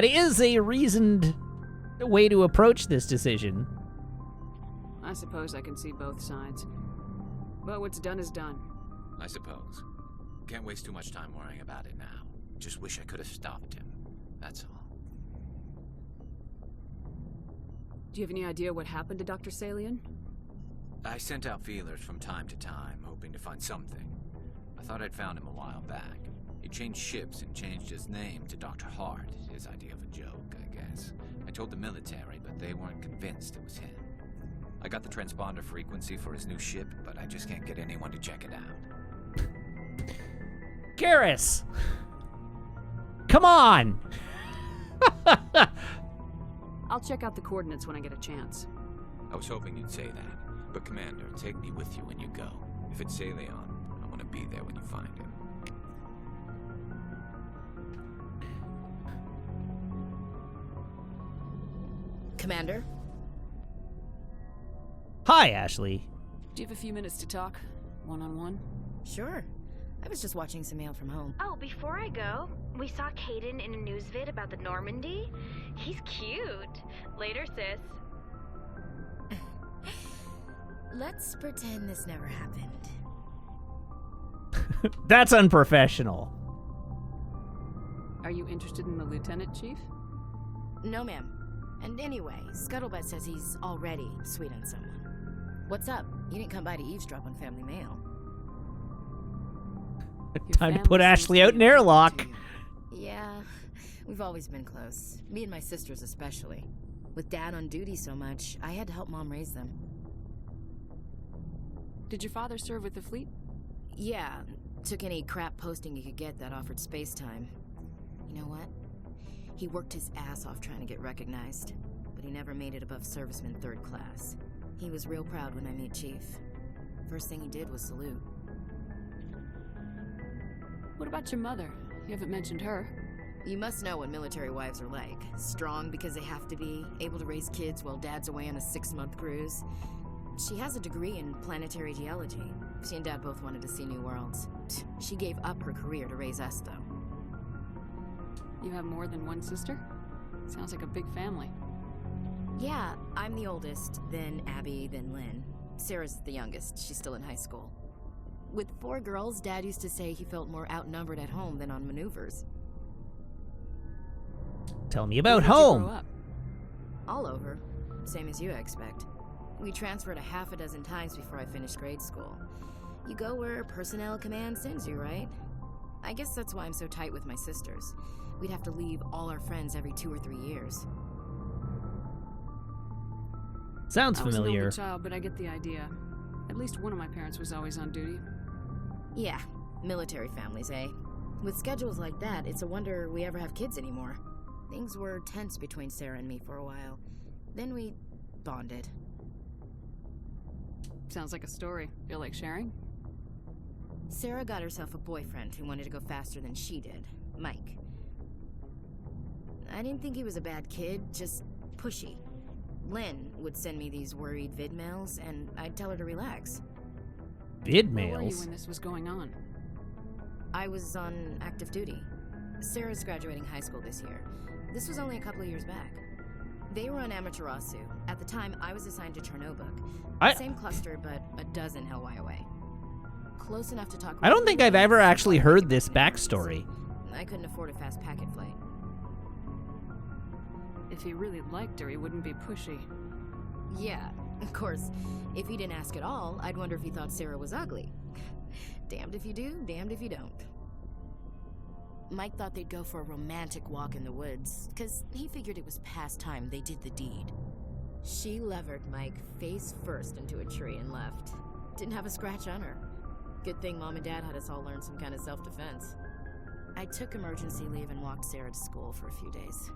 is a reasoned way to approach this decision. I suppose I can see both sides. But what's done is done. I suppose. Can't waste too much time worrying about it now. Just wish I could have stopped him. That's all. Do you have any idea what happened to Dr. Salian? I sent out feelers from time to time, hoping to find something. I thought I'd found him a while back. He changed ships and changed his name to Dr. Hart, his idea of a joke, I guess. I told the military, but they weren't convinced it was him. I got the transponder frequency for his new ship, but I just can't get anyone to check it out. Garrus! Come on! I'll check out the coordinates when I get a chance. I was hoping you'd say that, but Commander, take me with you when you go. If it's Salion, I want to be there when you find him. Commander? Hi, Ashley. Do you have a few minutes to talk? One-on-one? Sure. I was just watching some mail from home. Oh, before I go, we saw Caden in a news vid about the Normandy. He's cute. Later, sis. Let's pretend this never happened. That's unprofessional. Are you interested in the Lieutenant, Chief? No, ma'am. And anyway, Scuttlebutt says he's already sweet on someone. What's up? You didn't come by to eavesdrop on family mail. Time to put Ashley out in airlock. Yeah, we've always been close. Me and my sisters especially. With Dad on duty so much, I had to help Mom raise them. Did your father serve with the fleet? Yeah, took any crap posting he could get that offered space time. You know what? He worked his ass off trying to get recognized, but he never made it above serviceman 3rd class. He was real proud when I met Chief. First thing he did was salute. What about your mother? You haven't mentioned her. You must know what military wives are like. Strong because they have to be, able to raise kids while Dad's away on a 6-month cruise. She has a degree in planetary geology. She and Dad both wanted to see new worlds. She gave up her career to raise us, though. You have more than one sister? Sounds like a big family. Yeah, I'm the oldest, then Abby, then Lynn. Sarah's the youngest. She's still in high school. With 4 girls, Dad used to say he felt more outnumbered at home than on maneuvers. Tell me about home. You grow up? All over. Same as you, I expect. We transferred a half a dozen times before I finished grade school. You go where personnel command sends you, right? I guess that's why I'm so tight with my sisters. We'd have to leave all our friends every 2 or 3 years. Sounds I was an familiar. only child, but I get the idea. At least one of my parents was always on duty. Yeah, military families, eh? With schedules like that, it's a wonder we ever have kids anymore. Things were tense between Sarah and me for a while. Then we bonded. Sounds like a story. Feel like sharing? Sarah got herself a boyfriend who wanted to go faster than she did, Mike. I didn't think he was a bad kid, just pushy. Lynn would send me these worried vid mails, and I'd tell her to relax. Vid Where were you mails? when this was going on? I was on active duty. Sarah's graduating high school this year. This was only a couple of years back. They were on Amaterasu. At the time, I was assigned to Chernobog. Same cluster, but a dozen LY away. Close enough to talk. I don't think I've ever actually heard this backstory. I couldn't afford a fast packet flight. If he really liked her, he wouldn't be pushy. Yeah, of course. If he didn't ask at all, I'd wonder if he thought Sarah was ugly. Damned if you do, damned if you don't. Mike thought they'd go for a romantic walk in the woods, because he figured it was past time they did the deed. She levered Mike face first into a tree and left. Didn't have a scratch on her. Good thing Mom and Dad had us all learn some kind of self-defense. I took emergency leave and walked Sarah to school for a few days.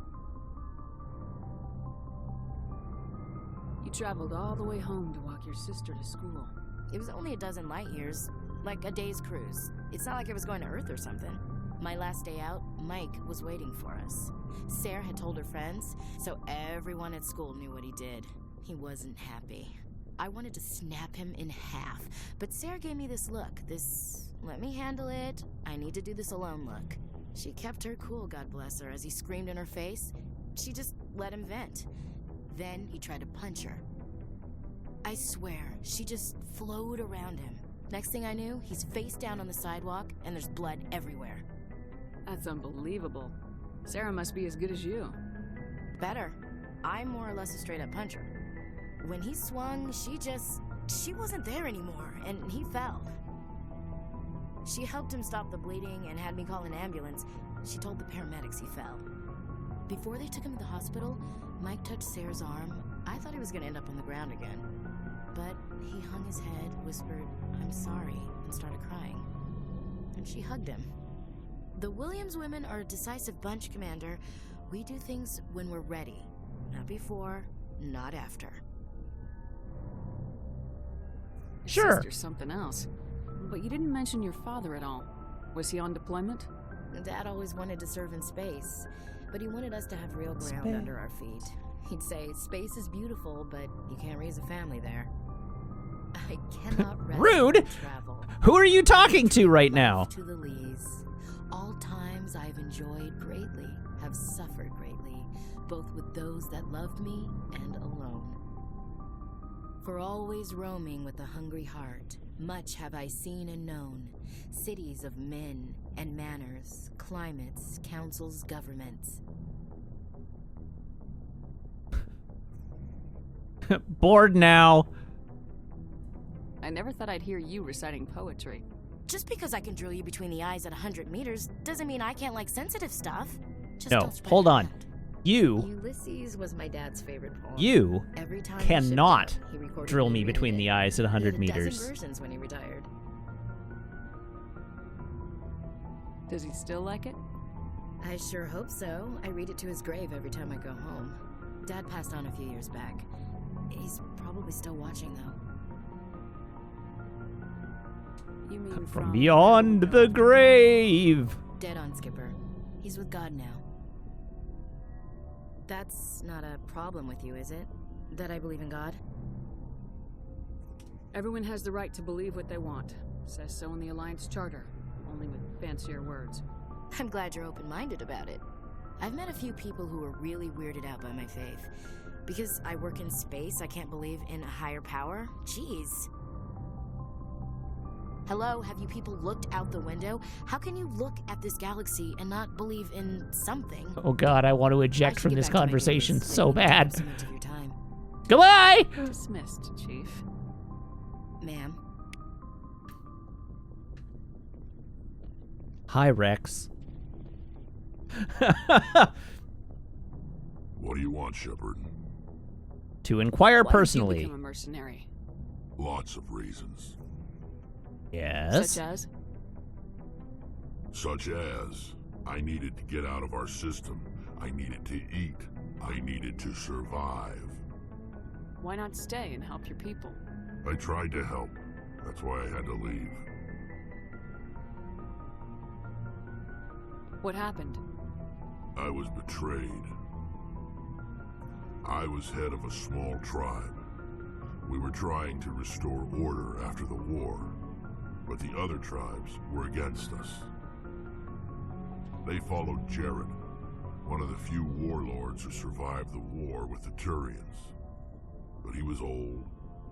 You traveled all the way home to walk your sister to school. It was only a dozen light years, like a day's cruise. It's not like I was going to Earth or something. My last day out, Mike was waiting for us. Sarah had told her friends, so everyone at school knew what he did. He wasn't happy. I wanted to snap him in half, but Sarah gave me this look, this let me handle it, I need to do this alone look. She kept her cool, God bless her, as he screamed in her face. She just let him vent. Then he tried to punch her. I swear, she just flowed around him. Next thing I knew, he's face down on the sidewalk, and there's blood everywhere. That's unbelievable. Sarah must be as good as you. Better. I'm more or less a straight-up puncher. When he swung, she wasn't there anymore, and he fell. She helped him stop the bleeding and had me call an ambulance. She told the paramedics he fell. Before they took him to the hospital, Mike touched Sarah's arm. I thought he was going to end up on the ground again. But he hung his head, whispered, "I'm sorry," and started crying. And she hugged him. The Williams women are a decisive bunch, Commander. We do things when we're ready. Not before, not after. Your sister's something else. But you didn't mention your father at all. Was he on deployment? Dad always wanted to serve in space, but he wanted us to have real ground under our feet. He'd say, space is beautiful, but you can't raise a family there. I cannot rest Rude! Travel. Who are you talking to right now? To the lees. All times I've enjoyed greatly, have suffered greatly, both with those that loved me and alone. For always roaming with a hungry heart, much have I seen and known, cities of men and manners, climates, councils, governments. Bored now. I never thought I'd hear you reciting poetry. Just because I can drill you between the eyes at 100 meters doesn't mean I can't like sensitive stuff. Just No, don't spread hold it on. around. You Ulysses was my dad's favorite poem. You Every time he cannot shipped out, he recorded drill and me reread between it. the eyes at 100 He did a dozen meters. versions when he retired. Does he still like it? I sure hope so. I read it to his grave every time I go home. Dad passed on a few years back. He's probably still watching, though. You mean From beyond the grave. Dead on, Skipper. He's with God now. That's not a problem with you, is it? That I believe in God? Everyone has the right to believe what they want. Says so in the Alliance Charter, only with fancier words. I'm glad you're open-minded about it. I've met a few people who are really weirded out by my faith. Because I work in space, I can't believe in a higher power? Jeez. Hello, have you people looked out the window? How can you look at this galaxy and not believe in something? Oh god, I want to eject from this conversation so bad. So much of your time. Goodbye! Dismissed, Chief. Ma'am. Hi, Rex. What do you want, Shepard? To inquire Why personally. did you become a mercenary? Lots of reasons. Yes. Such as? Such as, I needed to get out of our system. I needed to eat. I needed to survive. Why not stay and help your people? I tried to help. That's why I had to leave. What happened? I was betrayed. I was head of a small tribe. We were trying to restore order after the war, but the other tribes were against us. They followed Jared, one of the few warlords who survived the war with the Turians. But he was old,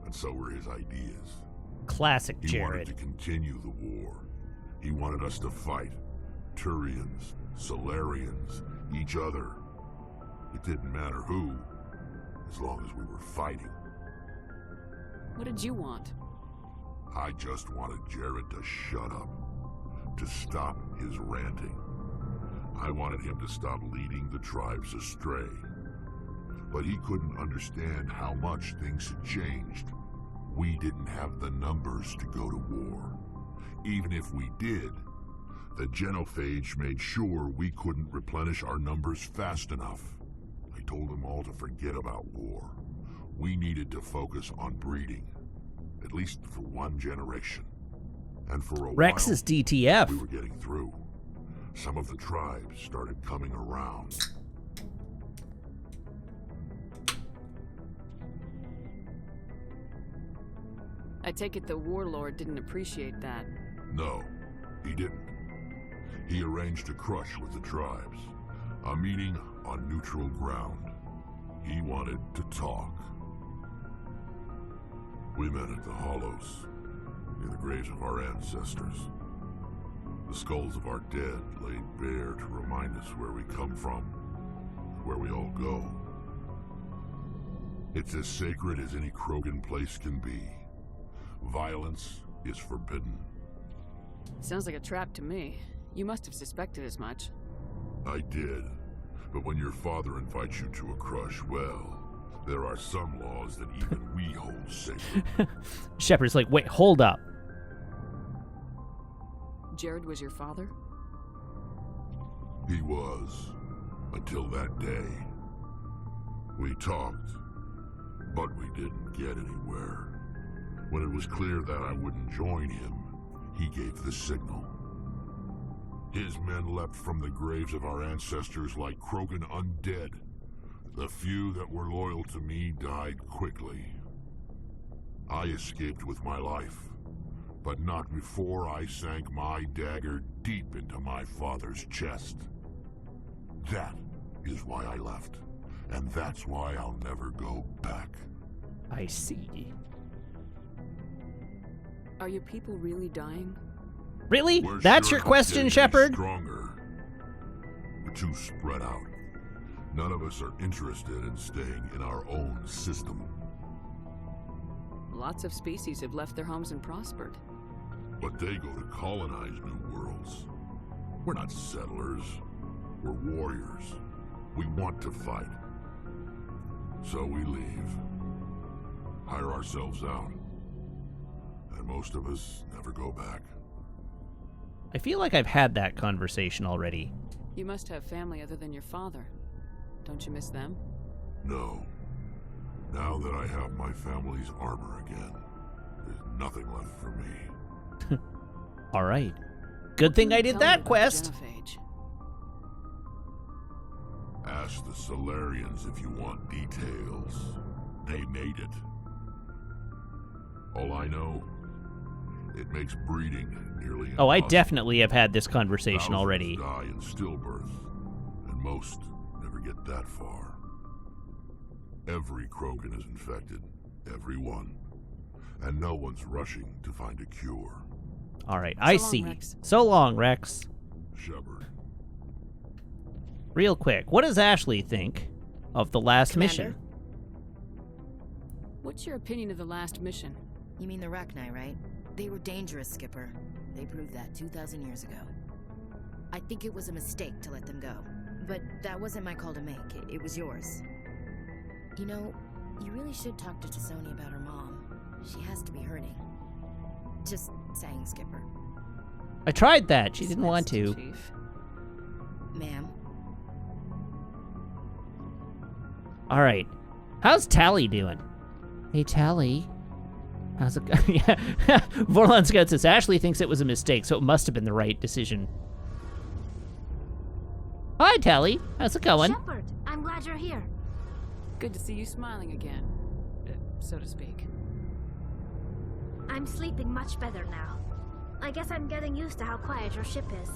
and so were his ideas. Classic He Jared. wanted to continue the war. He wanted us to fight. Turians, Solarians, each other. It didn't matter who, as long as we were fighting. What did you want? I just wanted Jared to shut up, to stop his ranting. I wanted him to stop leading the tribes astray. But he couldn't understand how much things had changed. We didn't have the numbers to go to war. Even if we did, the genophage made sure we couldn't replenish our numbers fast enough. I told them all to forget about war. We needed to focus on breeding, at least for one generation. And for a Rex while, is DTF. we were getting through. Some of the tribes started coming around. I take it the warlord didn't appreciate that. No, he didn't. He arranged a crush with the tribes. A meeting on neutral ground. He wanted to talk. We met at the Hollows, near the graves of our ancestors. The skulls of our dead laid bare to remind us where we come from, where we all go. It's as sacred as any Krogan place can be. Violence is forbidden. Sounds like a trap to me. You must have suspected as much. I did. But when your father invites you to a crush, well, there are some laws that even we hold sacred. Shepard's like, wait, hold up. Jared was your father? He was, until that day. We talked, but we didn't get anywhere. When it was clear that I wouldn't join him, he gave the signal. His men leapt from the graves of our ancestors like Krogan undead. The few that were loyal to me died quickly. I escaped with my life, but not before I sank my dagger deep into my father's chest. That is why I left, and that's why I'll never go back. I see. Are your people really dying? Really? We're That's sure your not question, getting Shepard? Stronger. We're too spread out. None of us are interested in staying in our own system. Lots of species have left their homes and prospered. But they go to colonize new worlds. We're not settlers. We're warriors. We want to fight. So we leave. Hire ourselves out. And most of us never go back. I feel like I've had that conversation already. You must have family other than your father. Don't you miss them? No. Now that I have my family's armor again, there's nothing left for me. All right. Good thing I did Tell me that about quest. Genophage. Ask the Solarians if you want details. They made it. All I know, it makes breeding nearly impossible. Oh, I definitely have had this conversation Thousands already. die in stillbirth, and most never get that far. Every Krogan is infected, every one, and no one's rushing to find a cure. All right, I see. Rex. So long, Rex. Shepard. Real quick, what does Ashley think of the last mission? What's your opinion of the last mission? You mean the Rachni, right? They were dangerous, Skipper. They proved that 2,000 years ago. I think it was a mistake to let them go. But that wasn't my call to make. It was yours. You know, you really should talk to T'Soni about her mom. She has to be hurting. Just saying, Skipper. I tried that. She didn't want to. Chief. Ma'am? All right. How's Tali doing? Hey, Tali. How's it go? Yeah. Vorlon Scout says, Ashley thinks it was a mistake, so it must have been the right decision. Hi, Tally. How's it going? Shepard, I'm glad you're here. Good to see you smiling again, so to speak. I'm sleeping much better now. I guess I'm getting used to how quiet your ship is.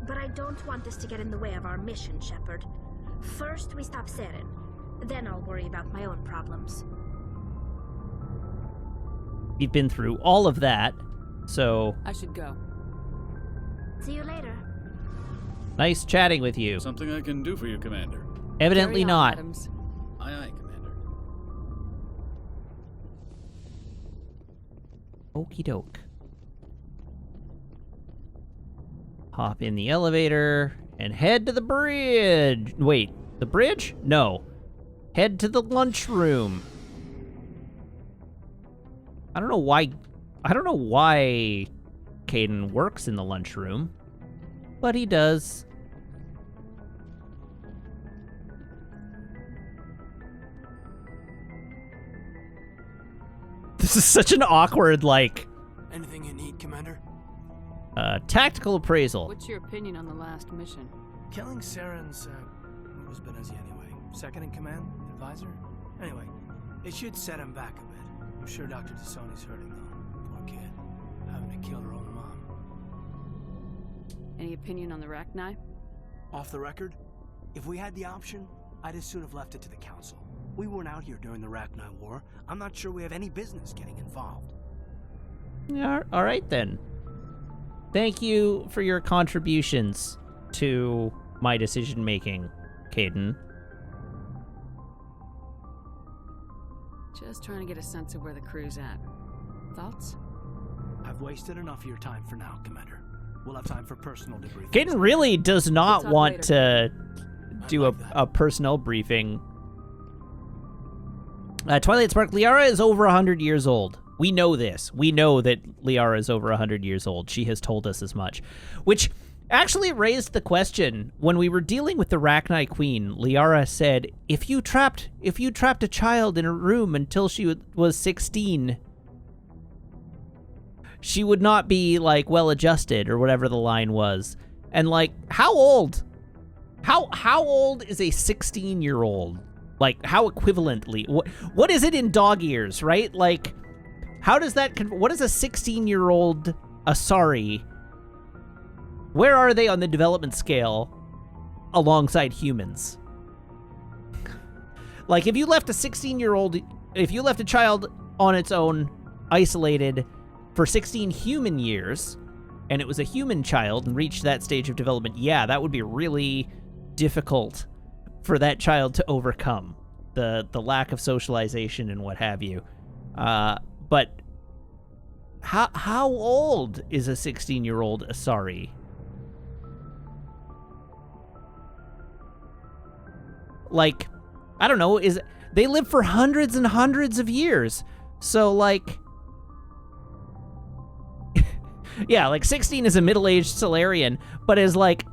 But I don't want this to get in the way of our mission, Shepard. First, we stop Saren. Then I'll worry about my own problems. You've been through all of that, so... I should go. See you later. Nice chatting with you. Something I can do for you, Commander. Evidently not. Adams. Aye, aye, Commander. Okie doke. Hop in the elevator and head to the bridge. Wait, the bridge? No. Head to the lunchroom. I don't know why Kaidan works in the lunchroom, but he does. This is such an awkward, like... Anything you need, Commander? Tactical appraisal. What's your opinion on the last mission? Killing Saren's, what was Benezi anyway? Second in command? Advisor? Anyway, it should set him back a bit. I'm sure Dr. T'Soni's hurting though. Poor kid. Having to kill her own mom. Any opinion on the Rachni? Off the record, if we had the option, I'd as soon have left it to the Council. We weren't out here during the Rachni War. I'm not sure we have any business getting involved. Yeah, all right then. Thank you for your contributions to my decision-making, Kaidan. Just trying to get a sense of where the crew's at. Thoughts? I've wasted enough of your time for now, Commander. We'll have time for personal debriefing. Kaidan really does not want to do like a personnel briefing. Twilight Spark, Liara is over 100 years old. We know this. We know that Liara is over 100 years old. She has told us as much. Which actually raised the question. When we were dealing with the Rachni Queen, Liara said, if you trapped a child in a room until she was 16, she would not be, like, well-adjusted, or whatever the line was. And, like, how old? How old is a 16-year-old? Like, how equivalently? What is it in dog years, right? Like, how does that... What is a 16-year-old Asari? Where are they on the development scale alongside humans? Like, if you left a 16-year-old... If you left a child on its own, isolated, for 16 human years, and it was a human child and reached that stage of development, yeah, that would be really difficult for that child to overcome. The lack of socialization and what have you. But how old is a 16-year-old Asari? Like, I don't know, they live for hundreds and hundreds of years. So, like, yeah, like 16 is a middle-aged Solarian, but is like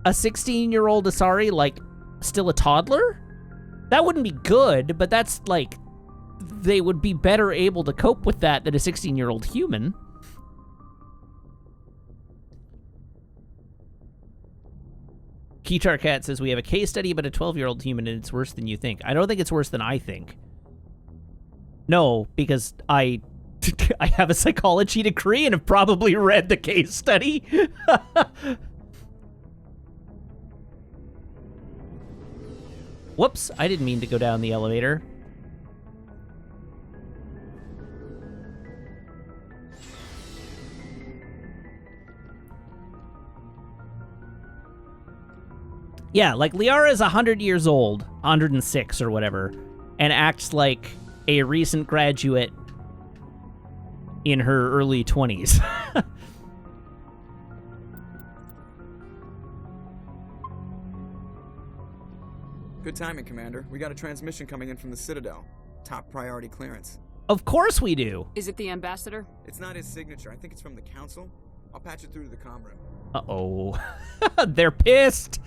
a 16-year-old Asari, like, still a toddler? That wouldn't be good, but that's, like, they would be better able to cope with that than a 16-year-old human. Keytar Cat says, we have a case study about a 12-year-old human and it's worse than you think. I don't think it's worse than I think. No, because I have a psychology degree and have probably read the case study. Whoops, I didn't mean to go down the elevator. Yeah, like, Liara is 100 years old, 106 or whatever, and acts like a recent graduate in her early 20s. Good timing, Commander. We got a transmission coming in from the Citadel. Top priority clearance. Of course we do. Is it the ambassador? It's not his signature. I think it's from the Council. I'll patch it through to the comm room. Uh-oh. They're pissed.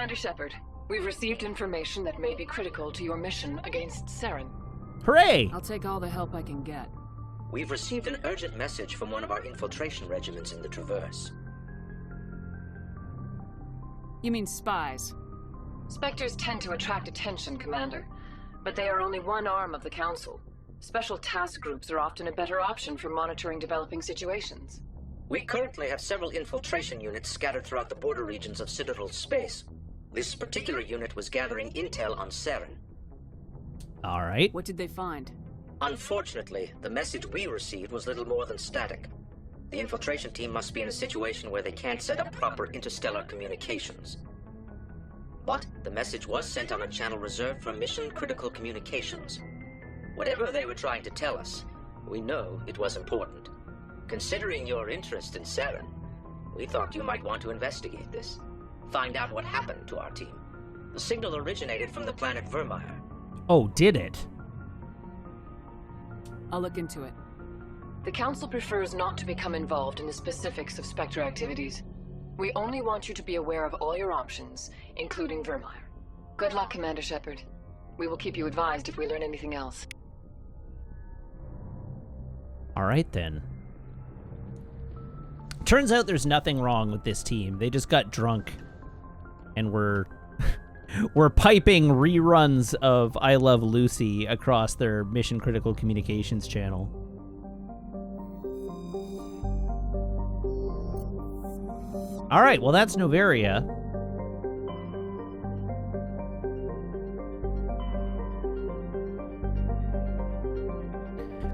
Commander Shepard, we've received information that may be critical to your mission against Saren. Hooray! I'll take all the help I can get. We've received an urgent message from one of our infiltration regiments in the Traverse. You mean spies? Spectres tend to attract attention, Commander, but they are only one arm of the Council. Special task groups are often a better option for monitoring developing situations. We currently have several infiltration units scattered throughout the border regions of Citadel space. This particular unit was gathering intel on Saren. All right. What did they find? Unfortunately, the message we received was little more than static. The infiltration team must be in a situation where they can't set up proper interstellar communications. But the message was sent on a channel reserved for mission-critical communications. Whatever they were trying to tell us, we know it was important. Considering your interest in Saren, we thought you might want to investigate this. Find out what happened to our team. The signal originated from the planet Vermeer. Oh, did it? I'll look into it. The Council prefers not to become involved in the specifics of Spectre activities. We only want you to be aware of all your options, including Vermeer. Good luck, Commander Shepard. We will keep you advised if we learn anything else. All right, then. Turns out there's nothing wrong with this team. They just got drunk and we're piping reruns of I Love Lucy across their mission-critical communications channel. All right, well, that's Noveria.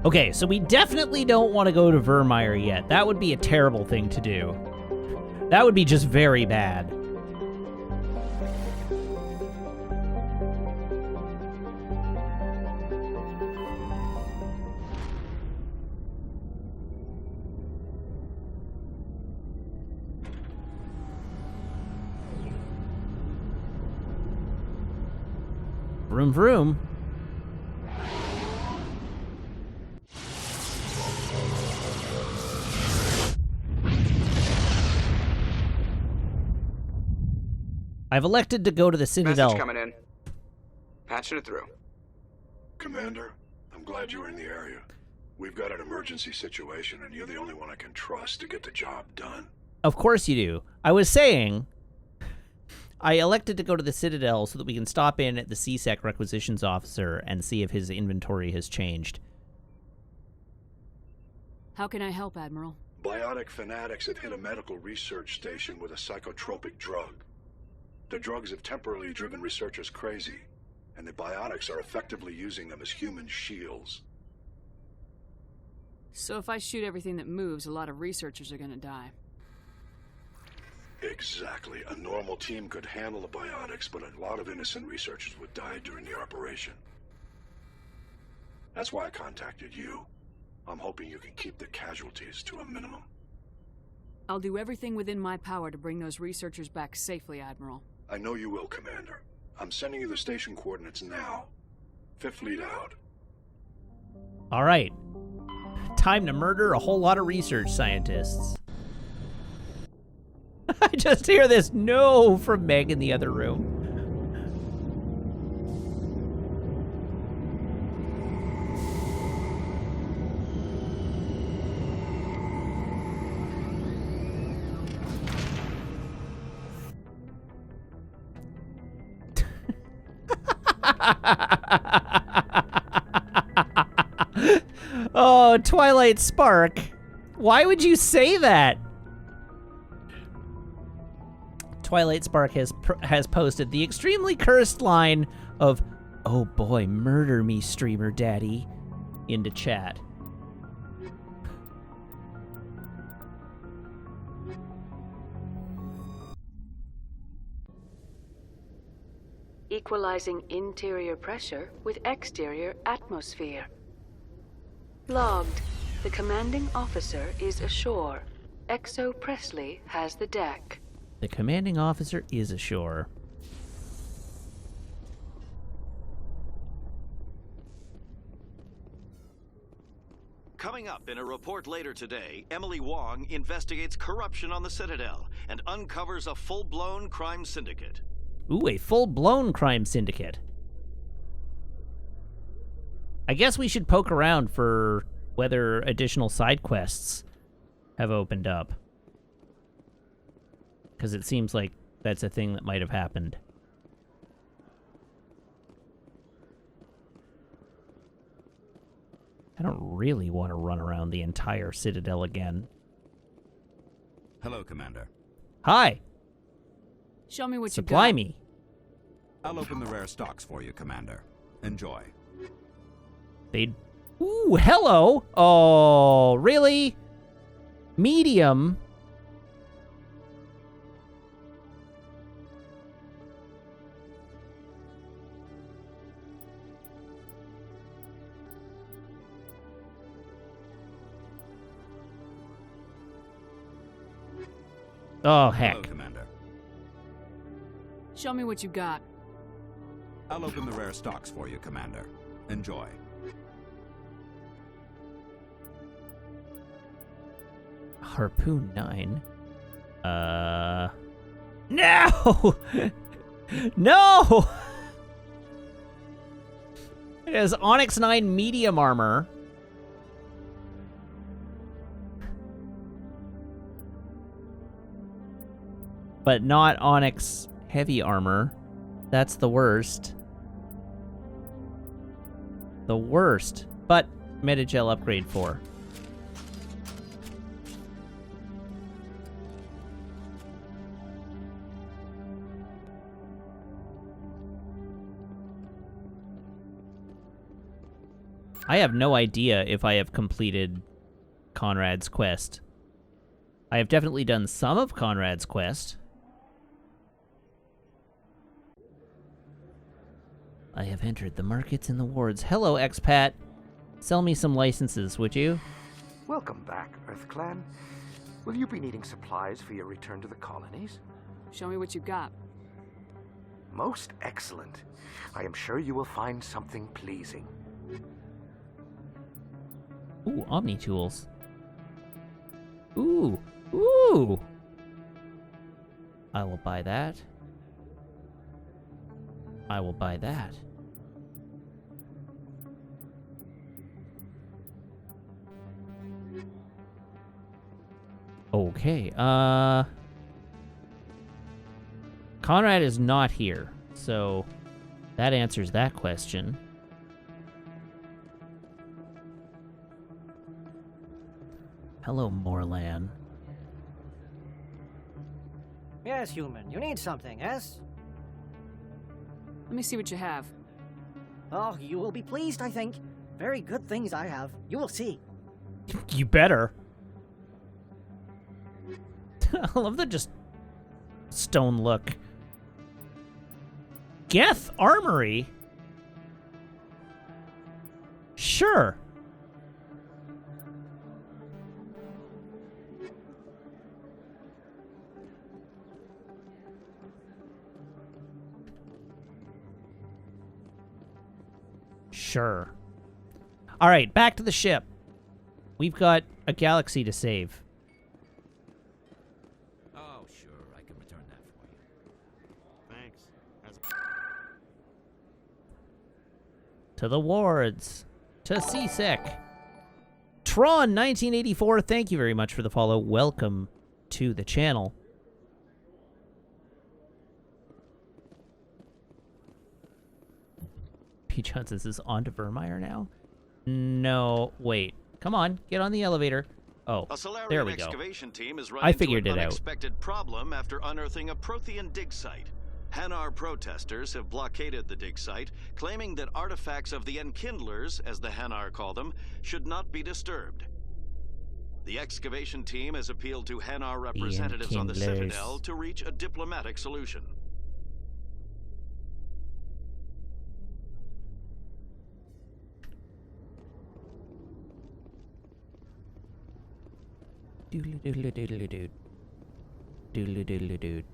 Okay, so we definitely don't want to go to Vermeer yet. That would be a terrible thing to do. That would be just very bad. Vroom vroom. I've elected to go to the Citadel. Message coming in. Patching it through. Commander, I'm glad you're in the area. We've got an emergency situation, and you're the only one I can trust to get the job done. Of course you do. I was saying, I elected to go to the Citadel so that we can stop in at the CSEC requisitions officer and see if his inventory has changed. How can I help, Admiral? Biotic fanatics have hit a medical research station with a psychotropic drug. The drugs have temporarily driven researchers crazy, and the biotics are effectively using them as human shields. So if I shoot everything that moves, a lot of researchers are gonna die. Exactly. A normal team could handle the biotics, but a lot of innocent researchers would die during the operation. That's why I contacted you. I'm hoping you can keep the casualties to a minimum. I'll do everything within my power to bring those researchers back safely, Admiral. I know you will, Commander. I'm sending you the station coordinates now. Fifth Fleet out. All right. Time to murder a whole lot of research scientists. I just hear this no from Meg in the other room. Oh, Twilight Spark. Why would you say that? Twilight Spark has posted the extremely cursed line of, "Oh boy, murder me, streamer daddy," into chat. Equalizing interior pressure with exterior atmosphere. Logged. The commanding officer is ashore. Exo Presley has the deck. The commanding officer is ashore. Coming up in a report later today, Emily Wong investigates corruption on the Citadel and uncovers a full-blown crime syndicate. Ooh, a full-blown crime syndicate. I guess we should poke around for whether additional side quests have opened up. Because it seems like that's a thing that might have happened. I don't really want to run around the entire Citadel again. Hello, Commander. Hi! Show me what you got. Supply me. I'll open the rare stocks for you, Commander. Enjoy. They'd... Ooh, hello! Oh, really? Medium? Oh, heck. Hello, Commander. Show me what you got. I'll open the rare stocks for you, Commander. Enjoy. Harpoon 9. No! No! It has Onyx 9 medium armor. But not Onyx heavy armor. That's the worst. The worst. But Metagel upgrade 4. I have no idea if I have completed Conrad's quest. I have definitely done some of Conrad's quest. I have entered the markets and the wards. Hello, expat. Sell me some licenses, would you? Welcome back, Earth Clan. Will you be needing supplies for your return to the colonies? Show me what you got. Most excellent. I am sure you will find something pleasing. Ooh, Omni tools. Ooh, ooh. I will buy that. I will buy that. Okay, Conrad is not here, so that answers that question. Hello, Morlan. Yes, human. You need something, yes? Let me see what you have. Oh, you will be pleased, I think. Very good things I have. You will see. You better. I love the just stone look. Geth Armory? Sure. Sure. All right, back to the ship. We've got a galaxy to save. Oh, sure. I can return that for you. Thanks. To the wards. To CSEC. Tron 1984, thank you very much for the follow. Welcome to the channel. P. Johnson is on to Vermeer now? No, wait. Come on, get on the elevator. Oh, there we go. Excavation team is I figured into it an out. unexpected problem after unearthing a Prothean dig site. Hanar protesters have blockaded the dig site, claiming that artifacts of the Enkindlers, as the Hanar call them, should not be disturbed. The excavation team has appealed to Hanar representatives on the Citadel to reach a diplomatic solution. Doodly-doodly-doodly-dood. Doodly-doodly-dood.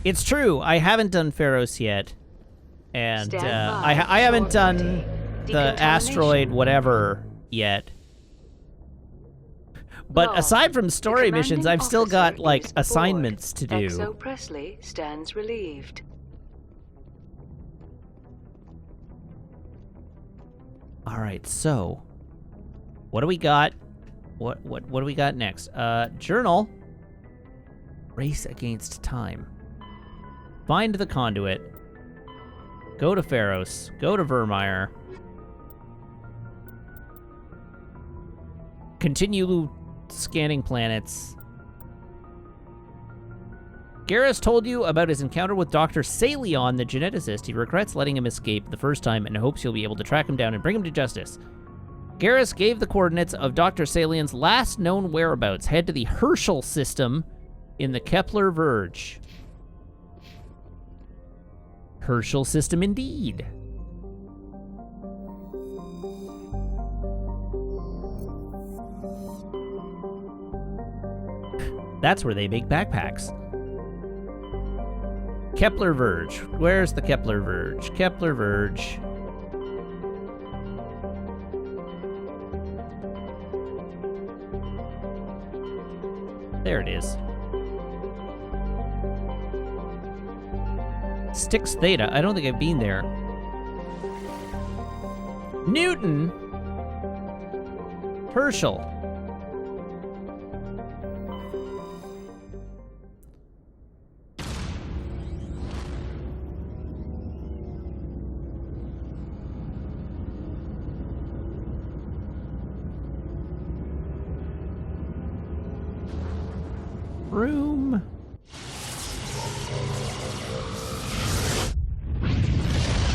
It's true, I haven't done Pharos yet. And I haven't done the asteroid whatever yet. But Log. aside from story The missions, commanding I've still got, officer like, is assignments to do. XO Presley stands relieved. All right, so what do we got? What do we got next? Journal. Race against time. Find the conduit. Go to Pharos. Go to Vermeer. Continue scanning planets. Garrus told you about his encounter with Dr. Salion, the geneticist. He regrets letting him escape the first time and hopes you'll be able to track him down and bring him to justice. Garrus gave the coordinates of Dr. Salion's last known whereabouts. Head to the Herschel system in the Kepler Verge. Herschel system indeed. That's where they make backpacks. Kepler Verge. Where's the Kepler Verge? Kepler Verge. There it is. Styx Theta. I don't think I've been there. Newton. Herschel. Room.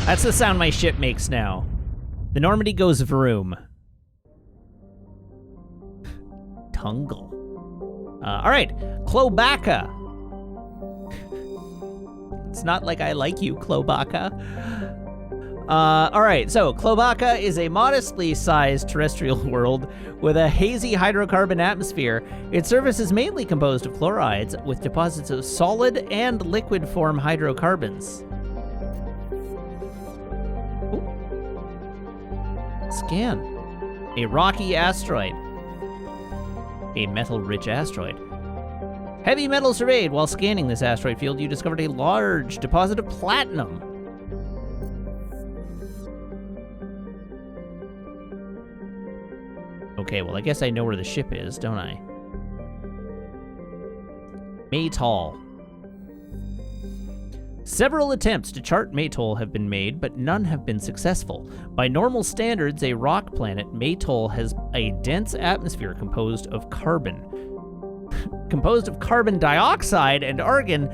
That's the sound my ship makes now. The Normandy goes vroom. Tungle. All right, Clobaca. It's not like I like you, Clobaca. All right, so Clobaca is a modestly sized terrestrial world with a hazy hydrocarbon atmosphere. Its surface is mainly composed of chlorides with deposits of solid and liquid form hydrocarbons. Ooh. Scan. A rocky asteroid. A metal-rich asteroid. Heavy metal surveyed. While scanning this asteroid field, you discovered a large deposit of platinum. Okay, well, I guess I know where the ship is, don't I? Maytal. Several attempts to chart Maytal have been made, but none have been successful. By normal standards, a rock planet, Maytal has a dense atmosphere composed of carbon. Composed of carbon dioxide and argon,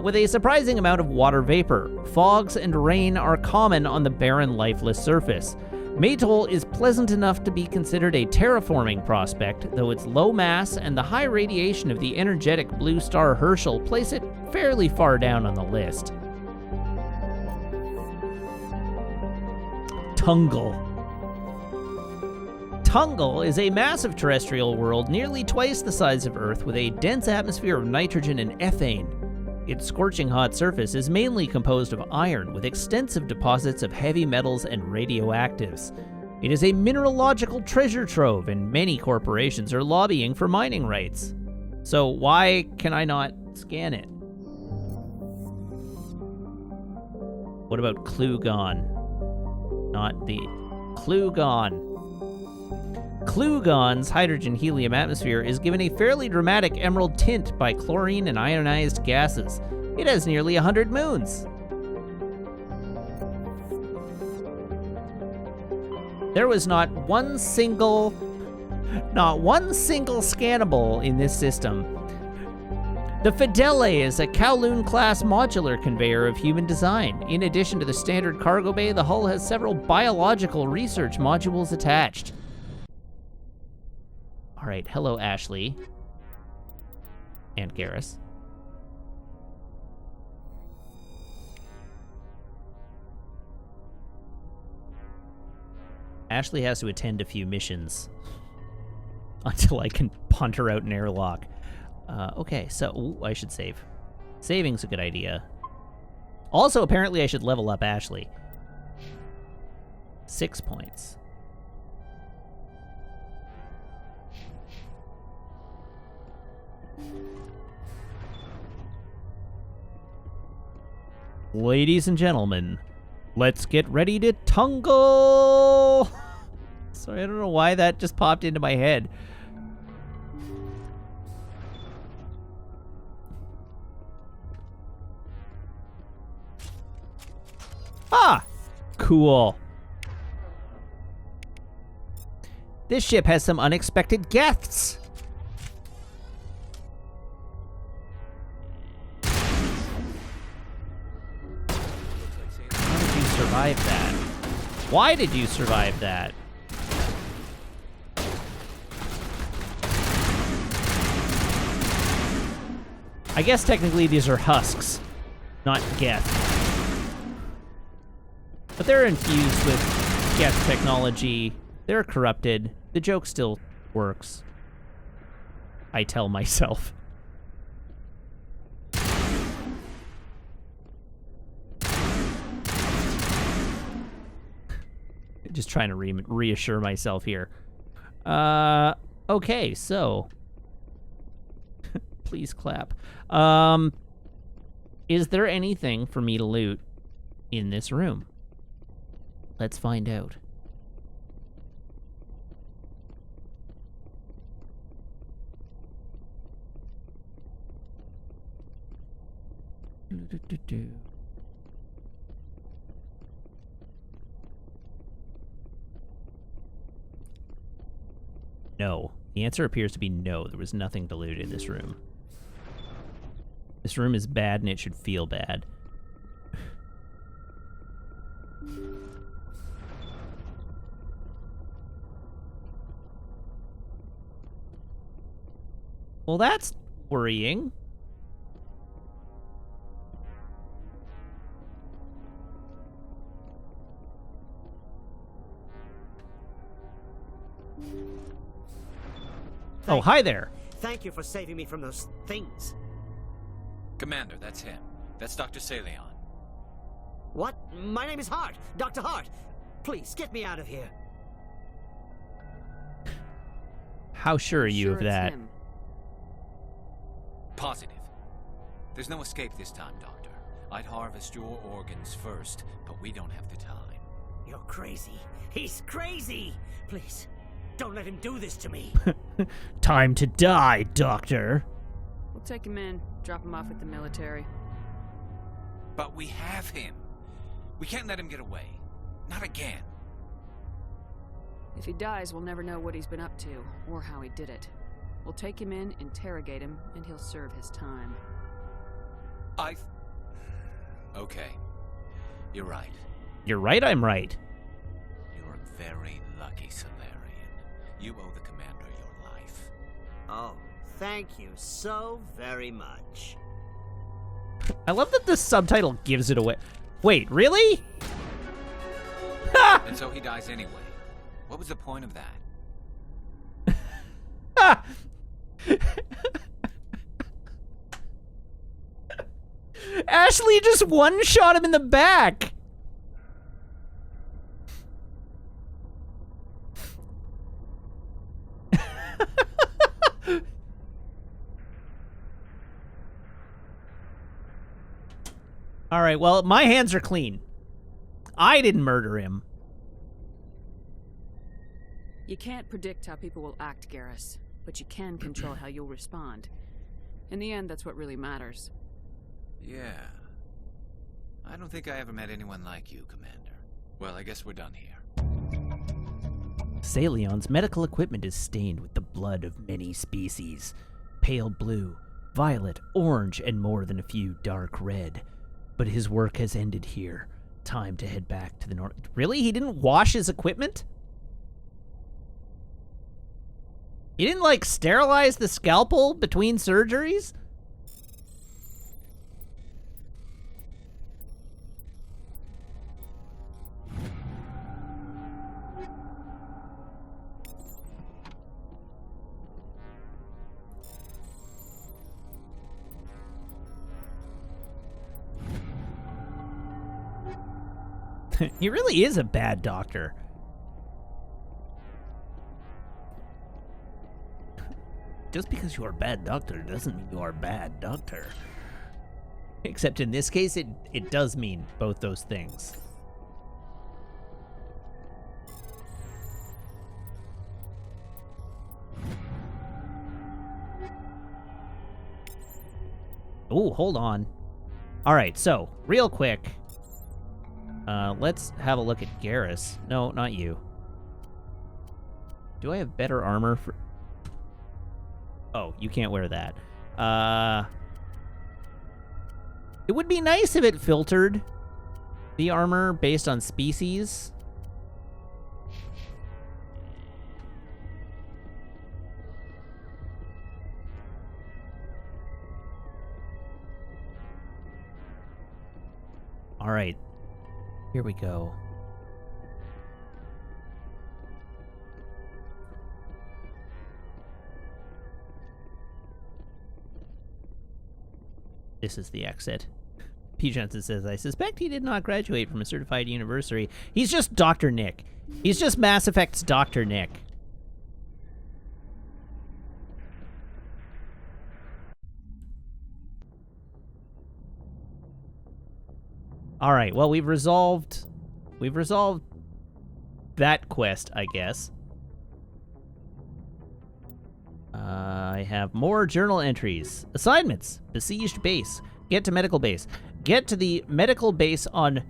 with a surprising amount of water vapor. Fogs and rain are common on the barren, lifeless surface. Maytal is pleasant enough to be considered a terraforming prospect, though its low mass and the high radiation of the energetic blue star Herschel place it fairly far down on the list. Tungle. Tungle is a massive terrestrial world nearly twice the size of Earth with a dense atmosphere of nitrogen and ethane. Its scorching hot surface is mainly composed of iron with extensive deposits of heavy metals and radioactives. It is a mineralogical treasure trove and many corporations are lobbying for mining rights. So why can I not scan it? What about Klugon? Not the... Klugon. Klugon's hydrogen-helium atmosphere is given a fairly dramatic emerald tint by chlorine and ionized gases. It has nearly 100 moons. There was not one single scannable in this system. The Fidele is a Kowloon-class modular conveyor of human design. In addition to the standard cargo bay, the hull has several biological research modules attached. All right, hello, Ashley. And Garrus. Ashley has to attend a few missions until I can punt her out an airlock. Okay, so ooh, I should save. Saving's a good idea. Also, apparently I should level up Ashley. 6 points. Ladies and gentlemen, let's get ready to tungle! Sorry, I don't know why that just popped into my head. Ah! Cool. This ship has some unexpected guests. How did you survive that? Why did you survive that? I guess technically these are husks, not geth. But they're infused with geth technology. They're corrupted. The joke still works. I tell myself. Just trying to reassure myself here. Okay, so... Please clap. Is there anything for me to loot in this room? Let's find out. No. The answer appears to be no. There was nothing to loot in this room. This room is bad and it should feel bad. Well, that's worrying. Oh, hi there. Thank you for saving me from those things. Commander, that's him. That's Dr. Saleon. What? My name is Hart. Dr. Hart. Please, get me out of here. How sure are you of that? Positive. There's no escape this time, Doctor. I'd harvest your organs first, but we don't have the time. You're crazy. He's crazy. Please, don't let him do this to me. Time to die, Doctor. We'll take him in, drop him off at the military. But we have him. We can't let him get away. Not again. If he dies, we'll never know what he's been up to, or how he did it. We'll take him in, interrogate him, and he'll serve his time. Okay. You're right. You're right, I'm right. You're very lucky, Solarian. You owe the commander your life. Oh, thank you so very much. I love that the subtitle gives it away. Wait, really? And so he dies anyway. What was the point of that? Ashley just one-shot him in the back. All right, well, my hands are clean. I didn't murder him. You can't predict how people will act, Garrus, but you can control how you'll respond. In the end, that's what really matters. Yeah. I don't think I ever met anyone like you, Commander. Well, I guess we're done here. Saleon's medical equipment is stained with the blood of many species. Pale blue, violet, orange, and more than a few dark red. But his work has ended here. Time to head back to the north. Really? He didn't wash his equipment? He didn't, like, sterilize the scalpel between surgeries? He really is a bad doctor. Just because you are a bad doctor doesn't mean you are a bad doctor. Except in this case, it does mean both those things. Oh, hold on. All right, so, real quick. Let's have a look at Garrus. No, not you. Do I have better armor for... Oh, you can't wear that. It would be nice if it filtered the armor based on species. All right, here we go. This is the exit. P. Johnson says, I suspect he did not graduate from a certified university. He's just Dr. Nick. He's just Mass Effect's Dr. Nick. All right, well, we've resolved that quest, I guess. I have more journal entries. Assignments. Besieged base. Get to medical base. Get to the medical base on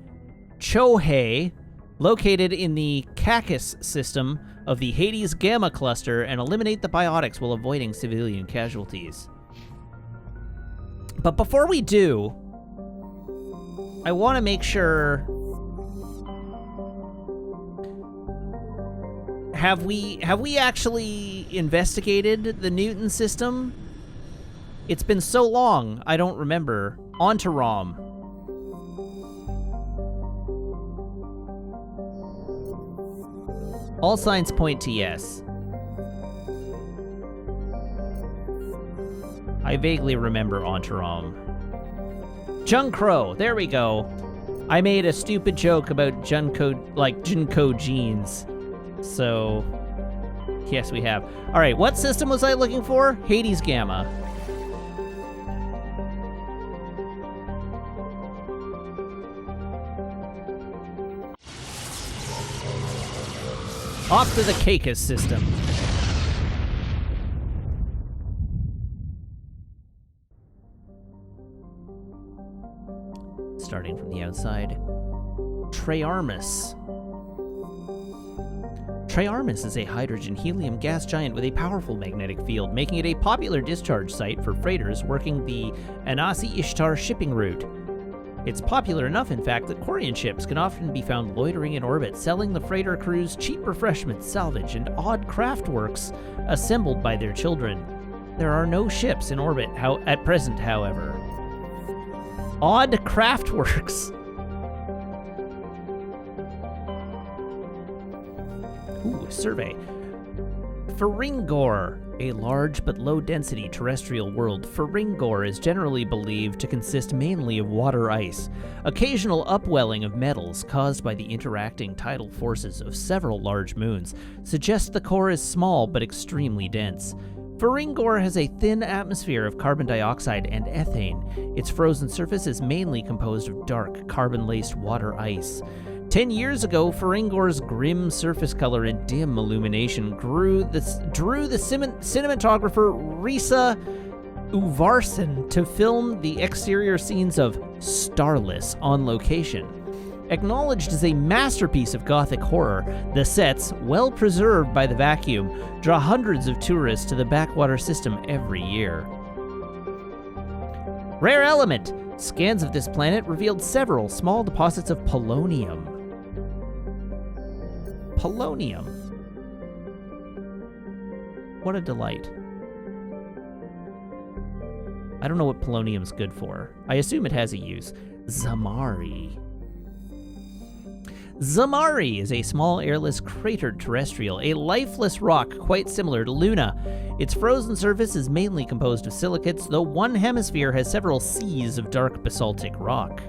Chohei, located in the Cacus system of the Hades Gamma Cluster, and eliminate the biotics while avoiding civilian casualties. But before we do, I want to make sure... Have we actually investigated the Newton system? It's been so long, I don't remember. On to ROM. All signs point to yes. I vaguely remember on to ROM. Junkro, there we go. I made a stupid joke about Junko jeans. So, yes, we have. All right, what system was I looking for? Hades Gamma. Off to the Cacus system. Starting from the outside. Treyarmus. Treyarmus is a hydrogen-helium gas giant with a powerful magnetic field, making it a popular discharge site for freighters working the Anasi-Ishtar shipping route. It's popular enough, in fact, that Quarian ships can often be found loitering in orbit, selling the freighter crews cheap refreshments, salvage, and odd craftworks assembled by their children. There are no ships in orbit at present, however. Odd craftworks. Ooh, survey. Feringor, a large but low-density terrestrial world. Feringor is generally believed to consist mainly of water ice. Occasional upwelling of metals caused by the interacting tidal forces of several large moons suggests the core is small but extremely dense. Feringor has a thin atmosphere of carbon dioxide and ethane. Its frozen surface is mainly composed of dark, carbon-laced water ice. 10 years ago, Feringor's grim surface color and dim illumination drew the cinematographer Risa Uvarson to film the exterior scenes of Starless on location. Acknowledged as a masterpiece of Gothic horror, the sets, well preserved by the vacuum, draw hundreds of tourists to the backwater system every year. Rare element! Scans of this planet revealed several small deposits of polonium. Polonium. What a delight. I don't know what polonium's good for. I assume it has a use. Zamari. Zamari is a small airless cratered terrestrial, a lifeless rock quite similar to Luna. Its frozen surface is mainly composed of silicates, though one hemisphere has several seas of dark basaltic rock.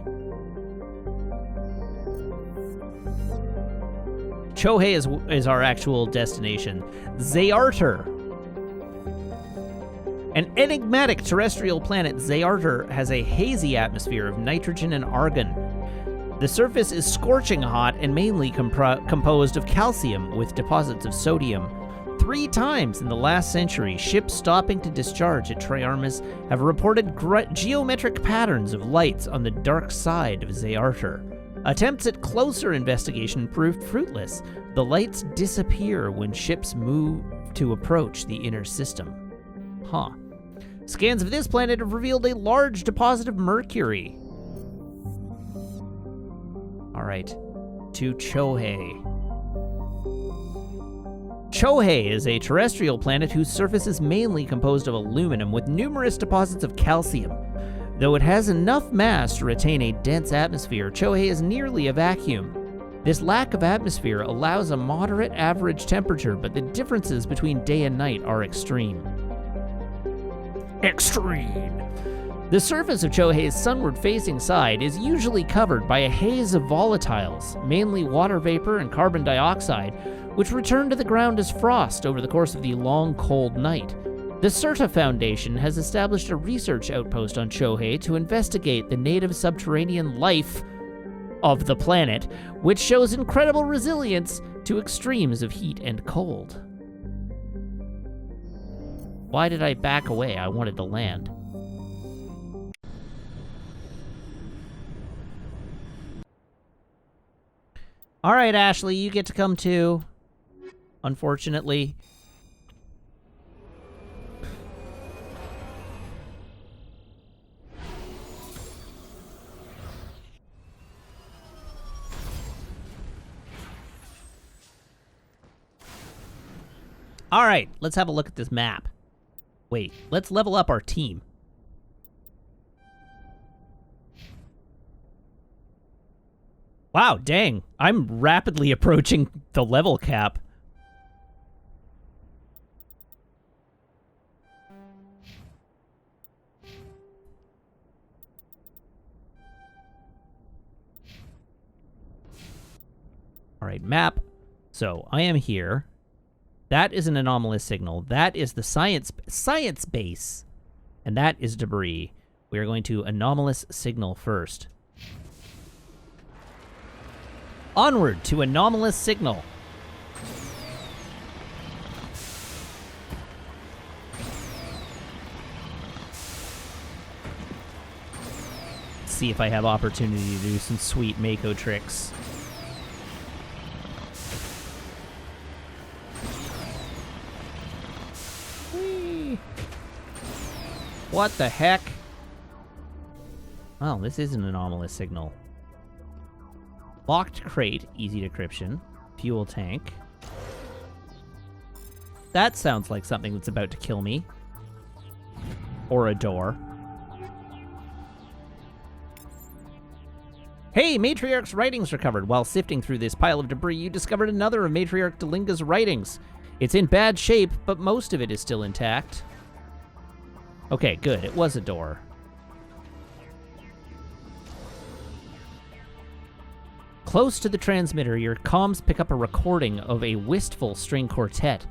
Chohei is our actual destination. Zayarter. An enigmatic terrestrial planet, Zayarter, has a hazy atmosphere of nitrogen and argon. The surface is scorching hot and mainly composed of calcium with deposits of sodium. 3 times in the last century, ships stopping to discharge at Triarmus have reported geometric patterns of lights on the dark side of Zayarter. Attempts at closer investigation proved fruitless. The lights disappear when ships move to approach the inner system. Huh. Scans of this planet have revealed a large deposit of mercury. Alright, to Chohei. Chohei is a terrestrial planet whose surface is mainly composed of aluminum with numerous deposits of calcium. Though it has enough mass to retain a dense atmosphere, Chohei is nearly a vacuum. This lack of atmosphere allows a moderate average temperature, but the differences between day and night are extreme. Extreme! The surface of Chohei's sunward-facing side is usually covered by a haze of volatiles, mainly water vapor and carbon dioxide, which return to the ground as frost over the course of the long, cold night. The Serta Foundation has established a research outpost on Chohei to investigate the native subterranean life of the planet, which shows incredible resilience to extremes of heat and cold. Why did I back away? I wanted to land. All right, Ashley, you get to come too. Unfortunately. All right, let's have a look at this map. Wait, let's level up our team. Wow, dang. I'm rapidly approaching the level cap. All right, map. So I am here. That is an anomalous signal. That is the science base. And that is debris. We are going to anomalous signal first. Onward to anomalous signal. Let's see if I have opportunity to do some sweet Mako tricks. Whee! What the heck? Oh, this is an anomalous signal. Locked crate, easy decryption. Fuel tank. That sounds like something that's about to kill me. Or a door. Hey, Matriarch's writings recovered. While sifting through this pile of debris, you discovered another of Matriarch Delinga's writings. It's in bad shape, but most of it is still intact. Okay, good. It was a door. Close to the transmitter, your comms pick up a recording of a wistful string quartet.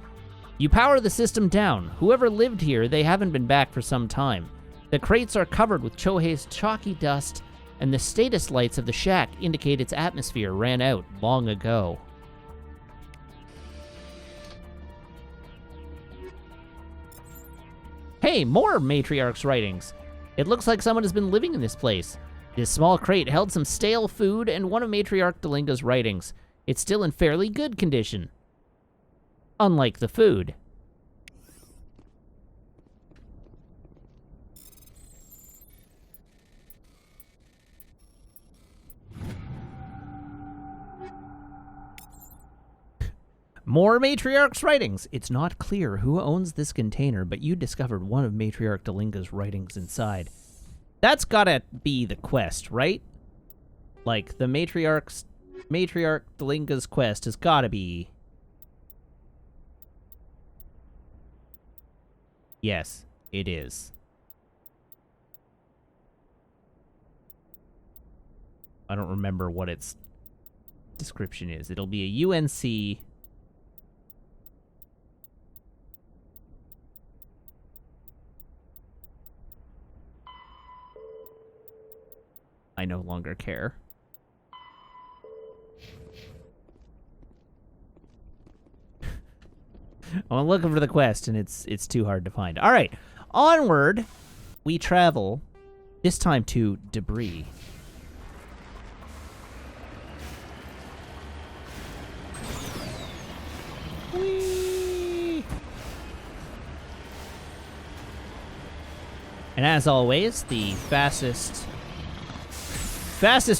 You power the system down. Whoever lived here, they haven't been back for some time. The crates are covered with Chohei's chalky dust, and the status lights of the shack indicate its atmosphere ran out long ago. Hey, more Matriarch's writings. It looks like someone has been living in this place. This small crate held some stale food and one of Matriarch Delinga's writings. It's still in fairly good condition. Unlike the food. More Matriarch's writings. It's not clear who owns this container, but you discovered one of Matriarch Delinga's writings inside. That's gotta be the quest, right? Like, the Matriarch Delinga's quest has gotta be... Yes, it is. I don't remember what its description is. It'll be a UNC... I no longer care. I'm looking for the quest, and it's too hard to find. All right, onward we travel, this time to debris. Whee! And as always, the fastest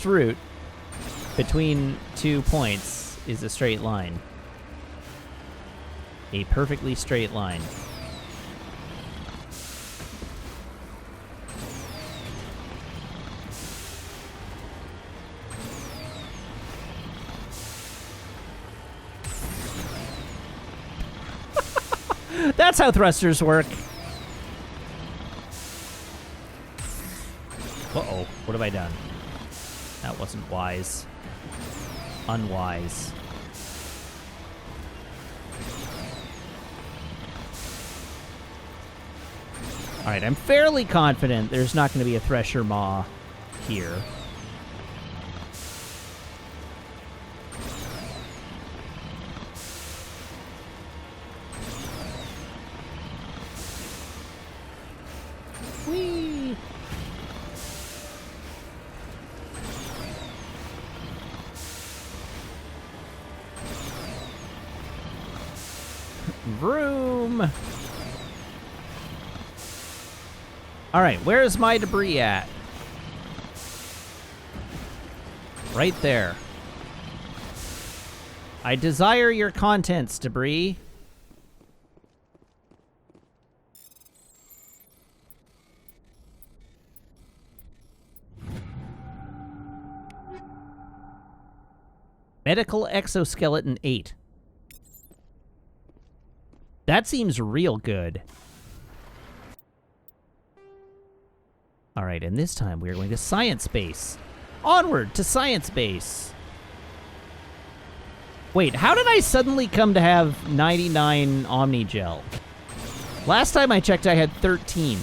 route between 2 points is a straight line. A perfectly straight line. That's how thrusters work. Uh-oh, what have I done? That wasn't wise. Unwise. Alright, I'm fairly confident there's not going to be a Thresher Maw here. Whee! Vroom! Alright, where's my debris at? Right there. I desire your contents, debris. Medical exoskeleton 8. That seems real good. All right, and this time we're going to Science Base. Onward to Science Base. Wait, how did I suddenly come to have 99 Omnigel? Last time I checked, I had 13.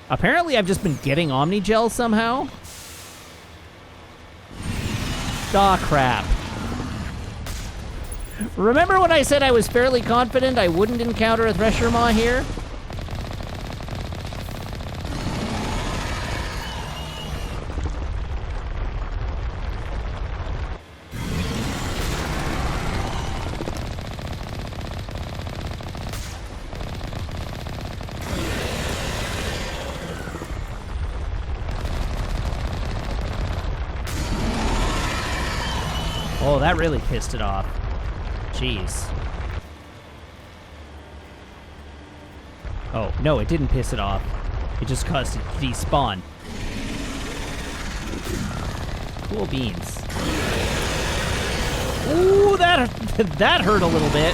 Apparently, I've just been getting Omnigel somehow. Aw, crap. Remember when I said I was fairly confident I wouldn't encounter a Thresher Maw here? Oh, that really pissed it off. Jeez. Oh, no, it didn't piss it off. It just caused it to despawn. Cool beans. Ooh, that hurt a little bit.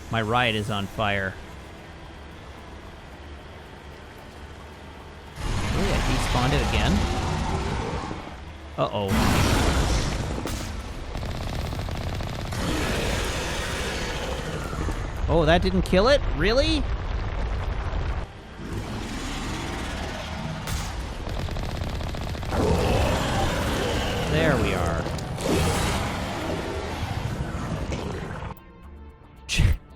My ride is on fire. Despawned it again. Uh-oh. Oh, that didn't kill it? Really? There we are.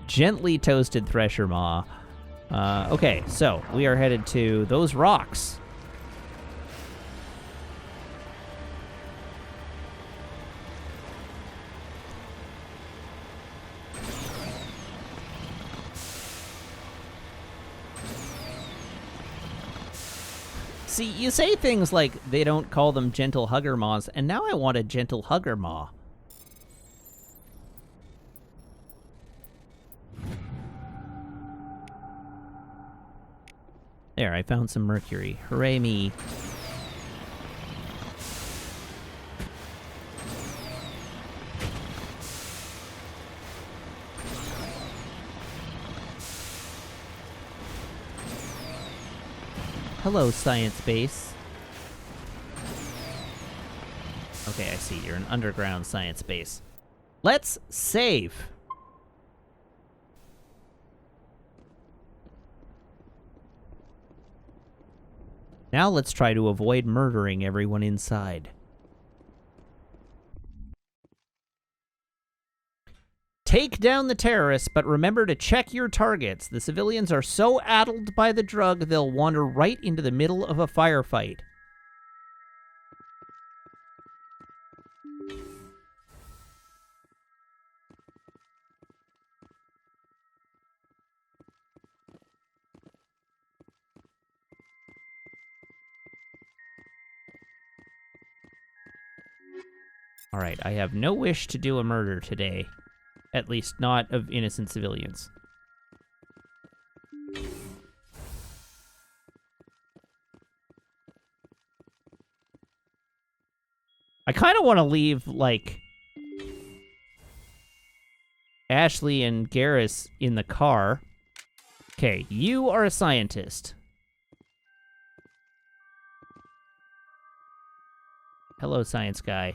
Gently toasted Thresher Maw. Okay, so we are headed to those rocks. See, you say things like they don't call them gentle hugger maws, and now I want a gentle hugger maw. There, I found some mercury. Hooray me. Hello, Science Base. Okay, I see. You're an underground science base. Let's save. Now let's try to avoid murdering everyone inside. Take down the terrorists, but remember to check your targets. The civilians are so addled by the drug, they'll wander right into the middle of a firefight. All right, I have no wish to do a murder today. At least not of innocent civilians. I kind of want to leave, like, Ashley and Garrus in the car. Okay, you are a scientist. Hello, science guy.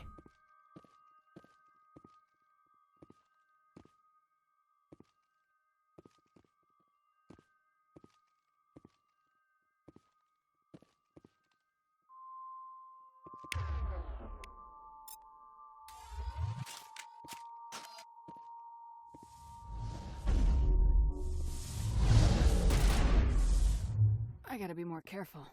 I gotta be more careful.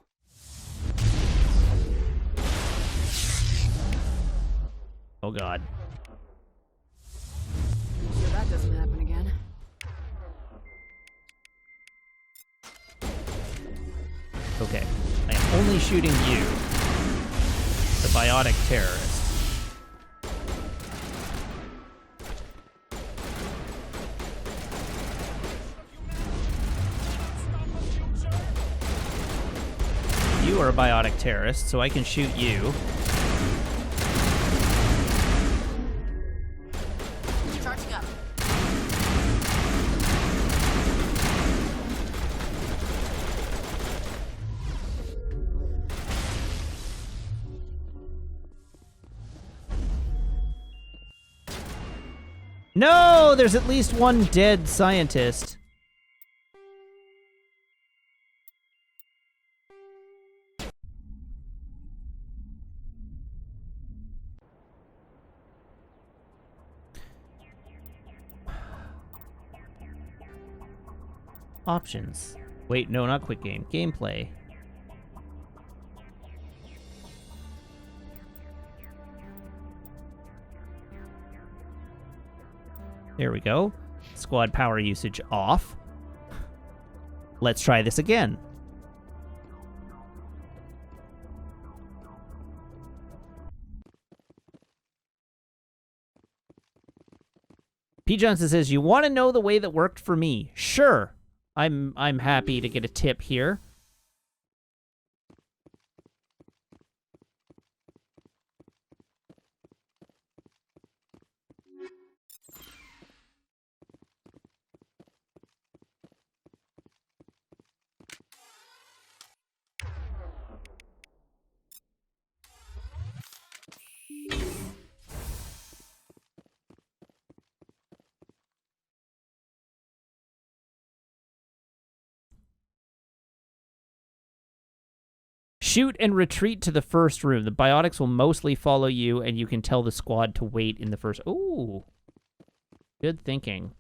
Oh, God. So that doesn't happen again. Okay. I am only shooting you, the biotic terrorist. You are a biotic terrorist, so I can shoot you. Charging up. No! There's at least one dead scientist. Options. Wait, no, not quick game. Gameplay. There we go. Squad power usage off. Let's try this again. P. Johnson says, you want to know the way that worked for me? Sure. I'm happy to get a tip here. Shoot and retreat to the first room. The biotics will mostly follow you, and you can tell the squad to wait in the first... Ooh. Good thinking.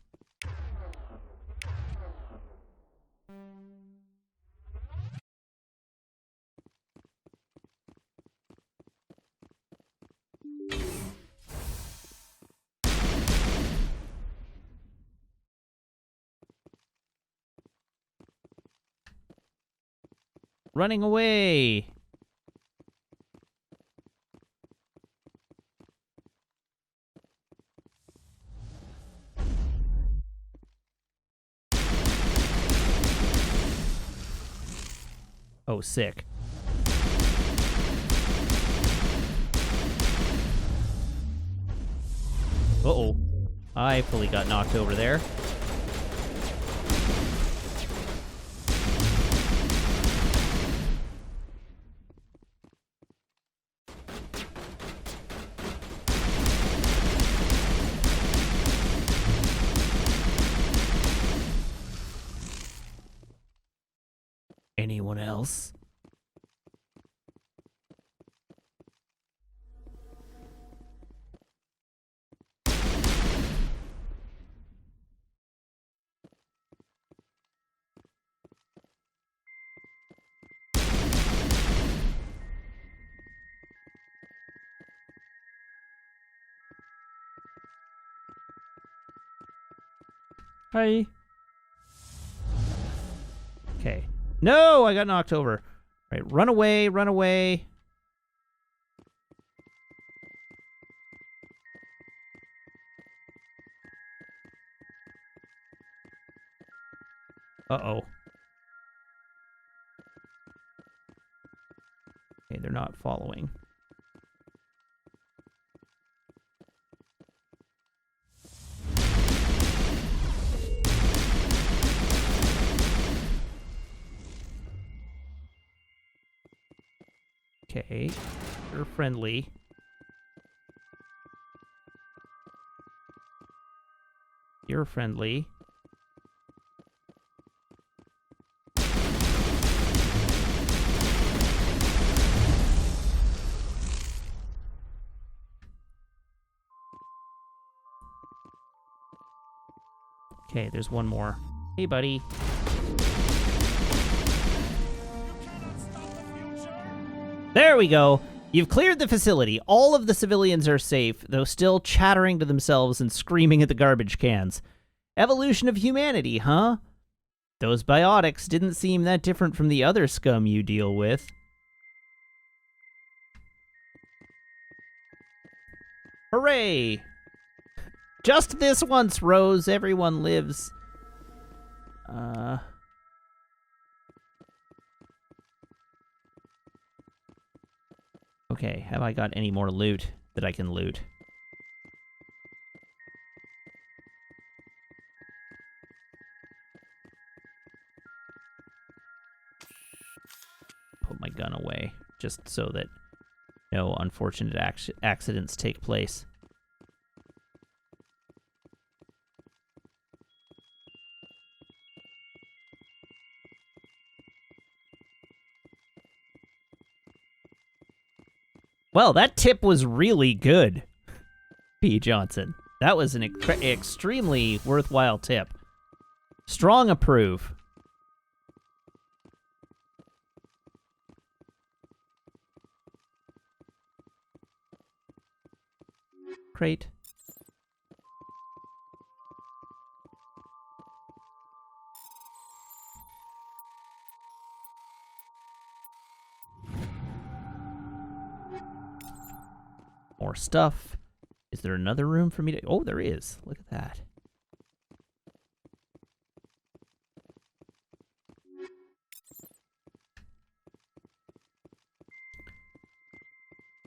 Running away. Oh, sick. Uh-oh. I fully got knocked over there. Anyone else? Hi. Okay. No, I got knocked over. Right, run away, run away. Uh-oh. Okay, they're not following. Okay, you're friendly. You're friendly. Okay, there's one more. Hey, buddy. There we go. You've cleared the facility. All of the civilians are safe, though still chattering to themselves and screaming at the garbage cans. Evolution of humanity, huh? Those biotics didn't seem that different from the other scum you deal with. Hooray! Just this once, Rose. Everyone lives. Okay, have I got any more loot that I can loot? Put my gun away, just so that no unfortunate accidents take place. Well, that tip was really good, P. Johnson. That was an extremely worthwhile tip. Strong approve. Crate. More stuff. Is there another room for me to... Oh, there is. Look at that.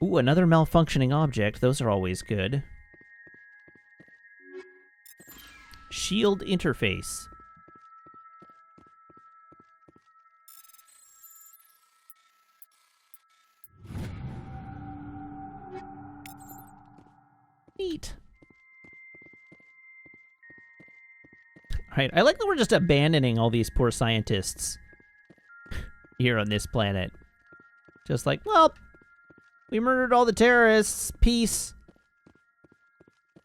Ooh, another malfunctioning object. Those are always good. Shield interface. Neat. Alright, I like that we're just abandoning all these poor scientists here on this planet. Just like, well, we murdered all the terrorists. Peace.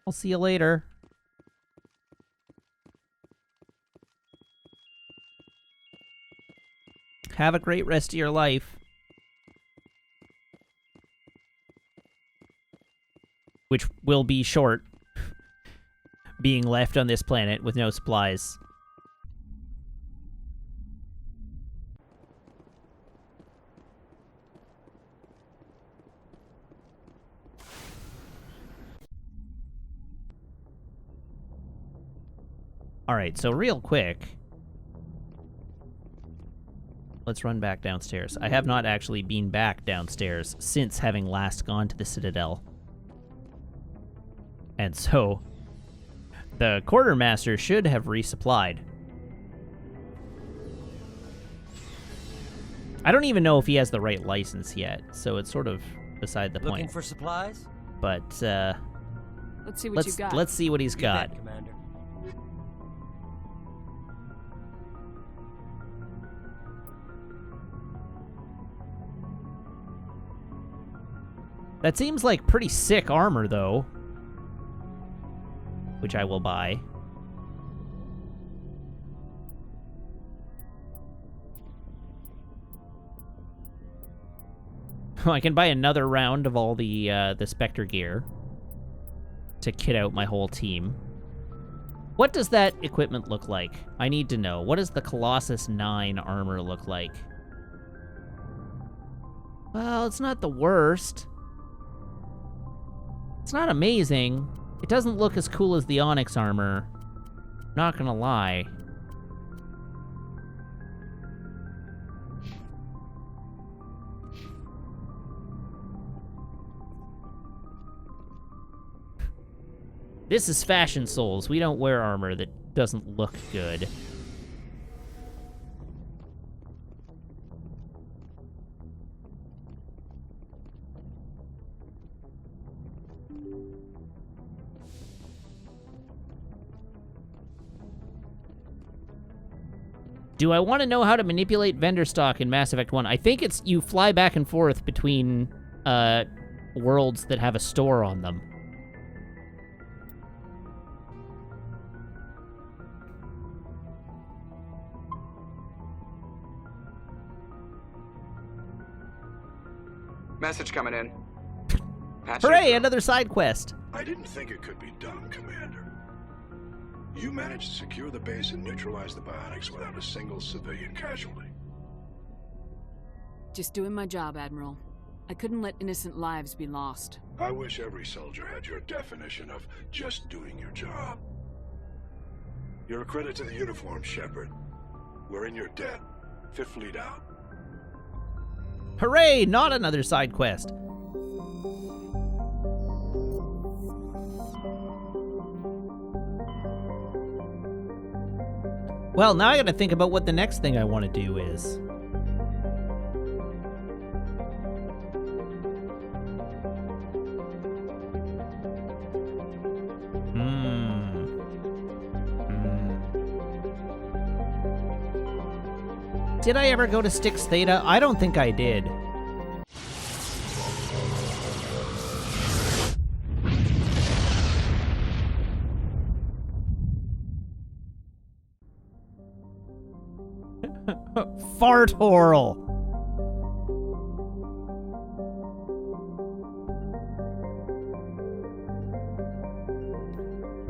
I'll see you later. Have a great rest of your life. Which will be short, being left on this planet with no supplies. Alright, so real quick, let's run back downstairs. I have not actually been back downstairs since having last gone to the Citadel. And so, the quartermaster should have resupplied. I don't even know if he has the right license yet, so it's sort of beside the point. Looking for supplies? But, let's see what you got. Let's see what he's got. Bet, Commander. That seems like pretty sick armor, though. Which I will buy. I can buy another round of all the Spectre gear to kit out my whole team. What does that equipment look like? I need to know. What does the Colossus 9 armor look like? Well, it's not the worst. It's not amazing. It doesn't look as cool as the Onyx armor. Not gonna lie. This is Fashion Souls. We don't wear armor that doesn't look good. Do I want to know how to manipulate vendor stock in Mass Effect 1? I think it's you fly back and forth between worlds that have a store on them. Message coming in. Hooray, another side quest. I didn't think it could be done, Commander. You managed to secure the base and neutralize the biotics without a single civilian casualty. Just doing my job, Admiral. I couldn't let innocent lives be lost. I wish every soldier had your definition of just doing your job. You're a credit to the uniform, Shepard. We're in your debt. Fifth Fleet out. Hooray, not another side quest. Well, now I gotta think about what the next thing I want to do is. Did I ever go to Styx Theta? I don't think I did. Fart Horror.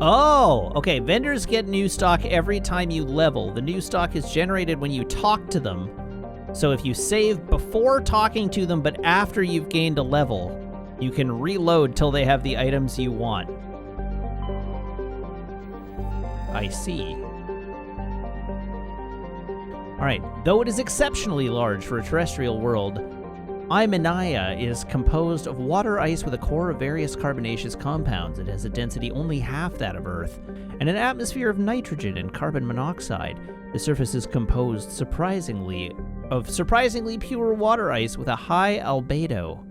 Oh, okay. Vendors get new stock every time you level. The new stock is generated when you talk to them. So if you save before talking to them, but after you've gained a level, you can reload till they have the items you want. I see. Alright, though it is exceptionally large for a terrestrial world, Imanaya is composed of water ice with a core of various carbonaceous compounds. It has a density only half that of Earth, and an atmosphere of nitrogen and carbon monoxide. The surface is composed surprisingly pure water ice with a high albedo.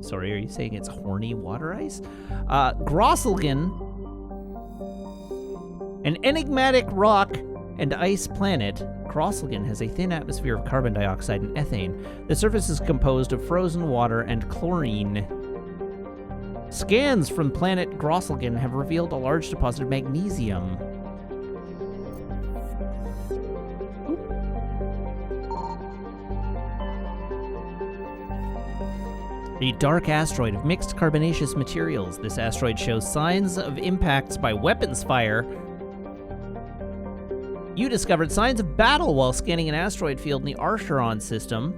Sorry, are you saying it's horny water ice? Grosselgan, an enigmatic rock and ice planet, Grosselgan has a thin atmosphere of carbon dioxide and ethane. The surface is composed of frozen water and chlorine. Scans from planet Grosselgan have revealed a large deposit of magnesium. A dark asteroid of mixed carbonaceous materials. This asteroid shows signs of impacts by weapons fire. You discovered signs of battle while scanning an asteroid field in the Archeron system.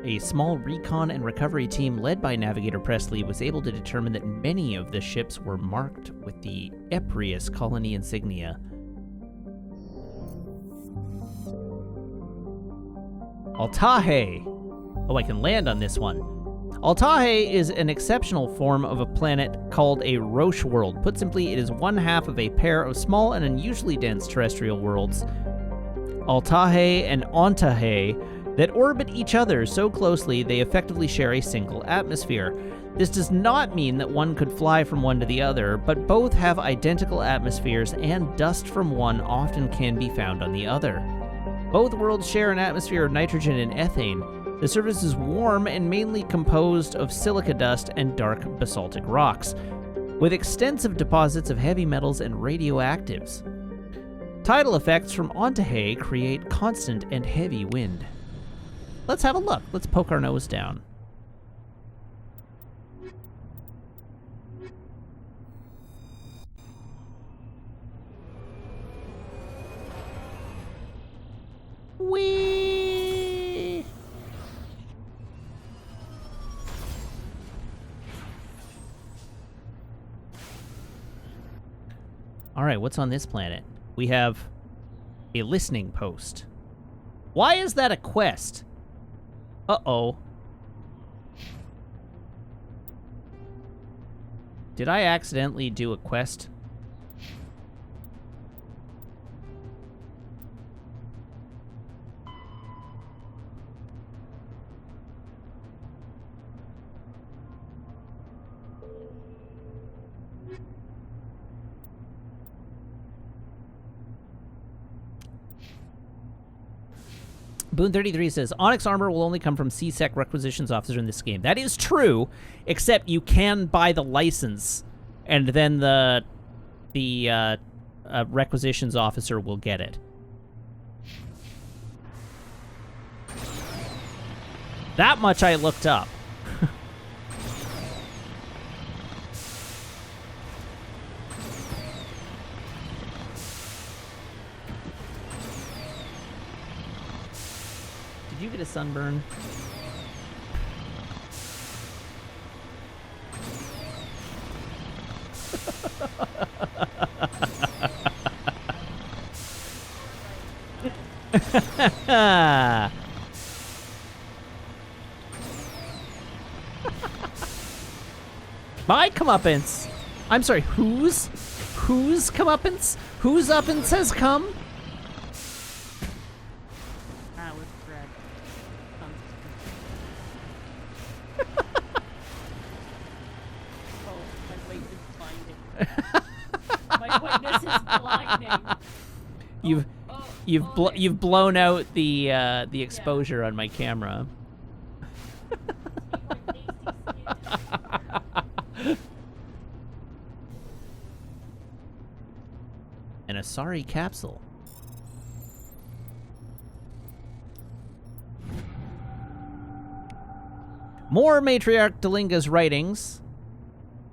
A small recon and recovery team led by Navigator Presley was able to determine that many of the ships were marked with the Eprius colony insignia. Altahe. Oh, I can land on this one. Altahe is an exceptional form of a planet called a Roche world. Put simply, it is one half of a pair of small and unusually dense terrestrial worlds, Altahe and Ontahe, that orbit each other so closely they effectively share a single atmosphere. This does not mean that one could fly from one to the other, but both have identical atmospheres, and dust from one often can be found on the other. Both worlds share an atmosphere of nitrogen and ethane. The surface is warm and mainly composed of silica dust and dark basaltic rocks, with extensive deposits of heavy metals and radioactives. Tidal effects from Ontahe create constant and heavy wind. Let's have a look. Let's poke our nose down. Whee! All right, what's on this planet? We have a listening post. Why is that a quest? Uh-oh. Did I accidentally do a quest? Boone33 says, Onyx armor will only come from C-Sec requisitions officer in this game. That is true, except you can buy the license, and then the requisitions officer will get it. That much I looked up. Did you get a sunburn? My comeuppance. I'm sorry, whose comeuppance? Whose uppance has come? You've blown out the exposure on my camera. An Asari capsule. More Matriarch Delinga's writings.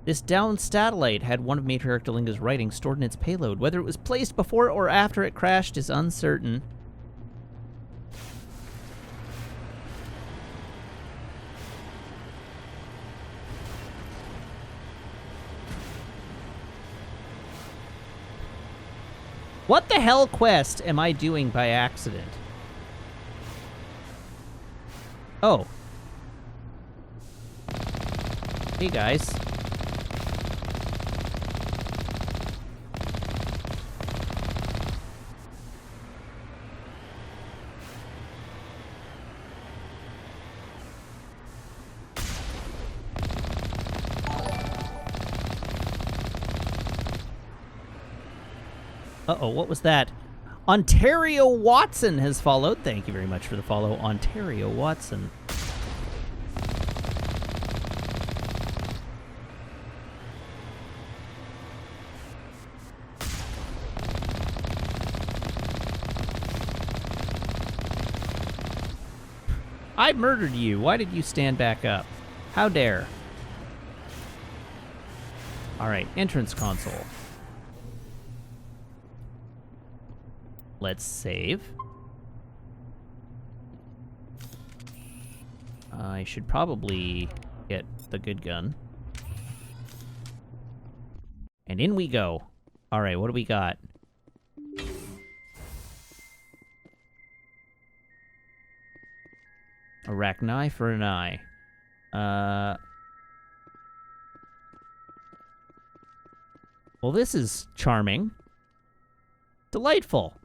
This downed satellite had one of Matriarch Delinga's writings stored in its payload. Whether it was placed before or after it crashed is uncertain. What the hell quest am I doing by accident? Oh. Hey guys. Uh-oh, what was that? Ontario Watson has followed. Thank you very much for the follow, Ontario Watson. I murdered you. Why did you stand back up? How dare? All right, entrance console. Let's save. I should probably get the good gun. And in we go. All right, what do we got? A Rachni for an eye. Well, this is charming. Delightful.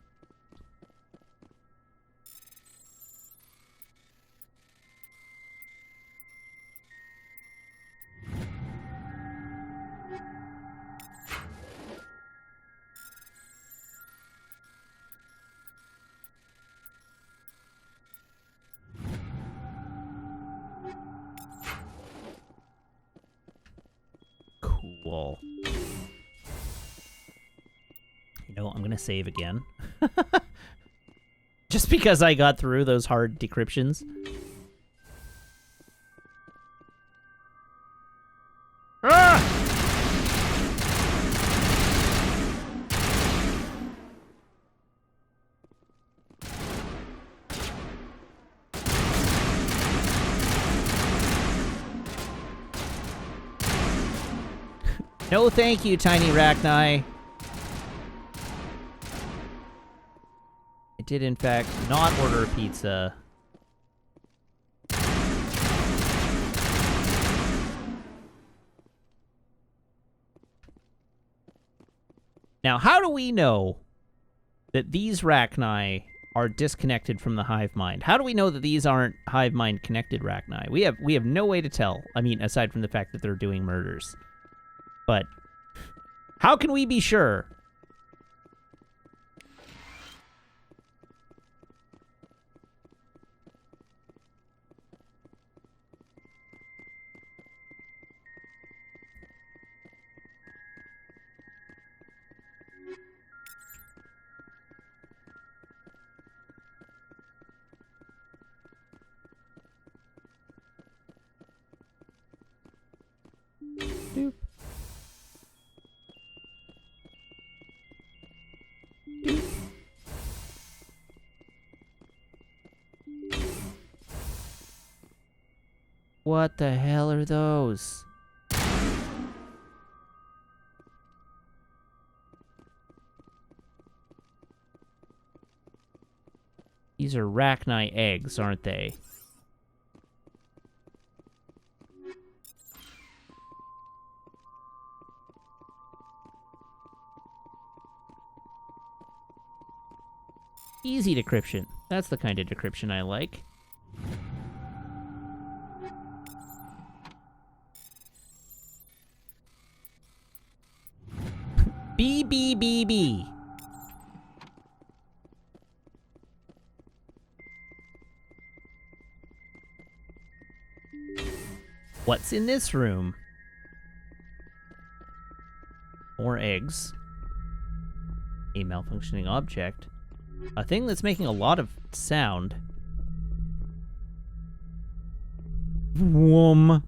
Cool. You know, I'm gonna save again. Just because I got through those hard decryptions. Ah! No thank you, tiny Rachni. I did, in fact, not order a pizza. Now, how do we know that these Rachni are disconnected from the hive mind? How do we know that these aren't hive mind connected Rachni? We have no way to tell. I mean, aside from the fact that they're doing murders. But how can we be sure? Doop. Doop. What the hell are those? These are Rachni eggs, aren't they? Easy decryption. That's the kind of decryption I like. B. What's in this room? More eggs. A malfunctioning object. A thing that's making a lot of sound. Whoom.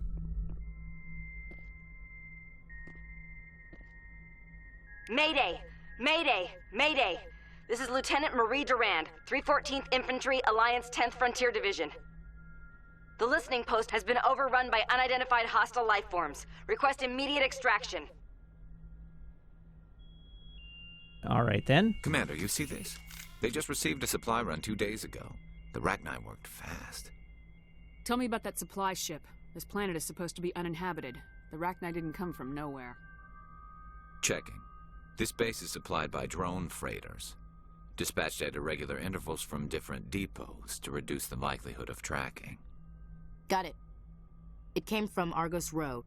Mayday! Mayday! Mayday! This is Lieutenant Marie Durand, 314th Infantry, Alliance 10th Frontier Division. The listening post has been overrun by unidentified hostile life forms. Request immediate extraction. All right, then. Commander, you see this? They just received a supply run 2 days ago. The Rachni worked fast. Tell me about that supply ship. This planet is supposed to be uninhabited. The Rachni didn't come from nowhere. Checking. This base is supplied by drone freighters, dispatched at irregular intervals from different depots to reduce the likelihood of tracking. Got it. It came from Argos Row.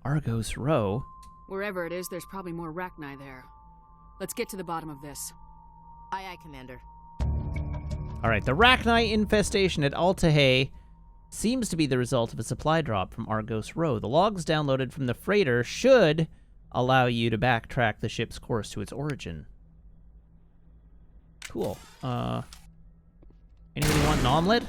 Argos Row? Wherever it is, there's probably more Rachni there. Let's get to the bottom of this. Aye, aye, Commander. All right, the Rachni infestation at Altahay seems to be the result of a supply drop from Argos Row. The logs downloaded from the freighter should allow you to backtrack the ship's course to its origin. Cool. Anybody want an omelet?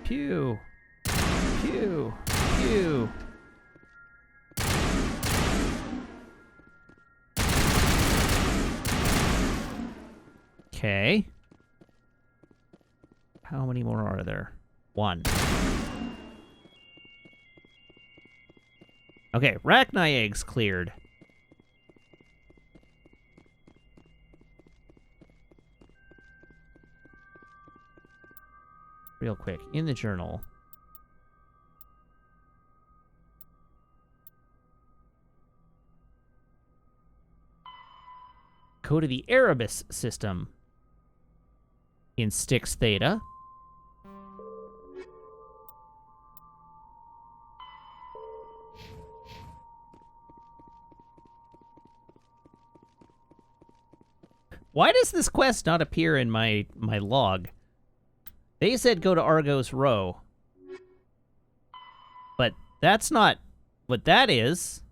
Pew. Pew. Pew. Okay. How many more are there? One. Okay, Rachni eggs cleared. Real quick, in the journal. Code of the Erebus system. in Styx Theta. Why does this quest not appear in my log? They said go to Argos Row. But that's not what that is.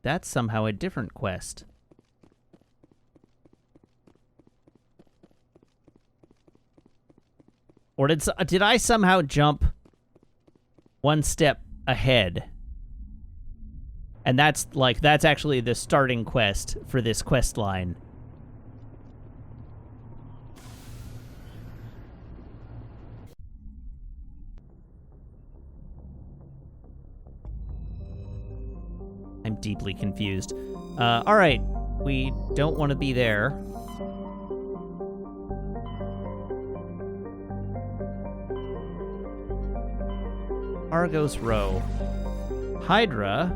That's somehow a different quest. Or did I somehow jump one step ahead? And that's actually the starting quest for this quest line. I'm deeply confused. All right, we don't want to be there. Argos Row. Hydra.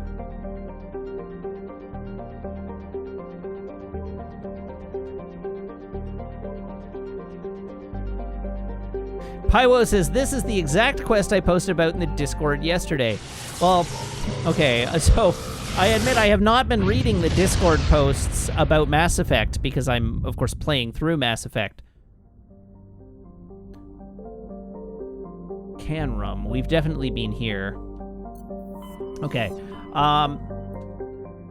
Pywo says, this is the exact quest I posted about in the Discord yesterday. Well, okay, so I admit I have not been reading the Discord posts about Mass Effect because I'm, of course, playing through Mass Effect. Canrum. We've definitely been here. Okay.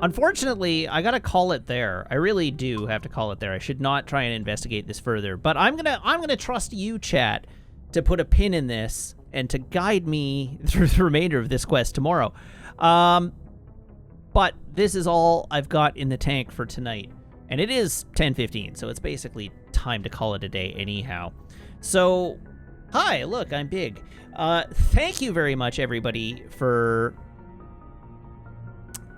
Unfortunately, I gotta call it there. I really do have to call it there. I should not try and investigate this further. But I'm gonna trust you, chat, to put a pin in this and to guide me through the remainder of this quest tomorrow. But this is all I've got in the tank for tonight. And it is 10:15, so it's basically time to call it a day anyhow. So, hi, look, I'm big. Thank you very much, everybody, for...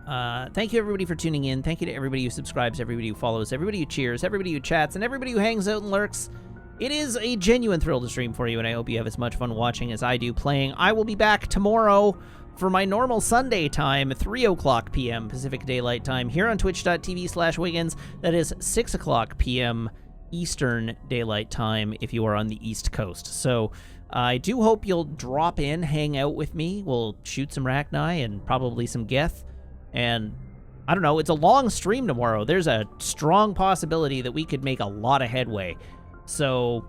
thank you, everybody, for tuning in. Thank you to everybody who subscribes, everybody who follows, everybody who cheers, everybody who chats, and everybody who hangs out and lurks. It is a genuine thrill to stream for you, and I hope you have as much fun watching as I do playing. I will be back tomorrow for my normal Sunday time, 3 o'clock p.m. Pacific Daylight Time, here on twitch.tv/Wiggins. That is 6 o'clock p.m. Eastern Daylight Time if you are on the East Coast. So I do hope you'll drop in, hang out with me. We'll shoot some Rachni and probably some Geth. And I don't know, it's a long stream tomorrow. There's a strong possibility that we could make a lot of headway. So,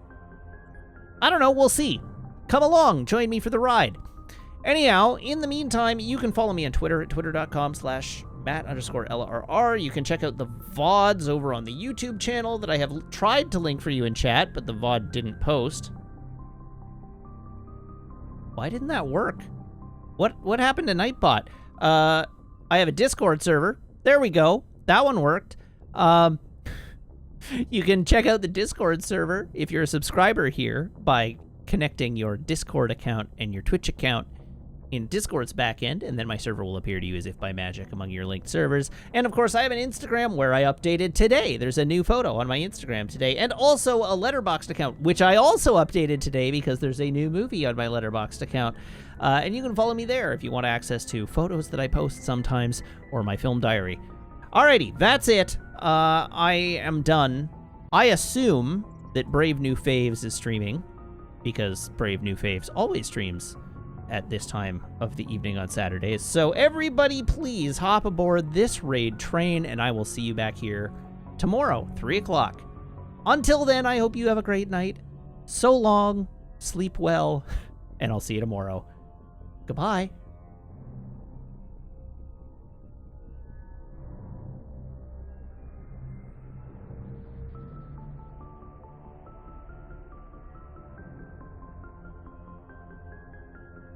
I don't know, we'll see. Come along, join me for the ride. Anyhow, in the meantime, you can follow me on Twitter at twitter.com/Matt_LRR. You can check out the VODs over on the YouTube channel that I have tried to link for you in chat, but the VOD didn't post. Why didn't that work? What happened to Nightbot? I have a Discord server. There we go. That one worked. You can check out the Discord server if you're a subscriber here by connecting your Discord account and your Twitch account in Discord's backend, and then my server will appear to you as if by magic among your linked servers. And of course, I have an Instagram where I updated today. There's a new photo on my Instagram today, and also a Letterboxd account, which I also updated today because there's a new movie on my Letterboxd account. And you can follow me there if you want access to photos that I post sometimes or my film diary. Alrighty, that's it. I am done. I assume that Brave New Faves is streaming, because Brave New Faves always streams at this time of the evening on Saturdays. So everybody please hop aboard this raid train, and I will see you back here tomorrow, 3 o'clock. Until then, I hope you have a great night. So long, sleep well, and I'll see you tomorrow. Goodbye.